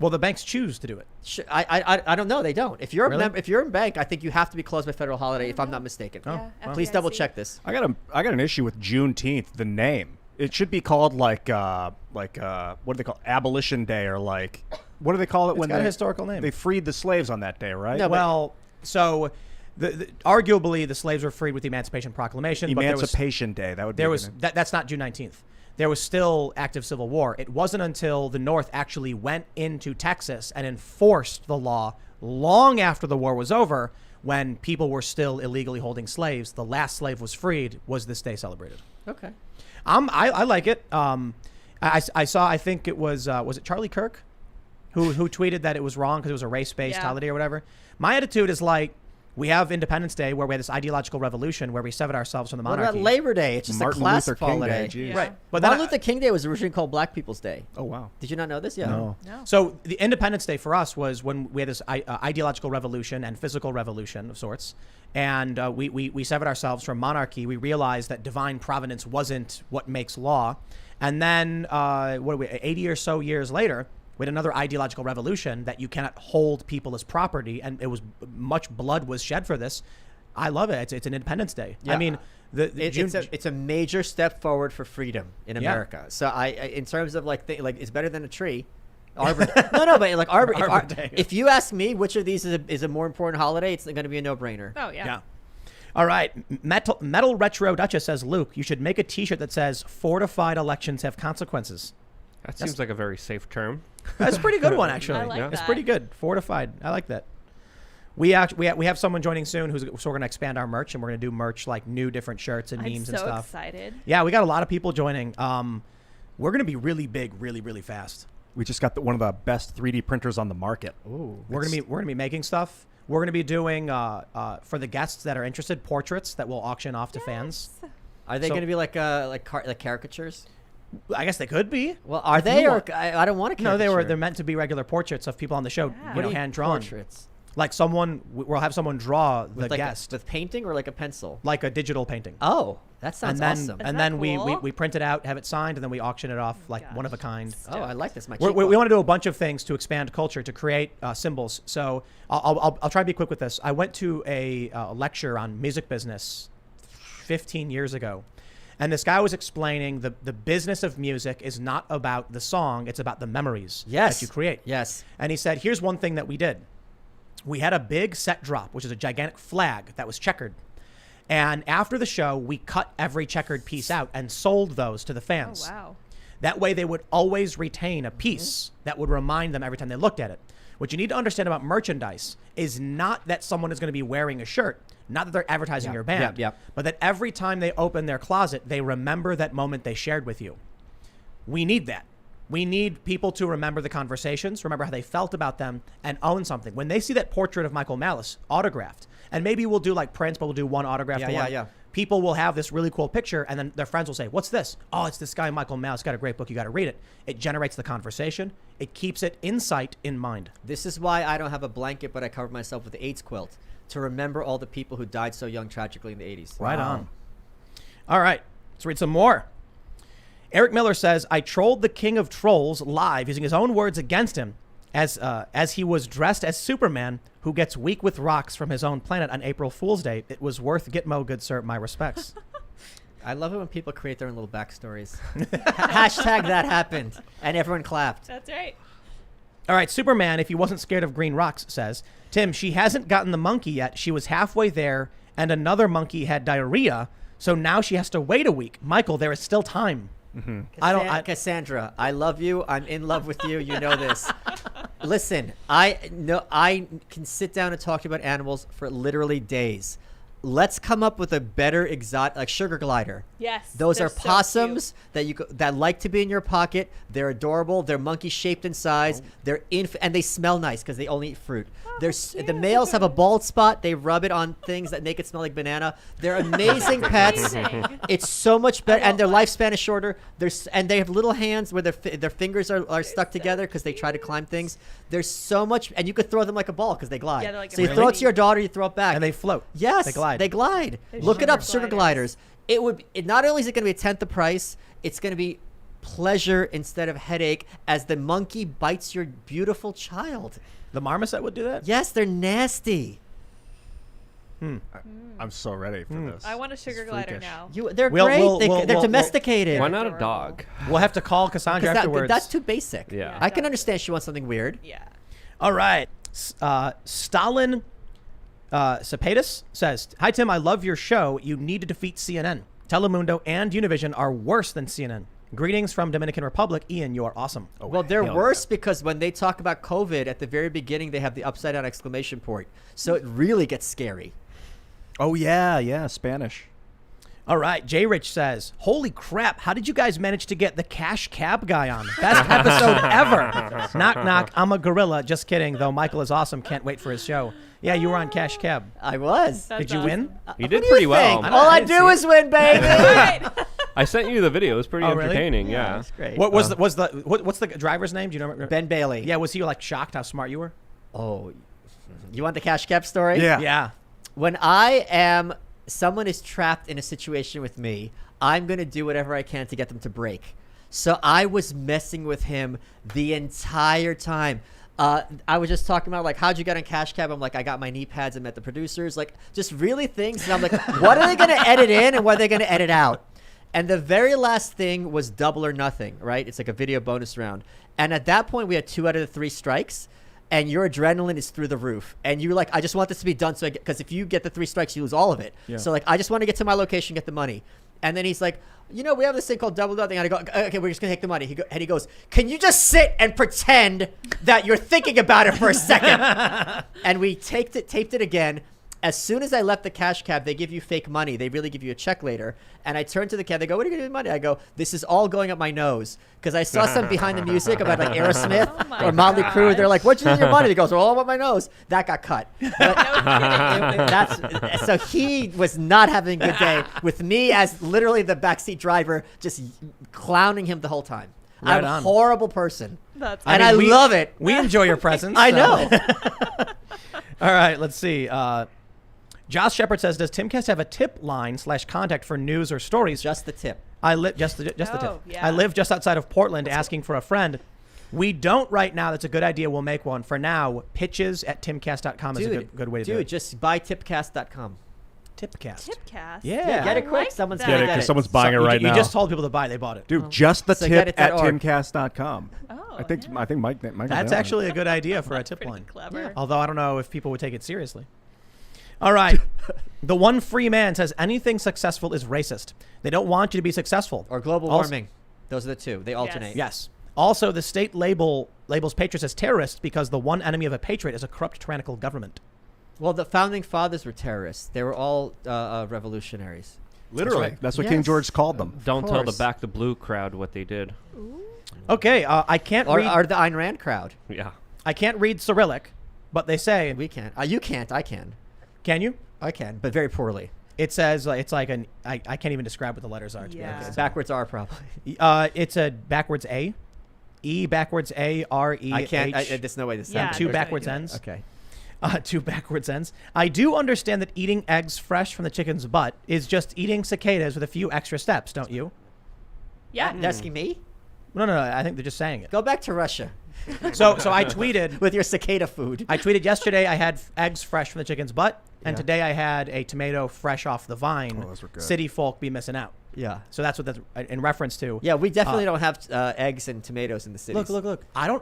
Well, the banks choose to do it. I don't know. They don't. If you're a Really? member, if you're in bank, I think you have to be closed by federal holiday. If I'm not mistaken. Yeah, Please FDIC. double check this. I got an issue with Juneteenth. The name. It should be called what do they call it? Abolition Day, or like what do they call it It's when got they a historical name. They freed the slaves on that day, right? No, but- Well, so arguably the slaves were freed with the Emancipation Proclamation. Emancipation Day. That would be. There a was good name. that's not June 19th. There was still active civil war. It wasn't until the North actually went into Texas and enforced the law long after the war was over, when people were still illegally holding slaves. The last slave was freed. Was this day celebrated? Okay. I like it. I saw. I think it was it Charlie Kirk, who tweeted that it was wrong because it was a race-based holiday or whatever. My attitude is like, we have Independence Day, where we had this ideological revolution where we severed ourselves from the What monarchy. about Labor Day? It's just Martin a class Luther King holiday. Day. Geez. Right, but Martin then Luther King Day was originally called Black People's Day. Oh wow. Did you not know this? Yeah. No. No. So the Independence Day for us was when we had this ideological revolution and physical revolution of sorts, and we severed ourselves from monarchy. We realized that divine providence wasn't what makes law, and then 80 or so years later, we had another ideological revolution that you cannot hold people as property, and it was much blood was shed for this. I love it. It's an Independence Day. Yeah. I mean, It's a major step forward for freedom in America. So I in terms of like it's better than a tree. Arbor Day. No, but like Arbor Day. If you ask me which of these is a more important holiday, it's going to be a no-brainer. Oh yeah. Yeah. All right. Metal Retro Duchess says, Luke, you should make a T-shirt that says "Fortified elections have consequences." That seems like a very safe term. That's a pretty good one, actually. I like It's that. pretty good. Fortified. I like that. We have someone joining soon so we're going to expand our merch, and we're going to do merch like new different shirts and I'm memes so and stuff. excited. Yeah, we got a lot of people joining. We're going to be really big, really, really fast. We just got one of the best 3D printers on the market. Ooh. We're gonna be making stuff. We're gonna be doing for the guests that are interested, portraits that we'll auction off to fans. Are they So- going to be like caricatures? I guess they could be. Well, are If they? you Or want- I don't want to. No, they're meant to be regular portraits of people on the show, Yeah. you know, hand drawn. Portraits Like we'll have someone draw the with like guest, with painting or like a pencil. like a digital painting. Oh, that sounds and then awesome. Is and that then cool? we print it out, have it signed, and then we auction it off like gosh. one of a kind. Oh, I like this. We want to do a bunch of things to expand culture, to create symbols. So I'll try to be quick with this. I went to a lecture on music business 15 years ago, and this guy was explaining the business of music is not about the song; it's about the memories that you create. Yes. And he said, here's one thing that we did. We had a big set drop, which is a gigantic flag that was checkered. And after the show, we cut every checkered piece out and sold those to the Oh fans. wow. That way they would always retain a piece that would remind them every time they looked at it. What you need to understand about merchandise is not that someone is going to be wearing a shirt, not that they're advertising your band, yep. but that every time they open their closet, they remember that moment they shared with you. We need that. We need people to remember the conversations, remember how they felt about them, and own something. When they see that portrait of Michael Malice autographed, and maybe we'll do like prints, but we'll do one autographed one. Yeah. People will have this really cool picture, and then their friends will say, "What's this?" "Oh, it's this guy Michael Malice. Got a great book. You got to read it." It generates the conversation. It keeps it insight in mind. This is why I don't have a blanket, but I cover myself with the AIDS quilt to remember all the people who died so young tragically in the 80s. Right on. All right, let's read some more. Eric Miller says, I trolled the king of trolls live using his own words against him as he was dressed as Superman who gets weak with rocks from his own planet on April Fool's Day. It was worth Gitmo, good sir. My respects. I love it when people create their own little backstories. Hashtag that happened. And everyone clapped. That's right. All right, Superman, if he wasn't scared of green rocks, says, Tim, she hasn't gotten the monkey yet. She was halfway there and another monkey had diarrhea. So now she has to wait a week. Michael, there is still time. Cassandra, I love you. I'm in love with you. You know this. Listen, I can sit down and talk to you about animals for literally days. let's come up with a better exotic, like sugar glider. Yes. Those they're are so possums that like to be in your pocket. They're adorable. They're monkey shaped in size. They're and they smell nice because they only eat fruit. The males have a bald spot. They rub it on things that make it smell like banana. They're amazing pets. It's so much better, and their lifespan is shorter. And they have little hands where their fingers are stuck together because they try to climb things. There's so much, and you could throw them like a ball because they glide. Yeah, they're like so you throw it to your daughter, you throw it back, And they float. Yes, They glide. They glide. They're Look it up, sugar sugar gliders. Not only is it going to be a tenth the price, it's going to be pleasure instead of headache as the monkey bites your beautiful child. The marmoset would do that? Yes, they're nasty. I'm so ready for this. I want a sugar It's glider freakish. now. They're We'll- great. we'll- They're we'll- domesticated. Why not a Adorable. dog? We'll have to call Cassandra 'Cause afterwards. that's too basic. Yeah. I can understand she wants something weird. Yeah. All right. Stalin Cepetus says, "Hi, Tim. I love your show. You need to defeat CNN. Telemundo and Univision are worse than CNN. Greetings from Dominican Republic. Ian, you are awesome." Well, they're hell worse because when they talk about COVID at the very beginning, they have the upside down exclamation point. So it really gets scary. Oh yeah, Spanish. All right. J. Rich says, "Holy crap. How did you guys manage to get the Cash Cab guy on? Best episode ever. Knock, knock. I'm a gorilla. Just kidding, though. Michael is awesome. Can't wait for his show." Yeah, you were on Cash Cab. I was. That's Did you awesome. win? You What did do pretty you well. think? All I didn't do see is win, baby. Right. I sent you the video. It was pretty Oh, really? entertaining. Yeah. That's great. What was what's the driver's name? Do you know? Ben Bailey. Yeah, was he like shocked how smart you were? Oh, you want the cash cap story? Yeah. Yeah. When someone is trapped in a situation with me, I'm going to do whatever I can to get them to break. So I was messing with him the entire time. I was just talking about, like, how'd you get on Cash Cab? I'm like, I got my knee pads. I met the producers. Like, just really things. And I'm like, what are they going to edit in and what are they going to edit out? And the very last thing was Double or Nothing, right? It's like a video bonus round. And at that point, we had 2 out of the 3 strikes. And your adrenaline is through the roof. And you're like, I just want this to be done. Because if you get the 3 strikes, you lose all of it. Yeah. So, like, I just want to get to my location, get the money. And then he's like, we have this thing called Double Nothing. And I go, okay, we're just going to take the money. And he goes, can you just sit and pretend that you're thinking about it for a second? And we taped it again. As soon as I left the Cash Cab, they give you fake money. They really give you a check later. And I turned to the cab. They go, what are you going to do with money? I go, this is all going up my nose. Because I saw some behind the music about like Aerosmith Oh my or Motley Crue. gosh. They're like, what'd you do with your money? They goes, all up my nose. That got cut. So he was not having a good day with me as literally the backseat driver, just clowning him the whole time. Right I'm a on. horrible person. That's And mean, I we- love it. We enjoy your presence. I so- know. All right, let's see. Josh Shepard says, "Does Timcast have a tip line / contact for news or stories?" Just the tip. I live just the tip. Oh, yeah. I live just outside of Portland, asking for a friend. We don't right now. That's a good idea. We'll make one. For now, pitches@timcast.com is a good way to do it. Just buy tipcast.com. Tipcast. Tipcast. Yeah. Get I it quick. like Someone's that. gonna Get it get because it. someone's buying it right you now. just told people to buy. They bought it. Dude, just the So get tip it at at org. timcast.com. Oh, I think yeah. Mike. That's actually a good idea for a tip Pretty line. clever. Although I don't know if people would take it seriously. All right. The one free man says anything successful is racist. They don't want you to be successful. Or global Also- warming. Those are the two. They alternate. Yes. Also, the state labels patriots as terrorists because the one enemy of a patriot is a corrupt, tyrannical government. Well, the founding fathers were terrorists. They were all revolutionaries. Literally. right. That's what King Yes. George called them. Don't tell the course. Back the Blue crowd what they did. Okay, I can't Or read. the Ayn Rand crowd. Yeah. I can't read Cyrillic, but they say, We can't. You can't. I can. can you? I can, but very poorly. It says it's like I can't even describe what the letters are. To be Yeah. honest. Backwards R probably. It's a backwards A, E backwards A, R E I can't. H. There's no way this Yeah, sounds. two there's no backwards way to do ends. Okay. 2 backwards ends. I do understand that eating eggs fresh from the chicken's butt is just eating cicadas with a few extra steps, don't you? Yeah. Asking me? No. I think they're just saying it. Go back to Russia So I tweeted. with your cicada food. I tweeted yesterday I had eggs fresh from the chicken's butt, and Yeah. today I had a tomato fresh off the vine. Oh, those were good. City folk be missing out. Yeah. So that's what that's in reference to. Yeah, we definitely don't have eggs and tomatoes in the cities. Look. I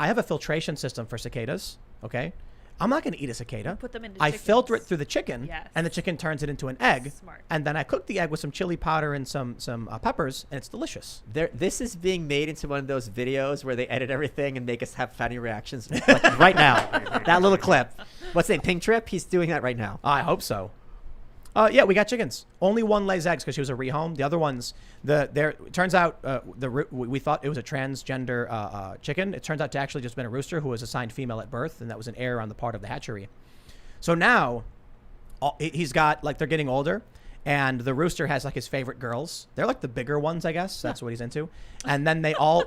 have a filtration system for cicadas. Okay. I'm not going to eat a cicada. Put them into I filter it chickens. through the chicken, Yes. and the chicken turns it into an egg. Smart. And then I cook the egg with some chili powder and some peppers, and it's delicious. This is being made into one of those videos where they edit everything and make us have funny reactions like right now. That little clip. What's his name? Pink Trip? He's doing that right now. I hope so. Yeah, we got chickens. Only one lays eggs because she was a rehome. The other ones, it turns out we thought it was a transgender chicken. It turns out to actually just been a rooster who was assigned female at birth, and that was an error on the part of the hatchery. So now he's got, like, they're getting older, and the rooster has, like, his favorite girls. They're like the bigger ones, I guess. That's what he's into. And then they all...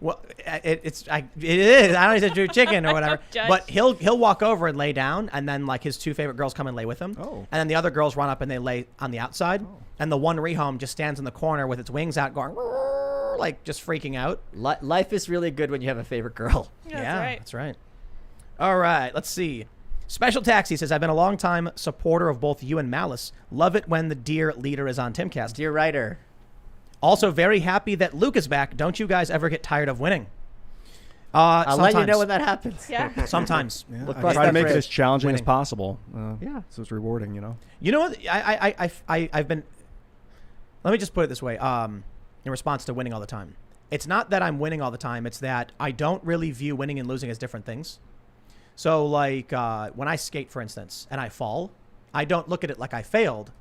Well, it is. I don't know if it's a chicken or whatever. But he'll walk over and lay down, and then, like, his two favorite girls come and lay with him. Oh. And then the other girls run up and they lay on the outside. Oh. And the one rehome just stands in the corner with its wings out, going like just freaking out. Life is really good when you have a favorite girl. Yeah, that's right. All right, let's see. Special Taxi says, I've been a long time supporter of both you and Malice. Love it when the dear leader is on Timcast. Dear writer. Also very happy that Luke is back. Don't you guys ever get tired of winning? I'll let you know when that happens. Yeah. Sometimes. Yeah, I try to make it as challenging as possible. Yeah. So it's rewarding, you know. You know what? I've been... Let me just put it this way. In response to winning all the time. It's not that I'm winning all the time. It's that I don't really view winning and losing as different things. So, like, when I skate, for instance, and I fall, I don't look at it like I failed.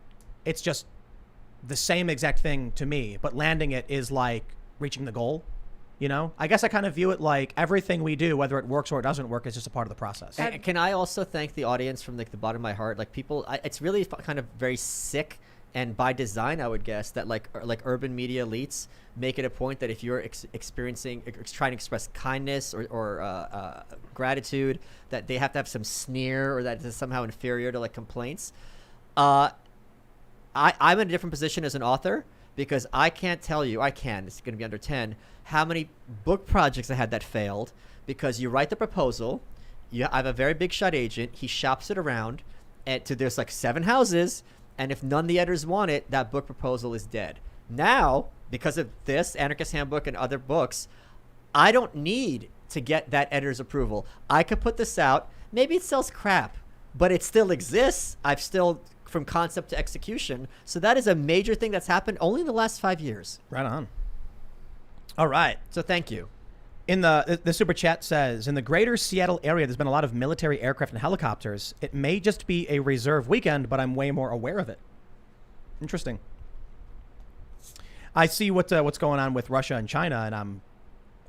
It's just the same exact thing to me, but landing it is like reaching the goal. You know, I guess I kind of view it like everything we do, whether it works or it doesn't work, is just a part of the process. And can I also thank the audience from, like, the bottom of my heart? Like, people, it's really kind of very sick, and by design, I would guess, that like urban media elites make it a point that if you're trying to express kindness or gratitude, that they have to have some sneer, or that it's somehow inferior to, like, complaints. I'm in a different position as an author, because I can't tell you, it's going to be under 10, how many book projects I had that failed, because you write the proposal, I have a very big shot agent, he shops it around, and there's like 7 houses, and if none of the editors want it, that book proposal is dead. Now, because of this, Anarchist Handbook and other books, I don't need to get that editor's approval. I could put this out, maybe it sells crap, but it still exists. I've still... from concept to execution. So that is a major thing that's happened only in the last 5 years. Right on. All right. So thank you. In the super chat says, in the greater Seattle area, there's been a lot of military aircraft and helicopters. It may just be a reserve weekend, but I'm way more aware of it. Interesting. I see what's going on with Russia and China, and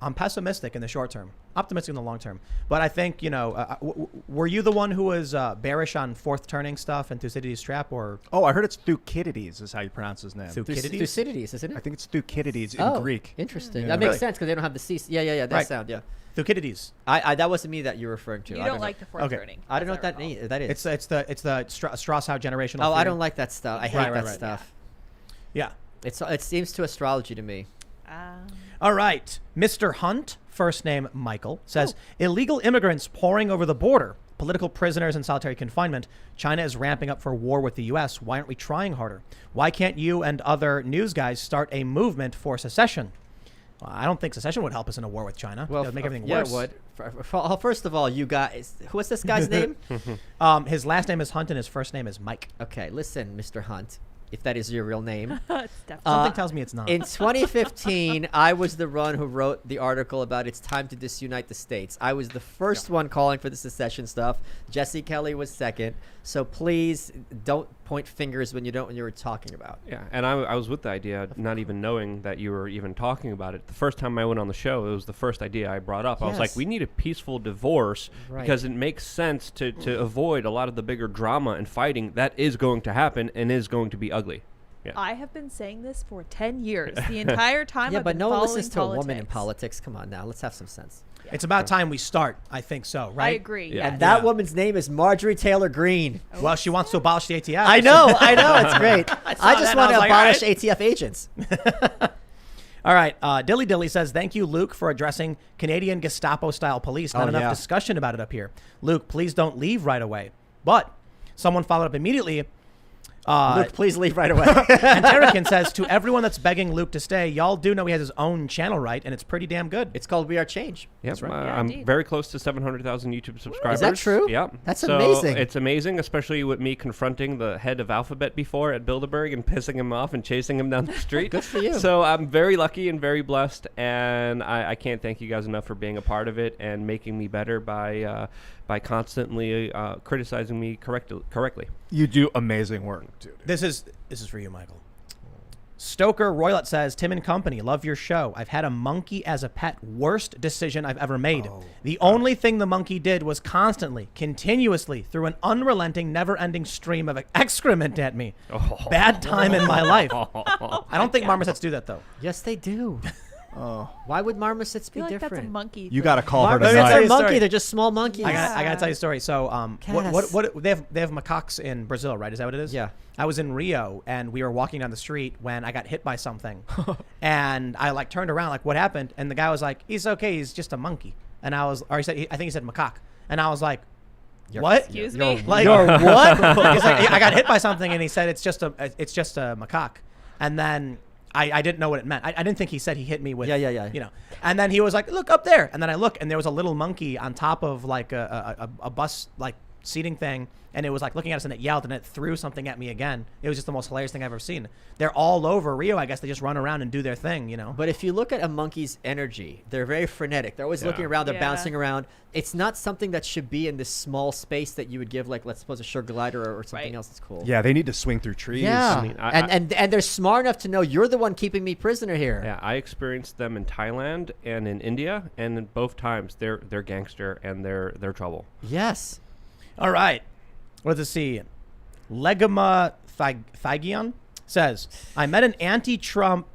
I'm pessimistic in the short term, optimistic in the long term. But I think, were you the one who was bearish on fourth turning stuff and Thucydides' trap, or? Oh, I heard it's Thucydides is how you pronounce his name. Thucydides, isn't it? I think it's Thucydides in Greek. Interesting. That makes sense because they don't have the C. Yeah. That sound. Yeah. Thucydides. That wasn't me that you're referring to. You don't like the fourth turning. I don't know what that is. It's the Strauss-Howe generational. Oh, theory. I don't like that stuff. I hate that stuff. Yeah. It seems too astrology to me. All right. Mr. Hunt, first name Michael, says, illegal immigrants pouring over the border, political prisoners in solitary confinement. China is ramping up for war with the U.S. Why aren't we trying harder? Why can't you and other news guys start a movement for secession? Well, I don't think secession would help us in a war with China. Well, it would make everything worse. Yeah, it would. First of all, you guys, what's this guy's name? His last name is Hunt and his first name is Mike. Okay, listen, Mr. Hunt. If that is your real name. Something tells me it's not. In 2015, I was the one who wrote the article about it's time to disunite the states. I was the first one calling for the secession stuff. Jesse Kelly was second. So please don't point fingers when you were talking about. Yeah, and I was with the idea, not even knowing that you were even talking about it. The first time I went on the show, it was the first idea I brought up. Yes. I was like, we need a peaceful divorce because it makes sense to avoid a lot of the bigger drama and fighting that is going to happen and is going to be ugly. Yeah. I have been saying this for 10 years. The entire time I've been no one following listens to politics. a woman in politics. Come on now, let's have some sense. Yeah. It's about time we start. I think so, right? I agree. Yeah. And that woman's name is Marjorie Taylor Greene. Oh. Well, she wants to abolish the ATF. I know. It's great. I just want to abolish ATF agents. All right. Dilly Dilly says, thank you, Luke, for addressing Canadian Gestapo-style police. Not enough discussion about it up here. Luke, please don't leave right away. But someone followed up immediately. Luke, please leave right away. And Terrican says, to everyone that's begging Luke to stay, y'all do know he has his own channel, right? And it's pretty damn good. It's called We Are Change. Yep. That's right. I'm very close to 700,000 YouTube subscribers. Is that true? Yep. That's amazing. It's amazing, especially with me confronting the head of Alphabet before at Bilderberg and pissing him off and chasing him down the street. Good for you. So I'm very lucky and very blessed, and I can't thank you guys enough for being a part of it and making me better by constantly criticizing me correctly. You do amazing work. Dude. This is for you, Michael. Stoker Roylet says, Tim and company, love your show. I've had a monkey as a pet. Worst decision I've ever made. The only thing the monkey did was constantly, continuously, through an unrelenting, never-ending stream of excrement at me. Bad time in my life. I don't think marmosets do that, though. Yes, they do. Why would marmosets I be feel like different? that's a monkey. You got to call her Marmosets tonight. are story. monkey. They're just small monkeys. I gotta tell you a story. So, Yes. what they have macaques in Brazil, right? Is that what it is? Yeah. I was in Rio and we were walking down the street when I got hit by something, and I like turned around, like, what happened? And the guy was like, "He's okay. He's just a monkey." And I was, or he said, I think he said macaque, and I was like, "What? Excuse me? Like, You're what? He's like, I got hit by something, and he said it's just a macaque, and then. I didn't know what it meant. I didn't think he said he hit me with, Yeah. you know. And then he was like, look up there. And then I look, and there was a little monkey on top of like a bus like seating thing. And it was like looking at us, and it yelled, and it threw something at me again. It was just the most hilarious thing I've ever seen. They're all over Rio, I guess. They just run around and do their thing, you know. But if you look at a monkey's energy, they're very frenetic. They're always looking around. They're Yeah. bouncing around. It's not something that should be in this small space that you would give, like, let's suppose a sugar glider or something Right. else that's cool. Yeah, they need to swing through trees. Yeah. I mean, and they're smart enough to know you're the one keeping me prisoner here. Yeah, I experienced them in Thailand and in India, and in both times they're gangster and they're trouble. Yes. All right. Let's see. Legama Thygion says, I met an anti-Trump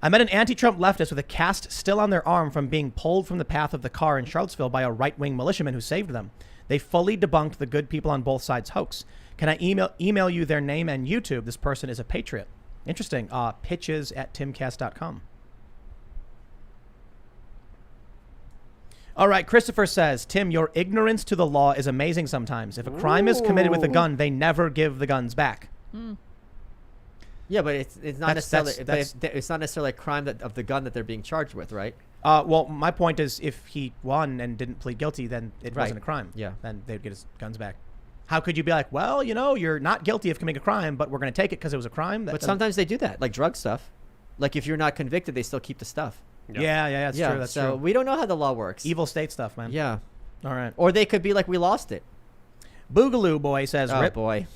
leftist with a cast still on their arm from being pulled from the path of the car in Charlottesville by a right-wing militiaman who saved them. They fully debunked the good people on both sides hoax. Can I email you their name and YouTube? This person is a patriot. Interesting. Pitches@timcast.com. All right, Christopher says, Tim, your ignorance to the law is amazing sometimes. If a crime is committed with a gun, they never give the guns back. Yeah, but it's not necessarily that's- it's not necessarily a crime of the gun that they're being charged with, right? Well, my point is, if he won and didn't plead guilty, then it Right. wasn't a crime. Yeah. Then they'd get his guns back. How could you be like, well, you know, you're not guilty of committing a crime, but we're going to take it because it was a crime? But sometimes they do that, like drug stuff. Like if you're not convicted, they still keep the stuff. Yeah, that's true. That's so true. we don't know how the law works. Evil state stuff, man. Yeah. All right. Or they could be like, we lost it. Boogaloo Boy says, Oh Rip. boy.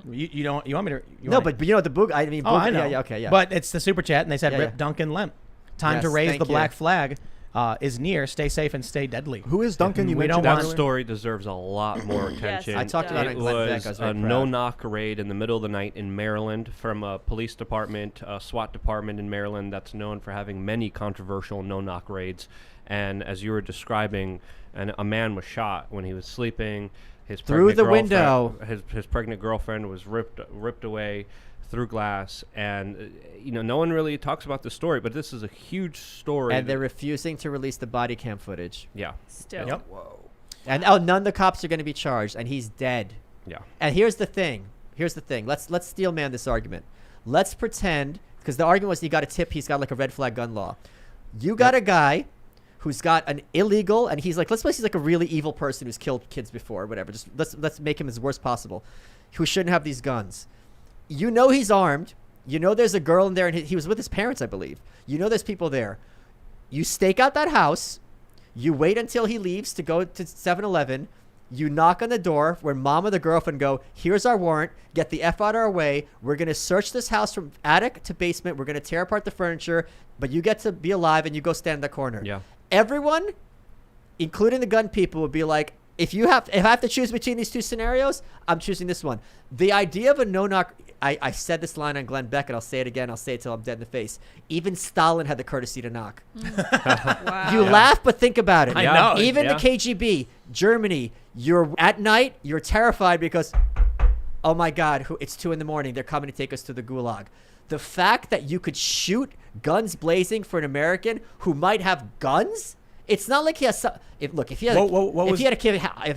You want me to? No, but you know the boog. I mean, Oh, I know. Yeah, okay, yeah. But it's the super chat, and they said, Yeah, Rip yeah. Duncan Lemp. Time to Yes, raise thank the you. black flag is near. Stay safe and stay deadly. Who is Duncan? You We mentioned don't That want- earlier? story deserves a lot more attention. I talked about it in Glenn Beck. I was very a proud. no-knock raid in the middle of the night in Maryland from a police department, a SWAT department in Maryland that's known for having many controversial no-knock raids. And as you were describing, a man was shot when he was sleeping. His Through pregnant the girlfriend- window. His pregnant girlfriend was ripped away through glass. And no one really talks about the story, but this is a huge story. And they're refusing to release the body cam footage. yeah. Still. Yep. And none of the cops are going to be charged, and he's dead. Yeah. And here's the thing. Let's steel man this argument. Let's pretend, because the argument was he got a tip. He's got like a red flag gun law. You got a guy who's got an illegal, and he's like, let's suppose he's like a really evil person who's killed kids before, or whatever. Just let's make him as worst possible, who shouldn't have these guns. You know he's armed. You know there's a girl in there, and he was with his parents, I believe. You know there's people there. You stake out that house. You wait until he leaves to go to 7-Eleven. You knock on the door where mom or the girlfriend go, here's our warrant. Get the F out of our way. We're going to search this house from attic to basement. We're going to tear apart the furniture. But you get to be alive, and you go stand in the corner. Yeah. Everyone, including the gun people, would be like, if I have to choose between these two scenarios, I'm choosing this one. The idea of a no-knock, I said this line on Glenn Beck, and I'll say it again. I'll say it till I'm dead in the face. Even Stalin had the courtesy to knock. Wow. You laugh, but think about it. I know. Even Yeah. the KGB, Germany, you're at night, you're terrified because, oh my God, it's 2 a.m. They're coming to take us to the gulag. The fact that you could shoot guns blazing for an American who might have guns, it's not like he has. If he had, if he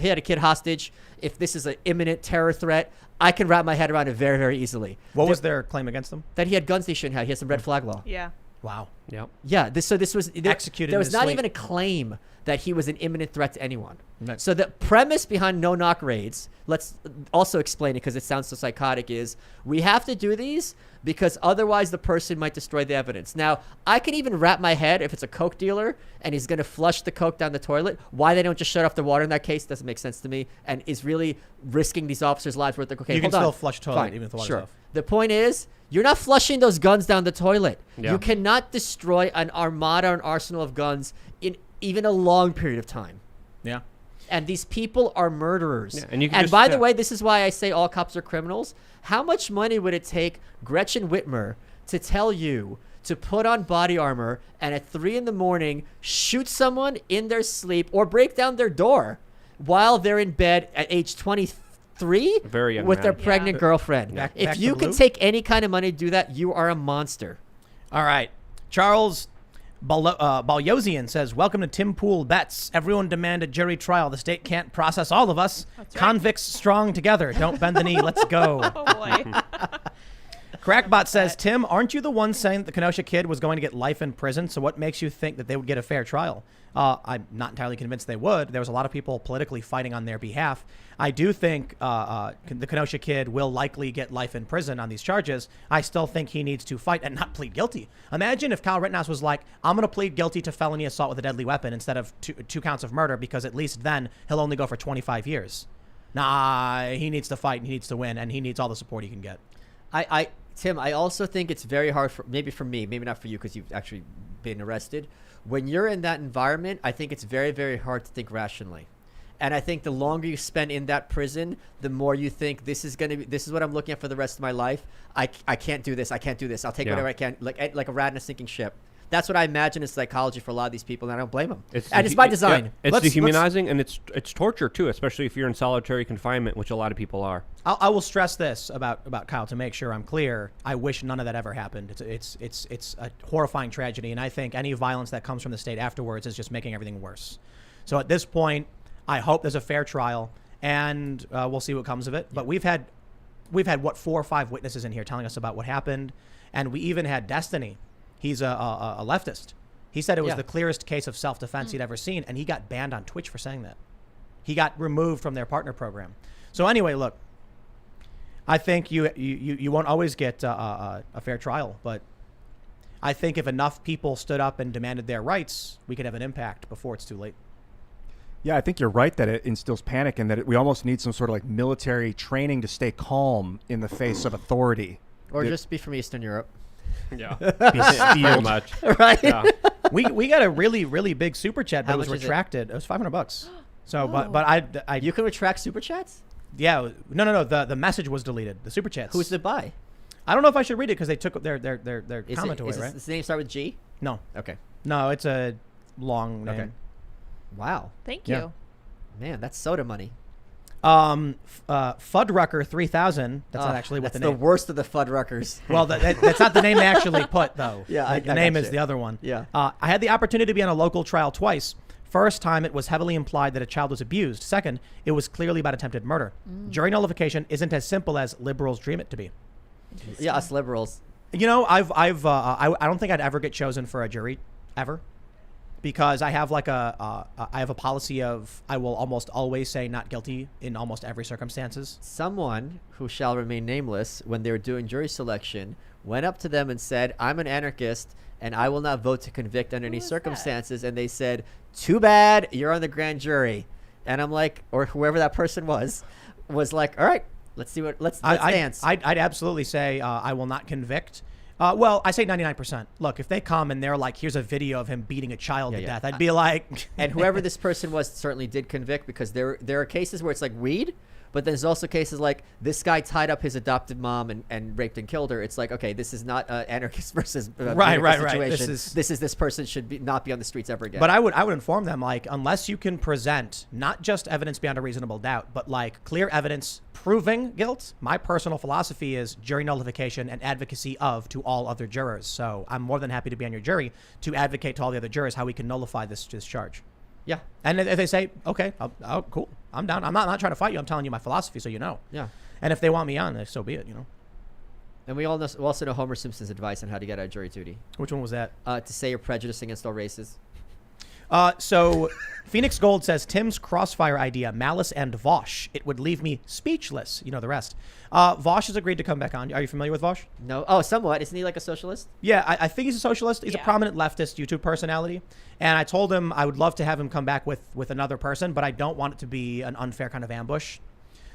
had a kid hostage, if this is an imminent terror threat, I can wrap my head around it very, very easily. What was their claim against them? That he had guns they shouldn't have. He has some red flag law. Yeah. Wow. Yep. Yeah, this was Executed There in was his not sleep. even a claim that he was an imminent threat to anyone. Right. So the premise behind no-knock raids, let's also explain it because it sounds so psychotic, is we have to do these because otherwise the person might destroy the evidence. Now, I can even wrap my head if it's a coke dealer and he's going to flush the coke down the toilet, why they don't just shut off the water in that case doesn't make sense to me and is really risking these officers' lives worth the cocaine. You can Hold still on. flush toilet Fine. even if the water's Sure. off. The point is, you're not flushing those guns down the toilet. Yeah. You cannot destroy an armada or an arsenal of guns in even a long period of time. Yeah. And these people are murderers. Yeah, and you can just- by the yeah. way, this is why I say all cops are criminals. How much money would it take Gretchen Whitmer to tell you to put on body armor and at 3 a.m. shoot someone in their sleep or break down their door while they're in bed at age 23 Very young with their man. pregnant girlfriend? Back If to you blue? can take any kind of money to do that, you are a monster. All right. Charles Balyosian says, welcome to Tim Pool Bets. Everyone demand a jury trial. The state can't process all of us. That's right. Convicts strong together. Don't bend the knee. Let's go. Oh boy. Crackbot says, Tim, aren't you the one saying that the Kenosha kid was going to get life in prison? So what makes you think that they would get a fair trial? I'm not entirely convinced they would. There was a lot of people politically fighting on their behalf. I do think the Kenosha kid will likely get life in prison on these charges. I still think he needs to fight and not plead guilty. Imagine if Kyle Rittenhouse was like, I'm going to plead guilty to felony assault with a deadly weapon instead of two counts of murder because at least then he'll only go for 25 years. Nah, he needs to fight and he needs to win and he needs all the support he can get. Tim, I also think it's very hard for me, maybe not for you because you've actually been arrested. When you're in that environment, I think it's very, very hard to think rationally. And I think the longer you spend in that prison, the more you think this is what I'm looking at for the rest of my life. I can't do this. I can't do this. I'll take whatever I can, like a rat in a sinking ship. That's what I imagine is psychology for a lot of these people, and I don't blame them. And it's by design. Yeah, it's dehumanizing, and it's torture too, especially if you're in solitary confinement, which a lot of people are. I will stress this about Kyle to make sure I'm clear. I wish none of that ever happened. It's a horrifying tragedy, and I think any violence that comes from the state afterwards is just making everything worse. So at this point, I hope there's a fair trial, and we'll see what comes of it. But we've had what 4 or 5 witnesses in here telling us about what happened, and we even had Destiny. He's a leftist. He said it was the clearest case of self-defense he'd ever seen, and he got banned on Twitch for saying that. He got removed from their partner program. So anyway, look, I think you won't always get a fair trial, but I think if enough people stood up and demanded their rights, we could have an impact before it's too late. Yeah, I think you're right that it instills panic and that we almost need some sort of like military training to stay calm in the face of authority. Or just be from Eastern Europe. Yeah, Be very steeled. much. Right? Yeah. We got a really big super chat, but How it was much is it? retracted. It was $500. So, but I You can retract super chats? yeah, no. The message was deleted. The super chats. Who's it by? I don't know if I should read it because they took their Is comment it, away, is right? Does the name start with G? No, Okay. it's a long name. Okay. Wow. Thank Yeah. you. Man, that's soda money. Fuddrucker 3000. That's not actually what that's the name. the worst of the Fuddruckers. Well, that's not the name they actually put, though. Yeah, I the name got is you. the other one. Yeah. I had the opportunity to be on a local trial twice. First time, it was heavily implied that a child was abused. Second, it was clearly about attempted murder. Jury nullification isn't as simple as liberals dream it to be. Yeah, us liberals. You know, I don't think I'd ever get chosen for a jury, ever, because I have I have a policy of I will almost always say not guilty in almost every circumstances. Someone who shall remain nameless, when they were doing jury selection, went up to them and said, "I'm an anarchist, and I will not vote to convict under any was that? circumstances." And they said, "Too bad, you're on the grand jury." And I'm like, or whoever that person was like, "All right, let's see what let's dance." I'd absolutely say I will not convict. Well, I say 99%. Look, if they come and they're like, here's a video of him beating a child to death, I'd be like... And whoever this person was certainly did convict, because there are cases where it's like weed, but there's also cases like this guy tied up his adopted mom and raped and killed her. It's like, okay, this is not anarchist versus Right. situation. This person should not be on the streets ever again. But I would inform them, like, unless you can present not just evidence beyond a reasonable doubt, but like clear evidence proving guilt, my personal philosophy is jury nullification and advocacy to all other jurors. So I'm more than happy to be on your jury to advocate to all the other jurors how we can nullify this charge. Yeah. And if they say, okay, cool, I'm down. I'm not trying to fight you. I'm telling you my philosophy so you know. Yeah. And if they want me on, so be it, you know. And we also know Homer Simpson's advice on how to get out of jury duty. Which one was that? To say you're prejudiced against all races. So Phoenix Gold says Tim's crossfire idea, Malice and Vosh. It would leave me speechless. You know the rest. Vosh has agreed to come back on. Are you familiar with Vosh? No. Oh, somewhat. Isn't he like a socialist? Yeah, I think he's a socialist. He's a Yeah. prominent leftist YouTube personality. And I told him I would love to have him come back with another person, but I don't want it to be an unfair kind of ambush.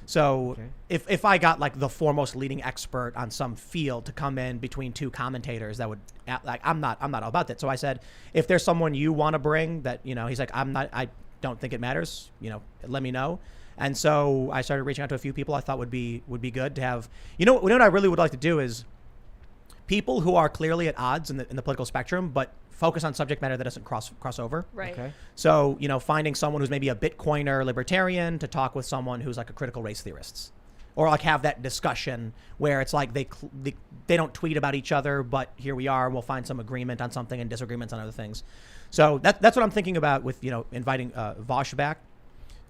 So Okay. if I got like the foremost leading expert on some field to come in between two commentators, that would like I'm not all about that. So I said, if there's someone you want to bring that, you know, he's like, I don't think it matters, you know, let me know. And so I started reaching out to a few people I thought would be good to have. You know what I really would like to do is people who are clearly at odds in the political spectrum, but focus on subject matter that doesn't cross over. Right. Okay. So, you know, finding someone who's maybe a Bitcoiner libertarian to talk with someone who's like a critical race theorist, or like have that discussion where it's like they don't tweet about each other, but here we are, we'll find some agreement on something and disagreements on other things. So that's what I'm thinking about with, you know, inviting Vosh back.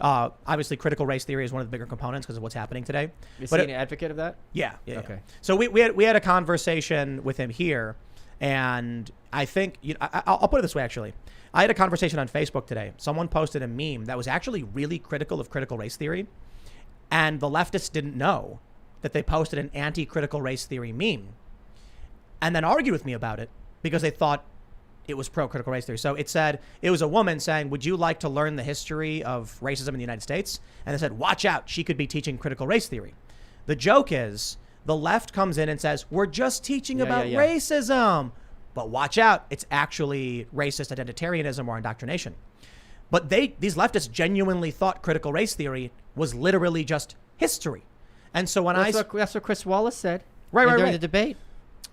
Obviously, critical race theory is one of the bigger components because of what's happening today. Is But he an advocate of that? Yeah. Okay. So we had a conversation with him here, and I think I'll put it this way. Actually, I had a conversation on Facebook today. Someone posted a meme that was actually really critical of critical race theory, and the leftists didn't know that they posted an anti-critical race theory meme, and then argued with me about it because they thought it was pro-critical race theory. So it said, it was a woman saying, would you like to learn the history of racism in the United States? And they said, watch out, she could be teaching critical race theory. The joke is the left comes in and says, we're just teaching about racism. But watch out, it's actually racist identitarianism or indoctrination. But these leftists genuinely thought critical race theory was literally just history. And so when That's what Chris Wallace said. Right. During the debate.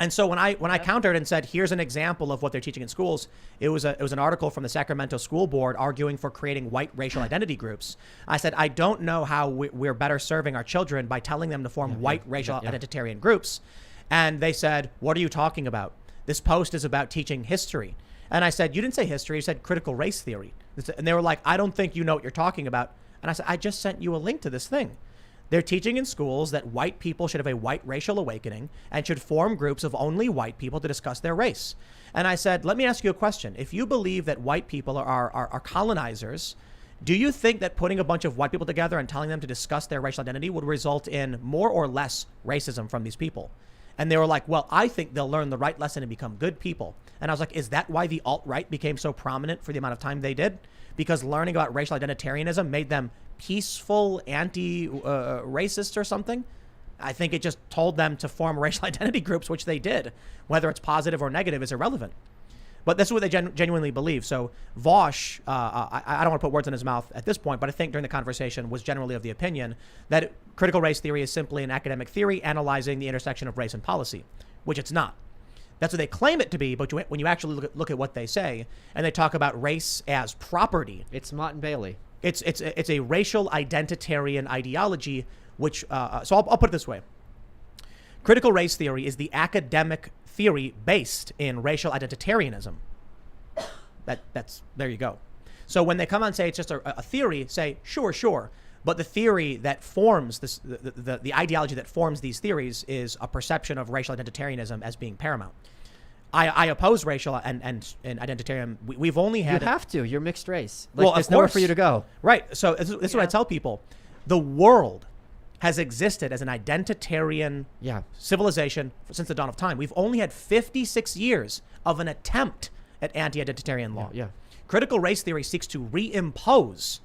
And so when I countered and said, here's an example of what they're teaching in schools, it was an article from the Sacramento School Board arguing for creating white racial identity groups. I said, I don't know how we're better serving our children by telling them to form white racial identitarian groups. And they said, what are you talking about? This post is about teaching history. And I said, you didn't say history, you said critical race theory. And they were like, I don't think you know what you're talking about. And I said, I just sent you a link to this thing. They're teaching in schools that white people should have a white racial awakening and should form groups of only white people to discuss their race. And I said, let me ask you a question. If you believe that white people are colonizers, do you think that putting a bunch of white people together and telling them to discuss their racial identity would result in more or less racism from these people? And they were like, well, I think they'll learn the right lesson and become good people. And I was like, is that why the alt-right became so prominent for the amount of time they did? Because learning about racial identitarianism made them peaceful, anti-racist or something? I think it just told them to form racial identity groups, which they did. Whether it's positive or negative is irrelevant. But this is what they genuinely believe. So Vosh, I don't want to put words in his mouth at this point, but I think during the conversation was generally of the opinion that critical race theory is simply an academic theory analyzing the intersection of race and policy, which it's not. That's what they claim it to be, but when you actually look at what they say, and they talk about race as property. It's Mott and Bailey. It's a racial identitarian ideology, which, so I'll put it this way. Critical race theory is the academic theory based in racial identitarianism. That's there you go. So when they come on and say it's just a theory, say, sure. But the theory that forms this, the ideology that forms these theories is a perception of racial identitarianism as being paramount. I oppose racial and identitarian. We've only had... You have to. You're mixed race. Like, well, there's nowhere for you to go. Right. So this is what I tell people. The world has existed as an identitarian civilization since the dawn of time. We've only had 56 years of an attempt at anti-identitarian law. Yeah. Critical race theory seeks to reimpose.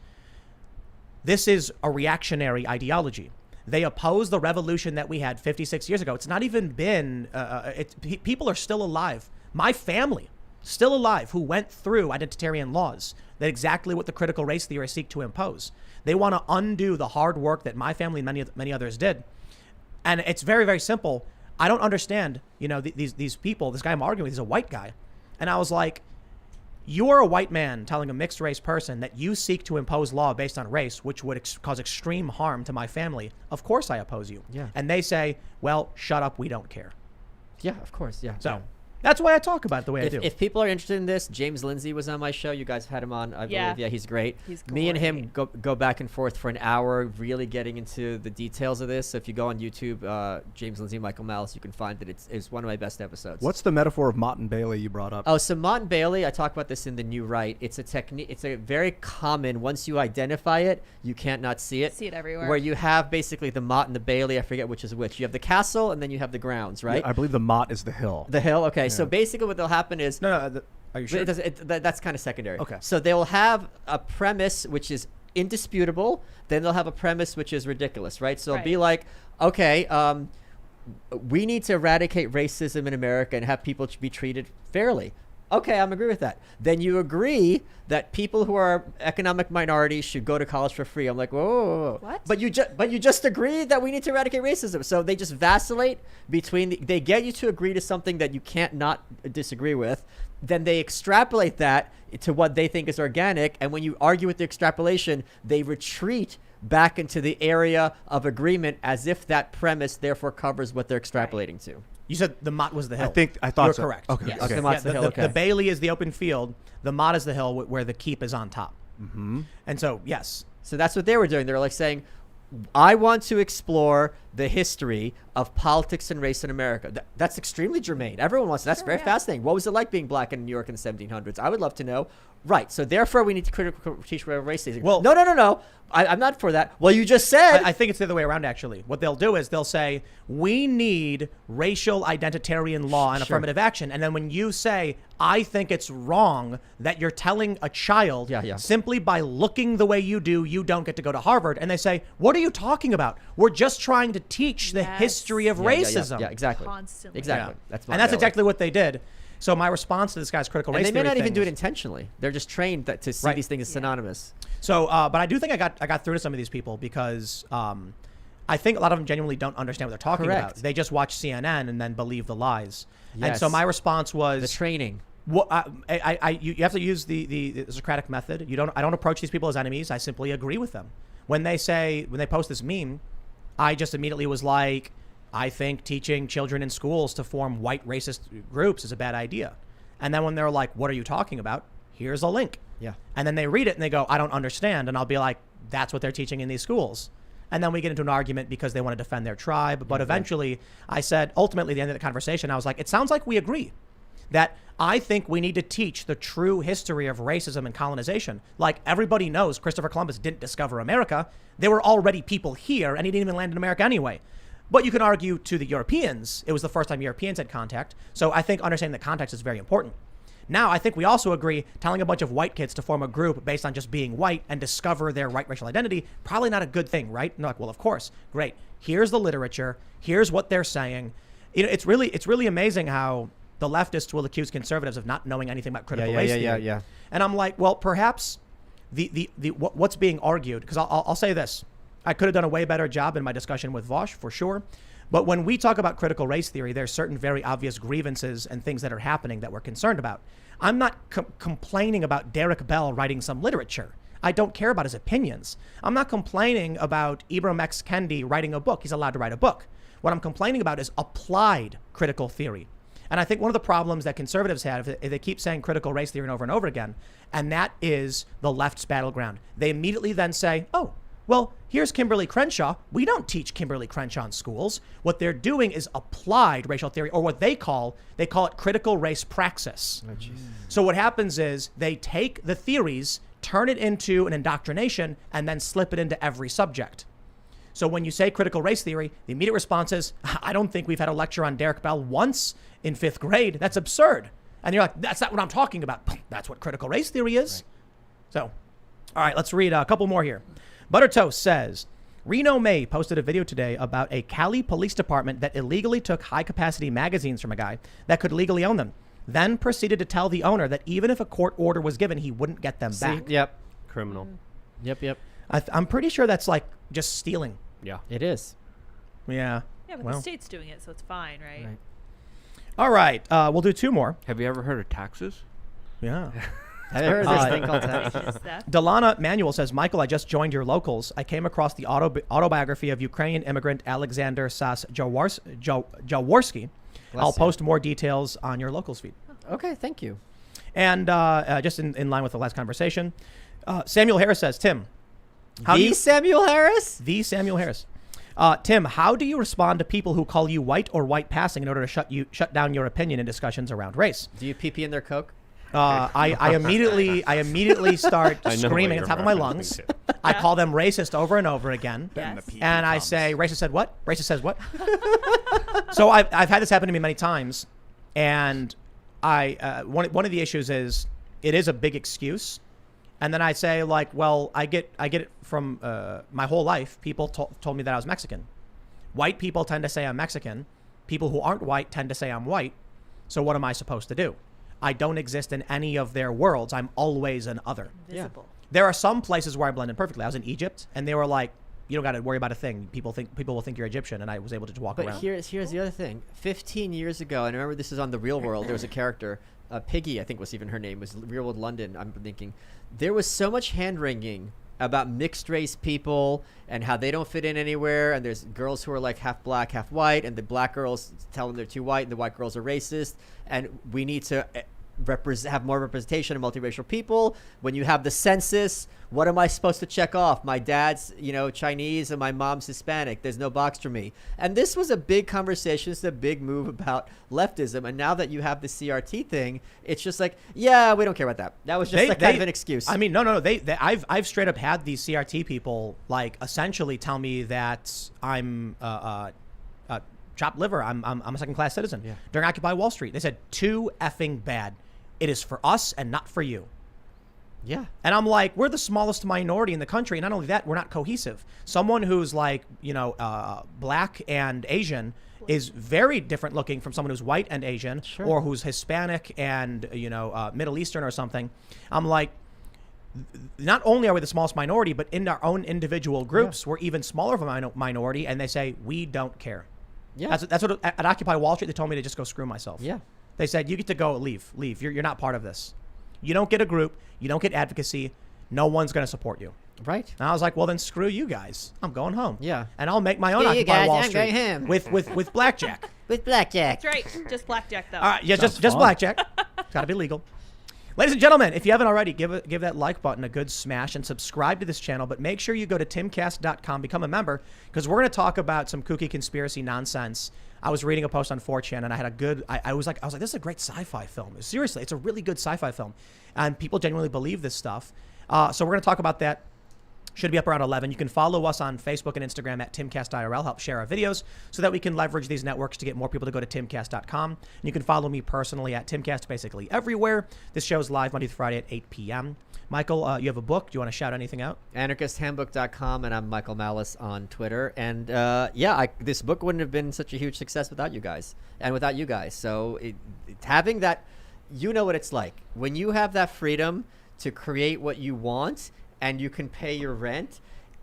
This is a reactionary ideology. They oppose the revolution that we had 56 years ago. It's not even been, people are still alive. My family, still alive, who went through identitarian laws. That's exactly what the critical race theorists seek to impose. They want to undo the hard work that my family and many others did. And it's very, very simple. I don't understand, these people, this guy I'm arguing with, he's a white guy. And I was like, you're a white man telling a mixed race person that you seek to impose law based on race, which would cause extreme harm to my family. Of course I oppose you. Yeah. And they say, well, shut up, we don't care. Yeah, of course. Yeah. So That's why I talk about it the way I do. If people are interested in this, James Lindsay was on my show. You guys have had him on, I believe. Yeah, he's great. Me and him go back and forth for an hour, really getting into the details of this. So if you go on YouTube, James Lindsay, Michael Malice, you can find that it's one of my best episodes. What's the metaphor of Mott and Bailey you brought up? Oh, so Mott and Bailey, I talk about this in the new Right. It's a technique. It's a very common. Once you identify it, you can't not see it. See it everywhere. Where you have basically the Mott and the Bailey. I forget which is which. You have the castle, and then you have the grounds, right? Yeah, I believe the Mott is the hill. The hill. Okay, so basically what they'll happen is are you sure? That's kind of secondary. Okay. So they'll have a premise which is indisputable. Then they'll have a premise which is ridiculous, right? So it'll be like, okay, we need to eradicate racism in America and have people be treated fairly. Okay, I'm agree with that. Then you agree that people who are economic minorities should go to college for free. I'm like, whoa. What? But you just agreed that we need to eradicate racism. So they just vacillate between they get you to agree to something that you can't not disagree with. Then they extrapolate that to what they think is organic. And when you argue with the extrapolation, they retreat back into the area of agreement as if that premise therefore covers what they're extrapolating to. You said the Mott was the hill. I thought You're so. correct. Okay. Yes. Okay. The Mott's the hill. Okay. The Bailey is the open field. The Mott is the hill where the keep is on top. Mm-hmm. And so, yes. So that's what they were doing. They were like saying, I want to explore the history of politics and race in America. That's extremely germane. Everyone wants. That's very fascinating. What was it like being black in New York in the 1700s? I would love to know. Right. So therefore, we need to teach racism. Well, no. I'm not for that. Well, you just said. I think it's the other way around, actually. What they'll do is they'll say, we need racial identitarian law and affirmative action. And then when you say, I think it's wrong that you're telling a child simply by looking the way you do, you don't get to go to Harvard. And they say, what are you talking about? We're just trying to teach the history of racism. Yeah, exactly. Constantly. Exactly. Yeah. That's exactly what they did. So my response to this guy's critical race theory, theory they may not even thing do was- it intentionally. They're just trained to see these things as synonymous. So, but I do think I got through to some of these people because I think a lot of them genuinely don't understand what they're talking about. They just watch CNN and then believe the lies. Yes. And so my response was The training. What you have to use the Socratic method. I don't approach these people as enemies. I simply agree with them. When they post this meme, I just immediately was like, I think teaching children in schools to form white racist groups is a bad idea. And then when they're like, what are you talking about? Here's a link. Yeah. And then they read it and they go, I don't understand. And I'll be like, that's what they're teaching in these schools. And then we get into an argument because they want to defend their tribe. But eventually I said, ultimately at the end of the conversation, I was like, it sounds like we agree that I think we need to teach the true history of racism and colonization. Like everybody knows Christopher Columbus didn't discover America. There were already people here and he didn't even land in America anyway. But you can argue to the Europeans, it was the first time Europeans had contact. So I think understanding the context is very important. Now, I think we also agree telling a bunch of white kids to form a group based on just being white and discover their white racial identity, probably not a good thing, right? No, like, well, of course, great. Here's the literature. Here's what they're saying. You know, it's really amazing how the leftists will accuse conservatives of not knowing anything about critical race theory. Yeah. And I'm like, well, perhaps what's being argued, because I'll say this. I could have done a way better job in my discussion with Vosh, for sure. But when we talk about critical race theory, there's certain very obvious grievances and things that are happening that we're concerned about. I'm not complaining about Derek Bell writing some literature. I don't care about his opinions. I'm not complaining about Ibram X. Kendi writing a book. He's allowed to write a book. What I'm complaining about is applied critical theory. And I think one of the problems that conservatives have is they keep saying critical race theory over and over again, and that is the left's battleground. They immediately then say, oh, well, here's Kimberly Crenshaw. We don't teach Kimberly Crenshaw in schools. What they're doing is applied racial theory, or what they call it critical race praxis. Oh, so what happens is they take the theories, turn it into an indoctrination, and then slip it into every subject. So when you say critical race theory, the immediate response is, I don't think we've had a lecture on Derek Bell once in 5th grade. That's absurd. And you're like, that's not what I'm talking about. That's what critical race theory is. Right. So, all right, let's read a couple more here. Buttertoast says, Reno May posted a video today about a Cali police department that illegally took high-capacity magazines from a guy that could legally own them, then proceeded to tell the owner that even if a court order was given, he wouldn't get them back. Yep. Criminal. Yep. I'm pretty sure that's like just stealing. Yeah. It is. Yeah. Yeah, but the state's doing it, so it's fine, right? All right. We'll do 2 more. Have you ever heard of taxes? Yeah. Have you heard of this thing called tax? Delana Manuel says, Michael, I just joined your locals. I came across the autobiography of Ukrainian immigrant Alexander Sas Jaworski. Bless I'll you. post more details on your locals feed. Okay, thank you. And just in line with the last conversation, Samuel Harris says, Tim, Samuel Harris? the Samuel Harris. Tim, how do you respond to people who call you white or white passing in order to shut down your opinion in discussions around race? Do you pee in their Coke? I immediately start I know what screaming at you're the top of my referencing lungs. to. I call them racist over and over again. Yes. And I say, racist said what? Racist says what? So I've had this happen to me many times. And one of the issues is it is a big excuse. And then I say, like, well, I get it from my whole life. People told me that I was Mexican. White people tend to say I'm Mexican. People who aren't white tend to say I'm white. So what am I supposed to do? I don't exist in any of their worlds. I'm always an other. Visible. There are some places where I blend in perfectly. I was in Egypt, and they were like, you don't got to worry about a thing. People will think you're Egyptian, and I was able to just walk But around. here's the other thing. 15 years ago, and I remember this is on The Real World, there was a character, Piggy, I think was even her name, was Real World London, I'm thinking. There was so much hand-wringing about mixed race people and how they don't fit in anywhere, and there's girls who are like half black, half white, and the black girls tell them they're too white, and the white girls are racist, and we need to have more representation of multiracial people. When you have the census, what am I supposed to check off? My dad's, Chinese and my mom's Hispanic. There's no box for me. And this was a big conversation. It's a big move about leftism. And now that you have the CRT thing, it's just like, yeah, we don't care about that. That was just kind of an excuse. I mean, no. I've straight up had these CRT people like essentially tell me that I'm chopped liver. I'm a second class citizen. Yeah. During Occupy Wall Street, they said too effing bad. It is for us and not for you. Yeah. And I'm like, we're the smallest minority in the country. And not only that, we're not cohesive. Someone who's like, black and Asian is very different looking from someone who's white and Asian, Sure. or who's Hispanic and, Middle Eastern or something. I'm like, not only are we the smallest minority, but in our own individual groups, we're even smaller of a minority. And they say, we don't care. Yeah. That's what at Occupy Wall Street, they told me to just go screw myself. Yeah. They said, you get to go, leave. You're not part of this. You don't get a group. You don't get advocacy. No one's going to support you. Right. And I was like, well, then screw you guys. I'm going home. Yeah. And I'll make my own Screw you Occupy guys, Wall I'm Street going home. with blackjack. With blackjack. That's right. Just blackjack though. All right, yeah, Sounds just fun. blackjack. It's got to be legal. Ladies and gentlemen, if you haven't already, give that like button a good smash and subscribe to this channel. But make sure you go to timcast.com, become a member, because we're going to talk about some kooky conspiracy nonsense. I was reading a post on 4chan, and I had a good. I was like, this is a great sci-fi film. Seriously, it's a really good sci-fi film, and people genuinely believe this stuff. So we're going to talk about that. Should be up around 11. You can follow us on Facebook and Instagram at Timcast IRL. Help share our videos so that we can leverage these networks to get more people to go to timcast.com. And you can follow me personally at Timcast basically everywhere. This show is live Monday through Friday at 8 p.m. Michael, you have a book. Do you want to shout anything out? AnarchistHandbook.com, and I'm Michael Malice on Twitter. And this book wouldn't have been such a huge success without you guys and without you guys. So having that, you know what it's like when you have that freedom to create what you want and you can pay your rent.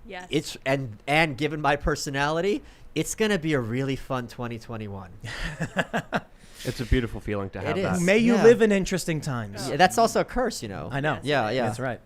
Yes. It's and given my personality, it's gonna be a really fun 2021. It's a beautiful feeling to have It that. is. May you Yeah. live in interesting times. Yeah, that's also a curse, I know. Yeah. That's right.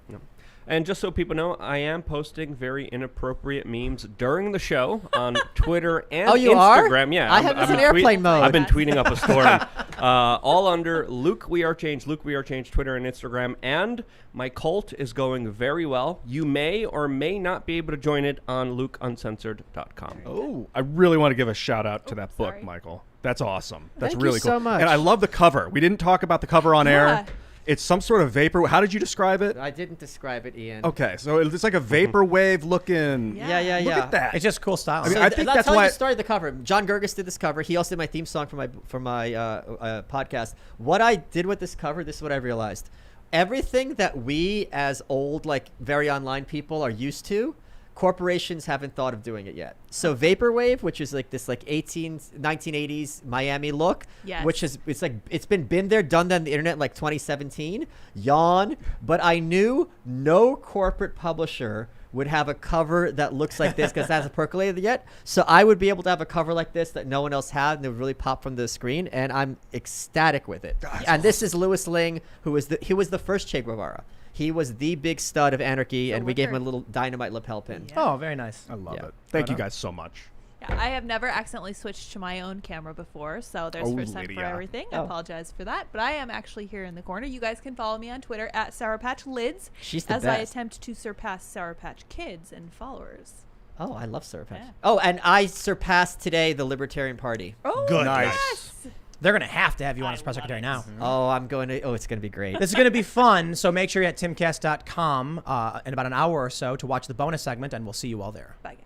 And just so people know, I am posting very inappropriate memes during the show on Twitter and Oh, you are? Instagram. Yeah, I have this in airplane mode. I've been tweeting up a storm, all under Luke We Are Changed, Twitter and Instagram. And my cult is going very well. You may or may not be able to join it on lukeuncensored.com. Oh, I really want to give a shout out to that book, sorry. Michael. That's awesome. That's Thank you really cool. so much. And I love the cover. We didn't talk about the cover on air. Yeah. It's some sort of vapor. How did you describe it? I didn't describe it, Ian. Okay, so it's like a vaporwave looking. Yeah. Yeah. Look at that. It's just cool style. I mean, So I think I'll that's tell why. you the story of the cover. John Gerges did this cover. He also did my theme song for my podcast. What I did with this cover, this is what I realized. Everything that we as old, like very online people are used to, corporations haven't thought of doing it yet. So vaporwave, which is like this like 1980s Miami look, Yes. which is it's been there, done that on the internet in like 2017. Yawn. But I knew no corporate publisher would have a cover that looks like this because it hasn't percolated yet. So I would be able to have a cover like this that no one else had, and it would really pop from the screen, and I'm ecstatic with it. And this is Louis Ling, who was the first Che Guevara. He was the big stud of anarchy, and we gave him a wicker. little dynamite lapel pin. Yeah. Oh, very nice. I love Yeah. it. Thank Right you on. guys so much. Yeah, I have never accidentally switched to my own camera before, so there's Oh, first time for Lydia. everything. I apologize for that, but I am actually here in the corner. You guys can follow me on Twitter at Sour Patch Lids She's the as I best. attempt to surpass Sour Patch Kids and followers. Oh, I love Sour Patch. Yeah. Oh, and I surpassed today the Libertarian Party. Oh, Good. Nice. yes! They're going to have to have you on as press secretary now. Oh, it's going to be great. This is going to be fun, so make sure you're at timcast.com in about an hour or so to watch the bonus segment, and we'll see you all there. Bye, guys.